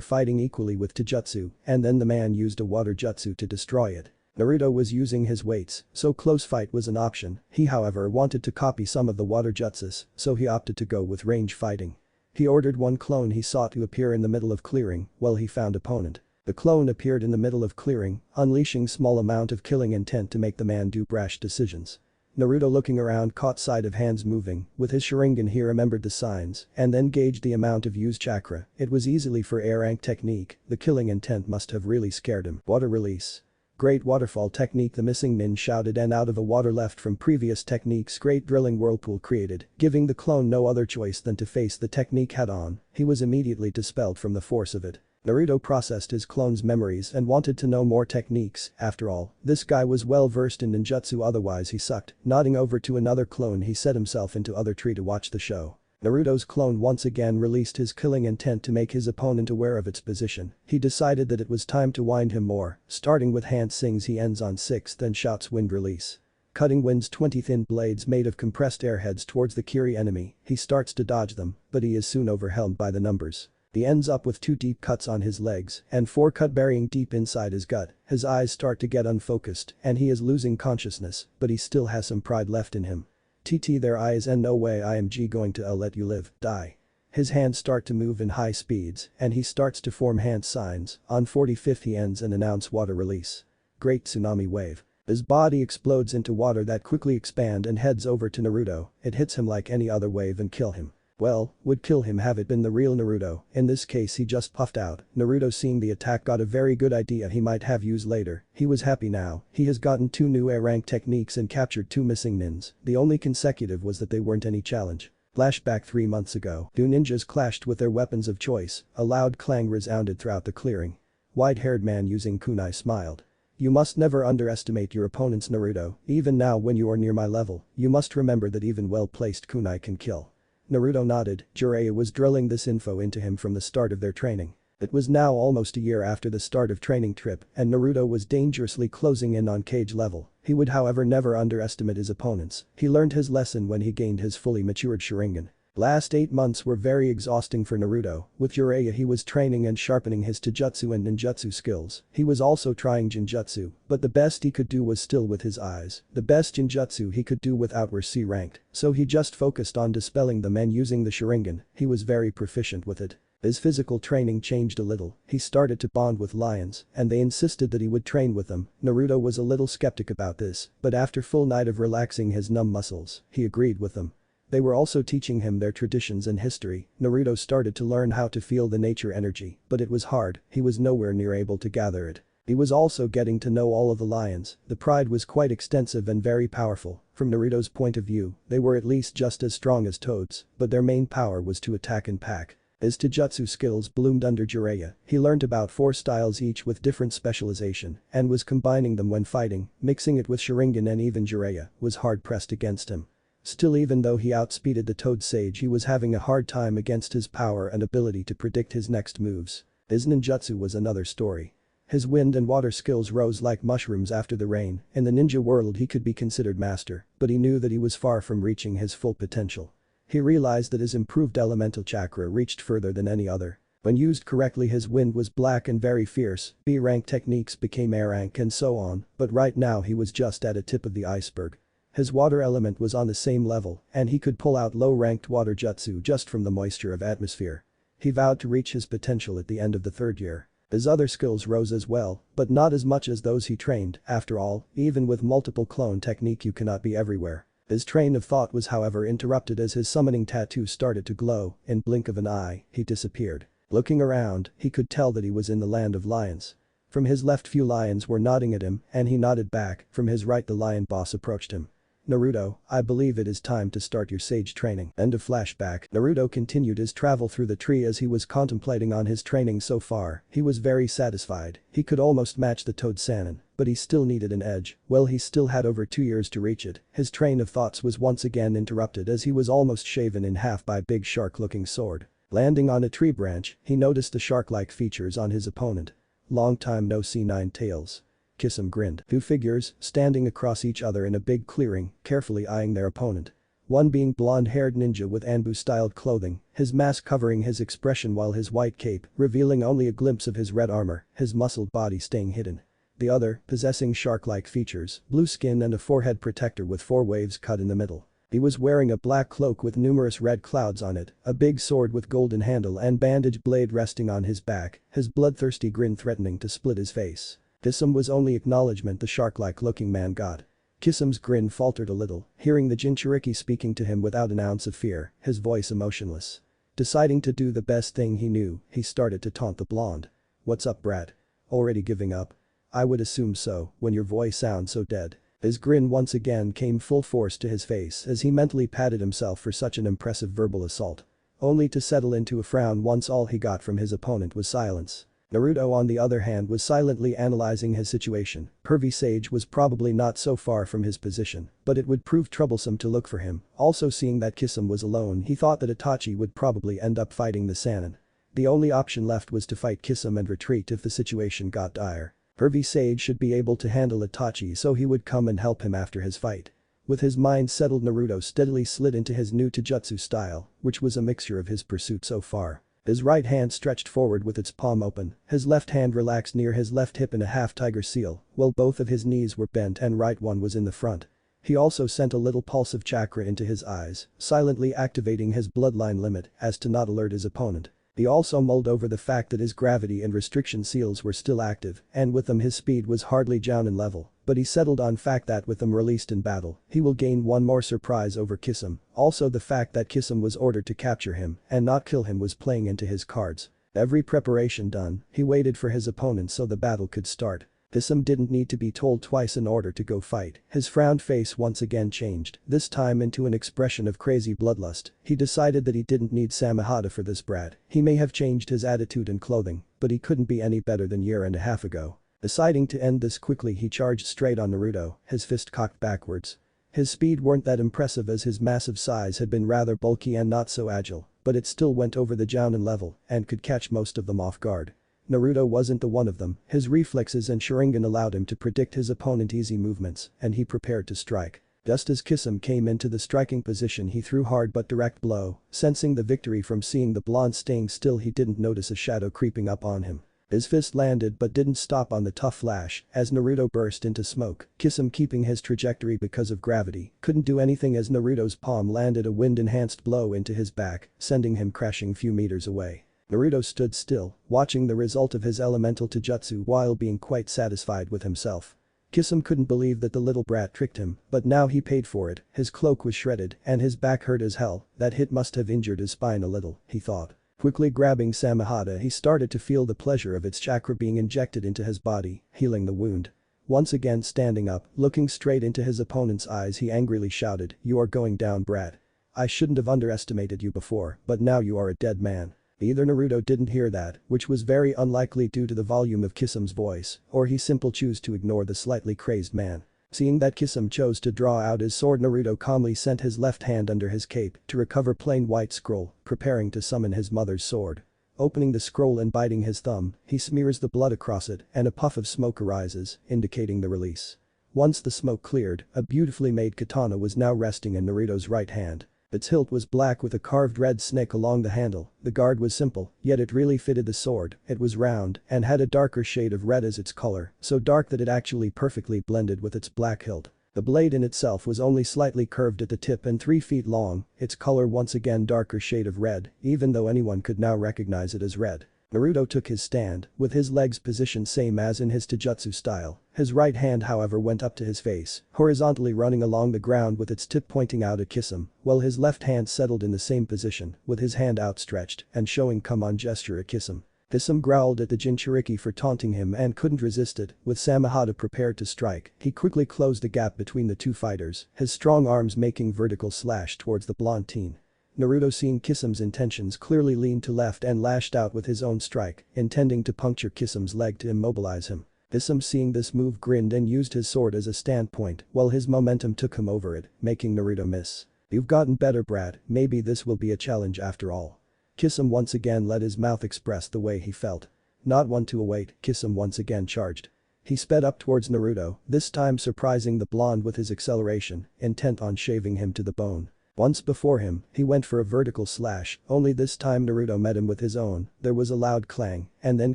fighting equally with Taijutsu, and then the man used a water jutsu to destroy it. Naruto was using his weights, so close fight was an option. He, however, wanted to copy some of the water jutsus, so he opted to go with range fighting. He ordered 1 clone he sought to appear in the middle of clearing while he found opponent. The clone appeared in the middle of clearing, unleashing small amount of killing intent to make the man do brash decisions. Naruto, looking around, caught sight of hands moving. With his Sharingan, he remembered the signs and then gauged the amount of used chakra. It was easily for A rank technique. The killing intent must have really scared him. Water release. Great waterfall technique, the missing Nin shouted, and out of a water left from previous techniques, great drilling whirlpool created, giving the clone no other choice than to face the technique head on. He was immediately dispelled from the force of it. Naruto processed his clone's memories and wanted to know more techniques. After all, this guy was well versed in ninjutsu, otherwise he sucked. Nodding over to another clone, he set himself into other tree to watch the show. Naruto's clone once again released his killing intent to make his opponent aware of its position. He decided that it was time to wind him more. Starting with hand sings, he ends on 6, then shouts wind release. Cutting wind's 20 thin blades made of compressed air heads towards the Kiri enemy. He starts to dodge them, but he is soon overwhelmed by the numbers. He ends up with 2 deep cuts on his legs and 4 cut burying deep inside his gut. His eyes start to get unfocused and he is losing consciousness, but he still has some pride left in him. Their eyes, and no way I am going to let you live, die. His hands start to move in high speeds and he starts to form hand signs. On 45th he ends and announce water release. Great tsunami wave. His body explodes into water that quickly expand and heads over to Naruto. It hits him like any other wave and kill him. Well, would kill him have it been the real Naruto. In this case he just puffed out. Naruto, seeing the attack, got a very good idea he might have used later. He was happy now. He has gotten 2 new A rank techniques and captured 2 missing Nins. The only consecutive was that they weren't any challenge. Flashback 3 months ago. 2 ninjas clashed with their weapons of choice. A loud clang resounded throughout the clearing. White-haired man using kunai smiled. You must never underestimate your opponents, Naruto. Even now, when you are near my level, you must remember that even well-placed kunai can kill. Naruto nodded. Jiraiya was drilling this info into him from the start of their training. It was now almost a year after the start of training trip and Naruto was dangerously closing in on Kage level. He would, however, never underestimate his opponents. He learned his lesson when he gained his fully matured Sharingan. Last 8 months were very exhausting for Naruto. With Jiraiya he was training and sharpening his taijutsu and ninjutsu skills. He was also trying jinjutsu, but the best he could do was still with his eyes. The best jinjutsu he could do without were C ranked, so he just focused on dispelling them and using the Sharingan. He was very proficient with it. His physical training changed a little. He started to bond with lions, and they insisted that he would train with them. Naruto was a little skeptic about this, but after full night of relaxing his numb muscles, he agreed with them. They were also teaching him their traditions and history. Naruto started to learn how to feel the nature energy, but it was hard. He was nowhere near able to gather it. He was also getting to know all of the lions. The pride was quite extensive and very powerful. From Naruto's point of view, they were at least just as strong as toads, but their main power was to attack and pack. His taijutsu skills bloomed under Jiraiya. He learned about 4 styles each with different specialization and was combining them when fighting, mixing it with Sharingan, and even Jiraiya was hard pressed against him. Still, even though he outspeeded the Toad Sage, he was having a hard time against his power and ability to predict his next moves. His ninjutsu was another story. His wind and water skills rose like mushrooms after the rain. In the ninja world he could be considered master, but he knew that he was far from reaching his full potential. He realized that his improved elemental chakra reached further than any other. When used correctly his wind was black and very fierce, B-rank techniques became A-rank and so on, but right now he was just at a tip of the iceberg. His water element was on the same level, and he could pull out low-ranked water jutsu just from the moisture of atmosphere. He vowed to reach his potential at the end of the 3rd year. His other skills rose as well, but not as much as those he trained. After all, even with multiple clone technique you cannot be everywhere. His train of thought was however interrupted as his summoning tattoo started to glow. In blink of an eye, he disappeared. Looking around, he could tell that he was in the land of lions. From his left few lions were nodding at him, and he nodded back. From his right the lion boss approached him. Naruto, I believe it is time to start your sage training. End of flashback. Naruto continued his travel through the tree as he was contemplating on his training so far. He was very satisfied. He could almost match the Toad Sannin, but he still needed an edge. Well, he still had over 2 years to reach it. His train of thoughts was once again interrupted as he was almost shaven in half by a big shark-looking sword. Landing on a tree branch, he noticed the shark-like features on his opponent. Long time no see, 9 tails. Kisum grinned. 2 figures, standing across each other in a big clearing, carefully eyeing their opponent. One being blonde-haired ninja with Anbu-styled clothing, his mask covering his expression while his white cape, revealing only a glimpse of his red armor, his muscled body staying hidden. The other, possessing shark-like features, blue skin and a forehead protector with 4 waves cut in the middle. He was wearing a black cloak with numerous red clouds on it, a big sword with golden handle and bandage blade resting on his back, his bloodthirsty grin threatening to split his face. Kisum was only acknowledgement the shark-like looking man got. Kisum's grin faltered a little, hearing the Jinchuriki speaking to him without an ounce of fear, his voice emotionless. Deciding to do the best thing he knew, he started to taunt the blonde. What's up, brat? Already giving up? I would assume so, when your voice sounds so dead. His grin once again came full force to his face as he mentally patted himself for such an impressive verbal assault. Only to settle into a frown once all he got from his opponent was silence. Naruto on the other hand was silently analyzing his situation. Pervy Sage was probably not so far from his position, but it would prove troublesome to look for him. Also seeing that Kisum was alone, he thought that Itachi would probably end up fighting the Sannin. The only option left was to fight Kisum and retreat if the situation got dire. Pervy Sage should be able to handle Itachi, so he would come and help him after his fight. With his mind settled, Naruto steadily slid into his new taijutsu style, which was a mixture of his pursuit so far. His right hand stretched forward with its palm open, his left hand relaxed near his left hip in a half-tiger seal, while both of his knees were bent and right one was in the front. He also sent a little pulse of chakra into his eyes, silently activating his bloodline limit as to not alert his opponent. He also mulled over the fact that his gravity and restriction seals were still active, and with them his speed was hardly Jounin level, but he settled on fact that with them released in battle, he will gain one more surprise over Kisum. Also the fact that Kisum was ordered to capture him and not kill him was playing into his cards. Every preparation done, he waited for his opponent so the battle could start. Kisum didn't need to be told twice in order to go fight. His frowned face once again changed, this time into an expression of crazy bloodlust. He decided that he didn't need Samahata for this brat. He may have changed his attitude and clothing, but he couldn't be any better than a year and a half ago. Deciding to end this quickly, he charged straight on Naruto, his fist cocked backwards. His speed weren't that impressive as his massive size had been rather bulky and not so agile, but it still went over the Jounin level and could catch most of them off guard. Naruto wasn't the one of them. His reflexes and Sharingan allowed him to predict his opponent's easy movements, and he prepared to strike. Just as Kisum came into the striking position he threw hard but direct blow, sensing the victory from seeing the blonde staying still he didn't notice a shadow creeping up on him. His fist landed but didn't stop on the tough flash as Naruto burst into smoke, Kisum keeping his trajectory because of gravity, couldn't do anything as Naruto's palm landed a wind-enhanced blow into his back, sending him crashing few meters away. Naruto stood still, watching the result of his elemental taijutsu while being quite satisfied with himself. Kisum couldn't believe that the little brat tricked him, but now he paid for it, his cloak was shredded and his back hurt as hell, that hit must have injured his spine a little, he thought. Quickly grabbing Samehada he started to feel the pleasure of its chakra being injected into his body, healing the wound. Once again standing up, looking straight into his opponent's eyes he angrily shouted, "You are going down, brat. I shouldn't have underestimated you before, but now you are a dead man." Either Naruto didn't hear that, which was very unlikely due to the volume of Kisum's voice, or he simply chose to ignore the slightly crazed man. Seeing that Kisum chose to draw out his sword, Naruto calmly sent his left hand under his cape to recover plain white scroll, preparing to summon his mother's sword. Opening the scroll and biting his thumb, he smears the blood across it and a puff of smoke arises, indicating the release. Once the smoke cleared, a beautifully made katana was now resting in Naruto's right hand. Its hilt was black with a carved red snake along the handle, the guard was simple, yet it really fitted the sword, it was round and had a darker shade of red as its color, so dark that it actually perfectly blended with its black hilt. The blade in itself was only slightly curved at the tip and 3 feet long, its color once again darker shade of red, even though anyone could now recognize it as red. Naruto took his stand, with his legs positioned same as in his taijutsu style. His right hand however went up to his face, horizontally running along the ground with its tip pointing out at Kisum, while his left hand settled in the same position, with his hand outstretched and showing come on gesture at Kisum. Kisum growled at the Jinchuriki for taunting him and couldn't resist it, with Samehada prepared to strike, he quickly closed the gap between the two fighters, his strong arms making vertical slash towards the blonde teen. Naruto seeing Kisum's intentions clearly leaned to left and lashed out with his own strike, intending to puncture Kisum's leg to immobilize him. Kisum seeing this move grinned and used his sword as a standpoint while his momentum took him over it, making Naruto miss. "You've gotten better, brat, maybe this will be a challenge after all." Kisum once again let his mouth express the way he felt. Not one to await, Kisum once again charged. He sped up towards Naruto, this time surprising the blonde with his acceleration, intent on shaving him to the bone. Once before him, he went for a vertical slash, only this time Naruto met him with his own, there was a loud clang, and then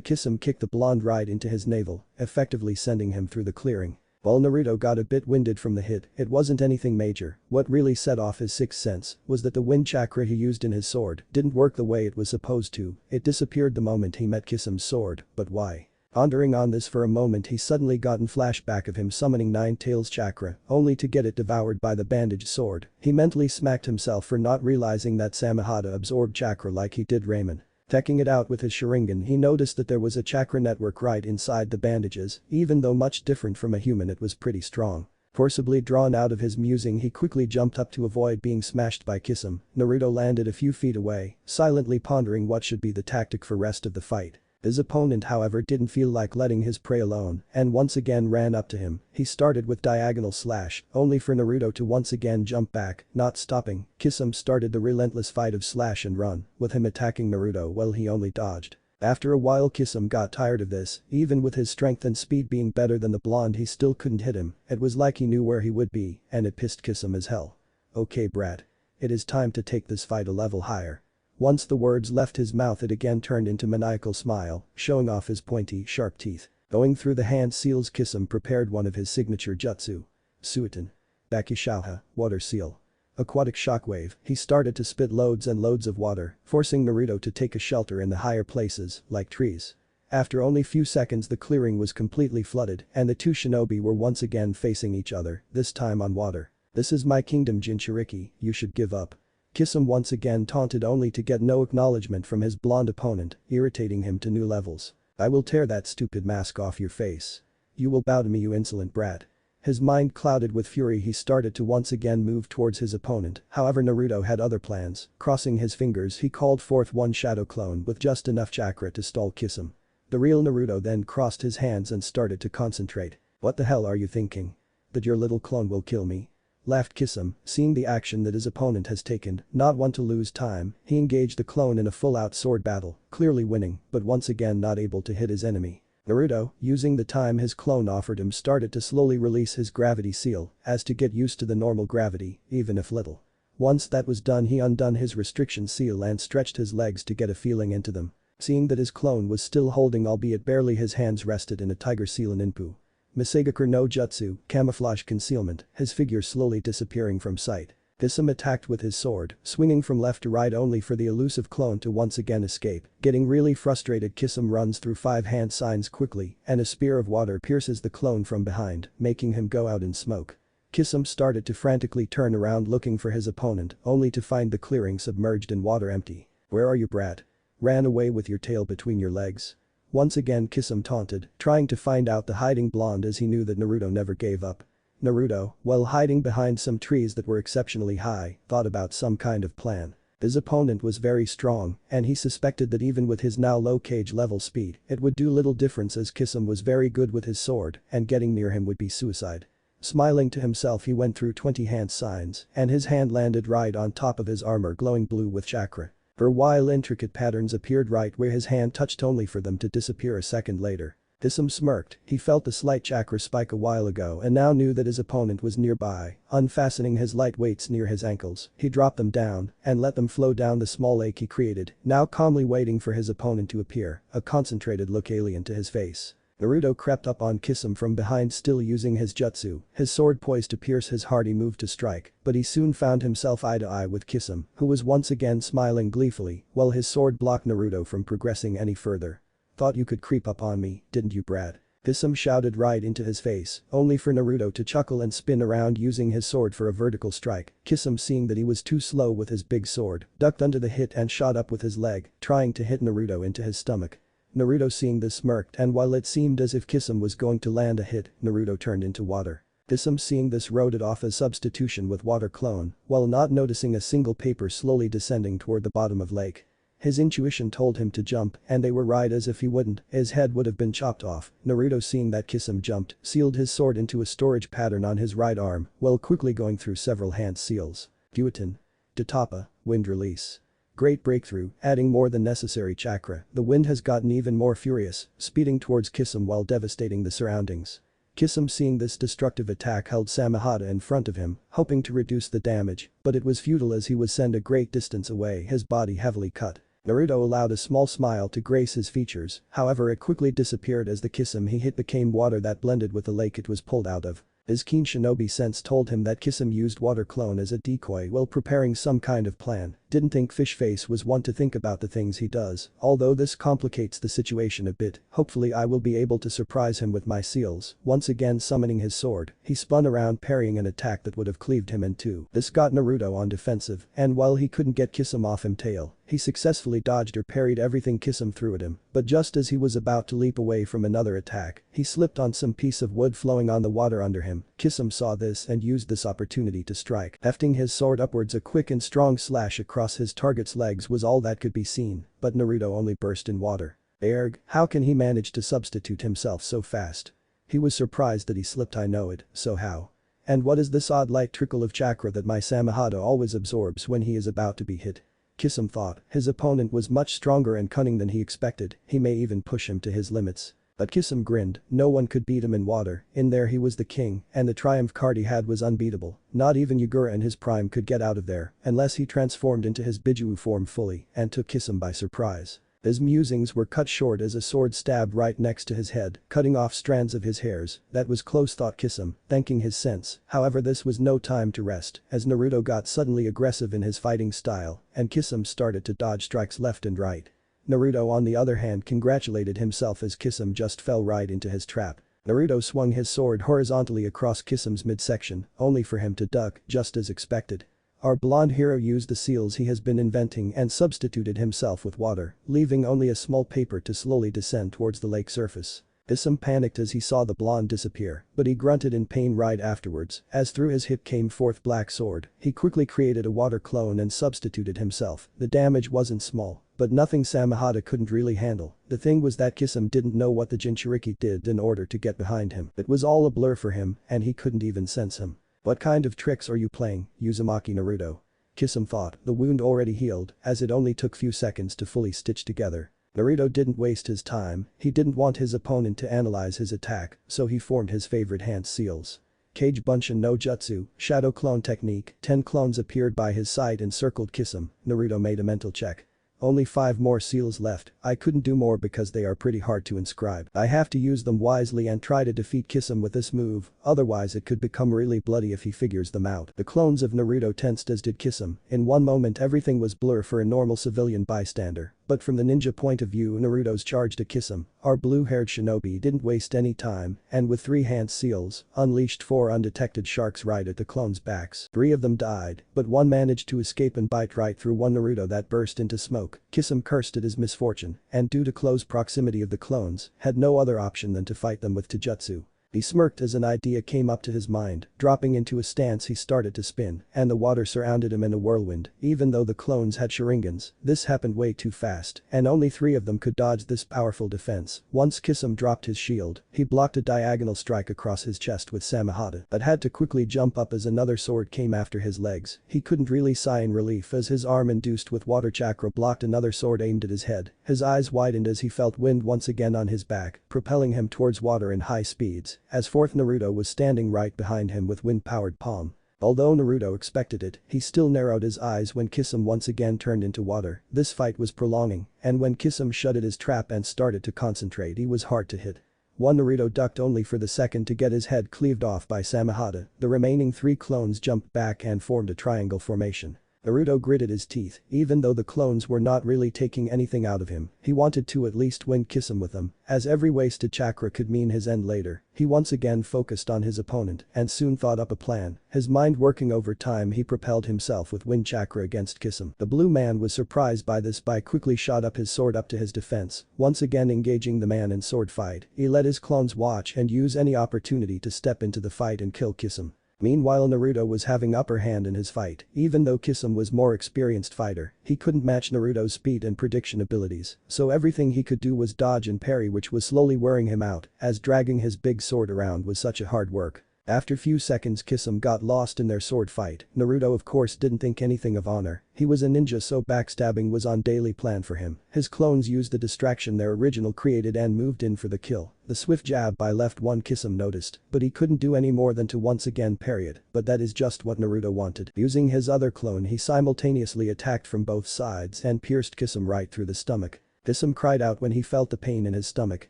Kisum kicked the blonde right into his navel, effectively sending him through the clearing. While Naruto got a bit winded from the hit, it wasn't anything major, what really set off his sixth sense was that the wind chakra he used in his sword didn't work the way it was supposed to, it disappeared the moment he met Kisum's sword, but why? Pondering on this for a moment he suddenly got a flashback of him summoning Nine Tails chakra, only to get it devoured by the bandaged sword. He mentally smacked himself for not realizing that Samehada absorbed chakra like he did Ramen. Checking it out with his Sharingan he noticed that there was a chakra network right inside the bandages, even though much different from a human it was pretty strong. Forcibly drawn out of his musing he quickly jumped up to avoid being smashed by Kisum. Naruto landed a few feet away, silently pondering what should be the tactic for rest of the fight. His opponent however didn't feel like letting his prey alone and once again ran up to him, he started with diagonal slash, only for Naruto to once again jump back, not stopping, Kisum started the relentless fight of slash and run, with him attacking Naruto while he only dodged. After a while Kisum got tired of this, even with his strength and speed being better than the blonde he still couldn't hit him, it was like he knew where he would be, and it pissed Kisum as hell. "Okay brat. It is time to take this fight a level higher." Once the words left his mouth it again turned into maniacal smile, showing off his pointy, sharp teeth. Going through the hand seals Kisum prepared one of his signature jutsu. Suiton. Bakishauha, water seal. Aquatic shockwave, he started to spit loads and loads of water, forcing Naruto to take a shelter in the higher places, like trees. After only few seconds the clearing was completely flooded and the two shinobi were once again facing each other, this time on water. "This is my kingdom Jinchuriki, you should give up." Kisum once again taunted only to get no acknowledgement from his blonde opponent, irritating him to new levels. "I will tear that stupid mask off your face. You will bow to me, you insolent brat." His mind clouded with fury he started to once again move towards his opponent, however Naruto had other plans, crossing his fingers he called forth one shadow clone with just enough chakra to stall Kisum. The real Naruto then crossed his hands and started to concentrate. "What the hell are you thinking? That your little clone will kill me?" Laughed Kisum, seeing the action that his opponent has taken, not one to lose time, he engaged the clone in a full-out sword battle, clearly winning, but once again not able to hit his enemy. Naruto, using the time his clone offered him, started to slowly release his gravity seal as to get used to the normal gravity, even if little. Once that was done, he undone his restriction seal and stretched his legs to get a feeling into them. Seeing that his clone was still holding, albeit barely, his hands rested in a tiger seal ninpu. Misegakur no Jutsu, camouflage concealment, his figure slowly disappearing from sight. Kisame attacked with his sword, swinging from left to right only for the elusive clone to once again escape. Getting really frustrated, Kisame runs through 5 hand signs quickly and a spear of water pierces the clone from behind, making him go out in smoke. Kisame started to frantically turn around looking for his opponent, only to find the clearing submerged in water empty. "Where are you, brat? Ran away with your tail between your legs?" Once again Kisame taunted, trying to find out the hiding blonde as he knew that Naruto never gave up. Naruto, while hiding behind some trees that were exceptionally high, thought about some kind of plan. His opponent was very strong, and he suspected that even with his now low cage level speed, it would do little difference as Kisame was very good with his sword and getting near him would be suicide. Smiling to himself, he went through 20 hand signs and his hand landed right on top of his armor glowing blue with chakra. For a while intricate patterns appeared right where his hand touched, only for them to disappear a second later. Kisame smirked, he felt the slight chakra spike a while ago and now knew that his opponent was nearby. Unfastening his light weights near his ankles, he dropped them down and let them flow down the small lake he created, now calmly waiting for his opponent to appear, a concentrated look alien to his face. Naruto crept up on Kisame from behind, still using his jutsu, his sword poised to pierce his heart. He moved to strike, but he soon found himself eye to eye with Kisame, who was once again smiling gleefully while his sword blocked Naruto from progressing any further. "Thought you could creep up on me, didn't you, brat?" Kisame shouted right into his face, only for Naruto to chuckle and spin around using his sword for a vertical strike. Kisame, seeing that he was too slow with his big sword, ducked under the hit and shot up with his leg, trying to hit Naruto into his stomach. Naruto, seeing this, smirked, and while it seemed as if Kisame was going to land a hit, Naruto turned into water. Kisame, seeing this, wrote it off as substitution with water clone, while not noticing a single paper slowly descending toward the bottom of lake. His intuition told him to jump, and they were right, as if he wouldn't, his head would have been chopped off. Naruto, seeing that Kisame jumped, sealed his sword into a storage pattern on his right arm, while quickly going through several hand seals. Guatin. Datapa, wind release. Great breakthrough, adding more than necessary chakra. The wind has gotten even more furious, speeding towards Kisame while devastating the surroundings. Kisame, seeing this destructive attack, held Samehada in front of him, hoping to reduce the damage, but it was futile as he was sent a great distance away, his body heavily cut. Naruto allowed a small smile to grace his features, however it quickly disappeared as the Kisame he hit became water that blended with the lake it was pulled out of. His keen shinobi sense told him that Kisame used water clone as a decoy while preparing some kind of plan. Didn't think Fishface was one to think about the things he does, although this complicates the situation a bit. Hopefully I will be able to surprise him with my seals. Once again summoning his sword, he spun around parrying an attack that would have cleaved him in two. This got Naruto on defensive, and while he couldn't get Kisame off him tail, he successfully dodged or parried everything Kisame threw at him, but just as he was about to leap away from another attack, he slipped on some piece of wood flowing on the water under him. Kisame saw this and used this opportunity to strike. Hefting his sword upwards, a quick and strong slash across his target's legs was all that could be seen, but Naruto only burst in water. Erg, how can he manage to substitute himself so fast? He was surprised that he slipped. I know it, so how? And what is this odd light trickle of chakra that my Samehada always absorbs when he is about to be hit? Kisame thought. His opponent was much stronger and cunning than he expected, he may even push him to his limits. But Kisame grinned, no one could beat him in water, in there he was the king, and the triumph card he had was unbeatable. Not even Yagura in his prime could get out of there, unless he transformed into his Bijuu form fully and took Kisame by surprise. His musings were cut short as a sword stabbed right next to his head, cutting off strands of his hairs. That was close, thought Kisame, thanking his sense. However, this was no time to rest, as Naruto got suddenly aggressive in his fighting style, and Kisame started to dodge strikes left and right. Naruto, on the other hand, congratulated himself as Kisame just fell right into his trap. Naruto swung his sword horizontally across Kisame's midsection, only for him to duck, just as expected. Our blonde hero used the seals he has been inventing and substituted himself with water, leaving only a small paper to slowly descend towards the lake surface. Kisame panicked as he saw the blonde disappear, but he grunted in pain right afterwards, as through his hip came forth black sword. He quickly created a water clone and substituted himself. The damage wasn't small, but nothing Samehada couldn't really handle. The thing was that Kisame didn't know what the Jinchuriki did in order to get behind him. It was all a blur for him, and he couldn't even sense him. What kind of tricks are you playing, Uzumaki Naruto? Kisame thought, the wound already healed, as it only took few seconds to fully stitch together. Naruto didn't waste his time, he didn't want his opponent to analyze his attack, so he formed his favorite hand seals. Kage Bunshin no Jutsu, Shadow Clone Technique, 10 clones appeared by his side and circled Kisame. Naruto made a mental check. Only 5 more seals left, I couldn't do more because they are pretty hard to inscribe. I have to use them wisely and try to defeat Kisame with this move, otherwise it could become really bloody if he figures them out. The clones of Naruto tensed as did Kisame. In one moment everything was blur for a normal civilian bystander. But from the ninja point of view, Naruto's charge to Kisame, our blue-haired shinobi didn't waste any time and with 3 hand seals, unleashed 4 undetected sharks right at the clones' backs. 3 of them died, but 1 managed to escape and bite right through one Naruto that burst into smoke. Kisame cursed at his misfortune and due to close proximity of the clones, had no other option than to fight them with Taijutsu. He smirked as an idea came up to his mind, dropping into a stance he started to spin, and the water surrounded him in a whirlwind. Even though the clones had sharingans, this happened way too fast, and only 3 of them could dodge this powerful defense. Once Kisame dropped his shield, he blocked a diagonal strike across his chest with Samehada, but had to quickly jump up as another sword came after his legs. He couldn't really sigh in relief as his arm induced with water chakra blocked another sword aimed at his head. His eyes widened as he felt wind once again on his back, propelling him towards water in high speeds. As 4th Naruto was standing right behind him with wind-powered palm. Although Naruto expected it, he still narrowed his eyes when Kisame once again turned into water. This fight was prolonging, and when Kisame shut at his trap and started to concentrate, he was hard to hit. One Naruto ducked only for the second to get his head cleaved off by Samehada. The remaining 3 clones jumped back and formed a triangle formation. Naruto gritted his teeth, even though the clones were not really taking anything out of him. He wanted to at least win Kisame with them, as every wasted chakra could mean his end later. He once again focused on his opponent and soon thought up a plan. His mind working overtime, he propelled himself with wind chakra against Kisame. The blue man was surprised by this by quickly shot up his sword up to his defense, once again engaging the man in sword fight. He let his clones watch and use any opportunity to step into the fight and kill Kisame. Meanwhile, Naruto was having upper hand in his fight. Even though Kisame was more experienced fighter, he couldn't match Naruto's speed and prediction abilities, so everything he could do was dodge and parry, which was slowly wearing him out, as dragging his big sword around was such a hard work. After few seconds, Kisame got lost in their sword fight. Naruto of course didn't think anything of honor. He was a ninja, so backstabbing was on daily plan for him. His clones used the distraction their original created and moved in for the kill. The swift jab by left one Kisame noticed, but he couldn't do any more than to once again parry it, but that is just what Naruto wanted. Using his other clone, he simultaneously attacked from both sides and pierced Kisame right through the stomach. Kisame cried out when he felt the pain in his stomach.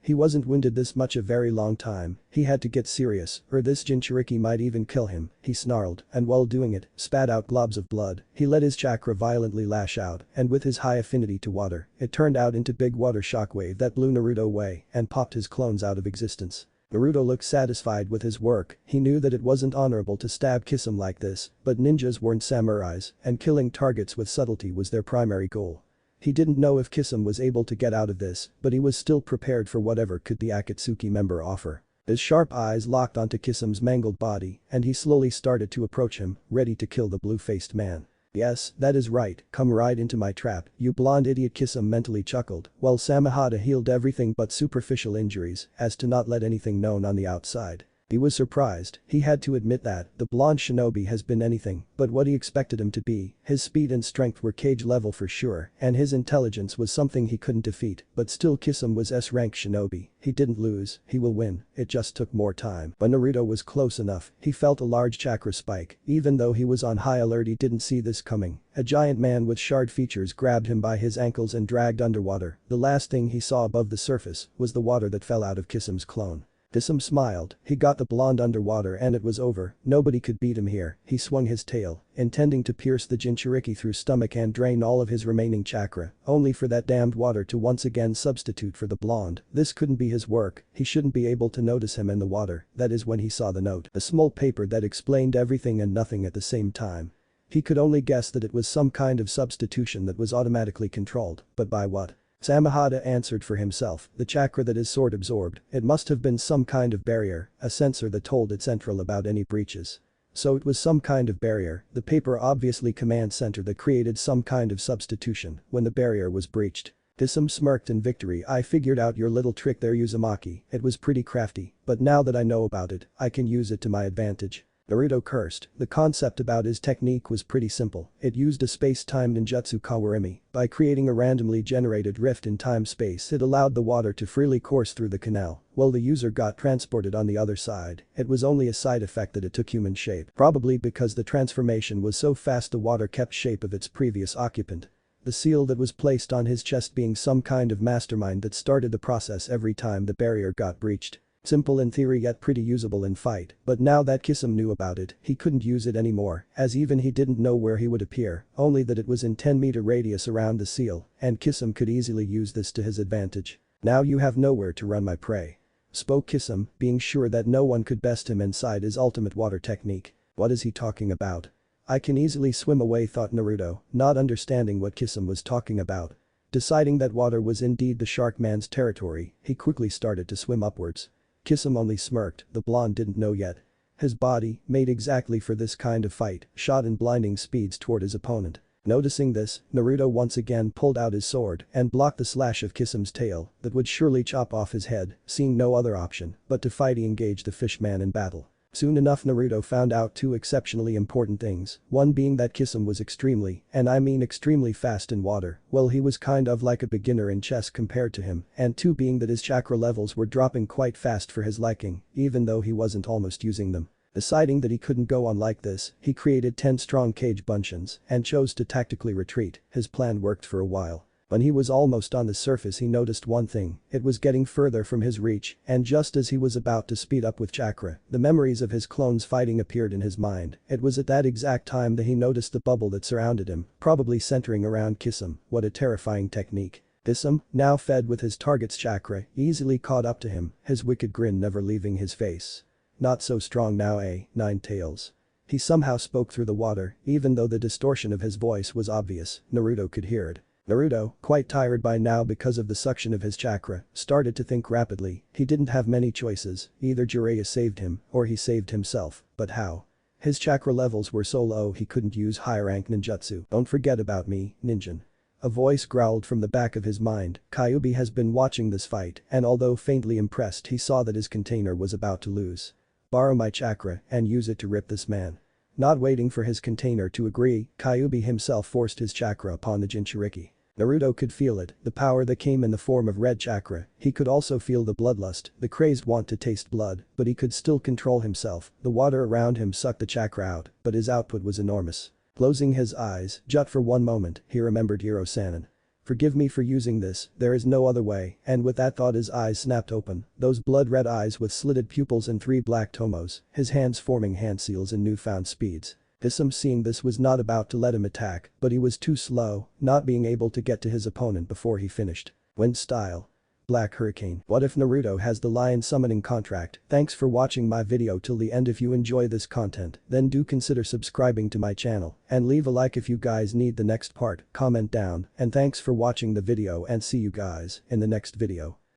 He wasn't winded this much a very long time. He had to get serious, or this Jinchuriki might even kill him. He snarled, and while doing it, spat out globs of blood. He let his chakra violently lash out, and with his high affinity to water, it turned out into big water shockwave that blew Naruto away and popped his clones out of existence. Naruto looked satisfied with his work. He knew that it wasn't honorable to stab Kisame like this, but ninjas weren't samurais, and killing targets with subtlety was their primary goal. He didn't know if Kisame was able to get out of this, but he was still prepared for whatever could the Akatsuki member offer. His sharp eyes locked onto Kisame's mangled body, and he slowly started to approach him, ready to kill the blue-faced man. "Yes, that is right, come right into my trap, you blonde idiot," Kisame mentally chuckled, while Samehada healed everything but superficial injuries, as to not let anything known on the outside. He was surprised. He had to admit that the blonde shinobi has been anything but what he expected him to be. His speed and strength were Kage level for sure, and his intelligence was something he couldn't defeat, but still Kisame was S-rank shinobi. He didn't lose, he will win, it just took more time. When Naruto was close enough, he felt a large chakra spike. Even though he was on high alert, he didn't see this coming. A giant man with shard features grabbed him by his ankles and dragged underwater. The last thing he saw above the surface was the water that fell out of Kisame's clone. Kisame smiled. He got the blonde underwater and it was over. Nobody could beat him here. He swung his tail, intending to pierce the Jinchuriki through stomach and drain all of his remaining chakra, only for that damned water to once again substitute for the blonde. This couldn't be his work. He shouldn't be able to notice him in the water. That is when he saw the note. A small paper that explained everything and nothing at the same time. He could only guess that it was some kind of substitution that was automatically controlled, but by what? Samehada answered for himself. The chakra that his sword absorbed, it must have been some kind of barrier, a sensor that told its central about any breaches. So it was some kind of barrier, the paper obviously command center that created some kind of substitution when the barrier was breached. Kisame smirked in victory. "I figured out your little trick there, Uzumaki. It was pretty crafty, but now that I know about it, I can use it to my advantage." Naruto cursed. The concept about his technique was pretty simple. It used a space-time ninjutsu kawarimi. By creating a randomly generated rift in time-space, it allowed the water to freely course through the canal, while the user got transported on the other side. It was only a side effect that it took human shape, probably because the transformation was so fast the water kept shape of its previous occupant. The seal that was placed on his chest being some kind of mastermind that started the process every time the barrier got breached. Simple in theory yet pretty usable in fight, but now that Kisame knew about it, he couldn't use it anymore, as even he didn't know where he would appear, only that it was in 10-meter radius around the seal, and Kisame could easily use this to his advantage. "Now you have nowhere to run, my prey," spoke Kisame, being sure that no one could best him inside his ultimate water technique. What is he talking about? "I can easily swim away," thought Naruto, not understanding what Kisame was talking about. Deciding that water was indeed the shark man's territory, he quickly started to swim upwards. Kisame only smirked, the blonde didn't know yet. His body, made exactly for this kind of fight, shot in blinding speeds toward his opponent. Noticing this, Naruto once again pulled out his sword and blocked the slash of Kisame's tail that would surely chop off his head, seeing no other option but to fight. He engaged the fishman in battle. Soon enough Naruto found out two exceptionally important things, one being that Kisame was extremely, and I mean extremely fast in water, well he was kind of like a beginner in chess compared to him, and two being that his chakra levels were dropping quite fast for his liking, even though he wasn't almost using them. Deciding that he couldn't go on like this, he created 10 strong cage buncheons and chose to tactically retreat. His plan worked for a while. When he was almost on the surface he noticed one thing, it was getting further from his reach, and just as he was about to speed up with chakra, the memories of his clones fighting appeared in his mind. It was at that exact time that he noticed the bubble that surrounded him, probably centering around Kisame. What a terrifying technique. Kisame, now fed with his target's chakra, easily caught up to him, his wicked grin never leaving his face. "Not so strong now, eh, Nine Tails?" He somehow spoke through the water, even though the distortion of his voice was obvious, Naruto could hear it. Naruto, quite tired by now because of the suction of his chakra, started to think rapidly. He didn't have many choices, either Jiraiya saved him or he saved himself, but how? His chakra levels were so low he couldn't use high-rank ninjutsu. "Don't forget about me, ninjin." A voice growled from the back of his mind. Kyuubi has been watching this fight, and although faintly impressed he saw that his container was about to lose. "Borrow my chakra and use it to rip this man." Not waiting for his container to agree, Kyuubi himself forced his chakra upon the Jinchuriki. Naruto could feel it, the power that came in the form of red chakra. He could also feel the bloodlust, the crazed want to taste blood, but he could still control himself. The water around him sucked the chakra out, but his output was enormous. Closing his eyes, just for one moment, he remembered Hiro-sanin. "Forgive me for using this, there is no other way," and with that thought his eyes snapped open, those blood-red eyes with slitted pupils and 3 black tomos, his hands forming hand seals in newfound speeds. Kisame seeing this was not about to let him attack, but he was too slow, not being able to get to his opponent before he finished. Wind style. Black Hurricane. What if Naruto has the lion summoning contract? Thanks for watching my video till the end. If you enjoy this content, then do consider subscribing to my channel and leave a like if you guys need the next part, comment down, and thanks for watching the video and see you guys in the next video.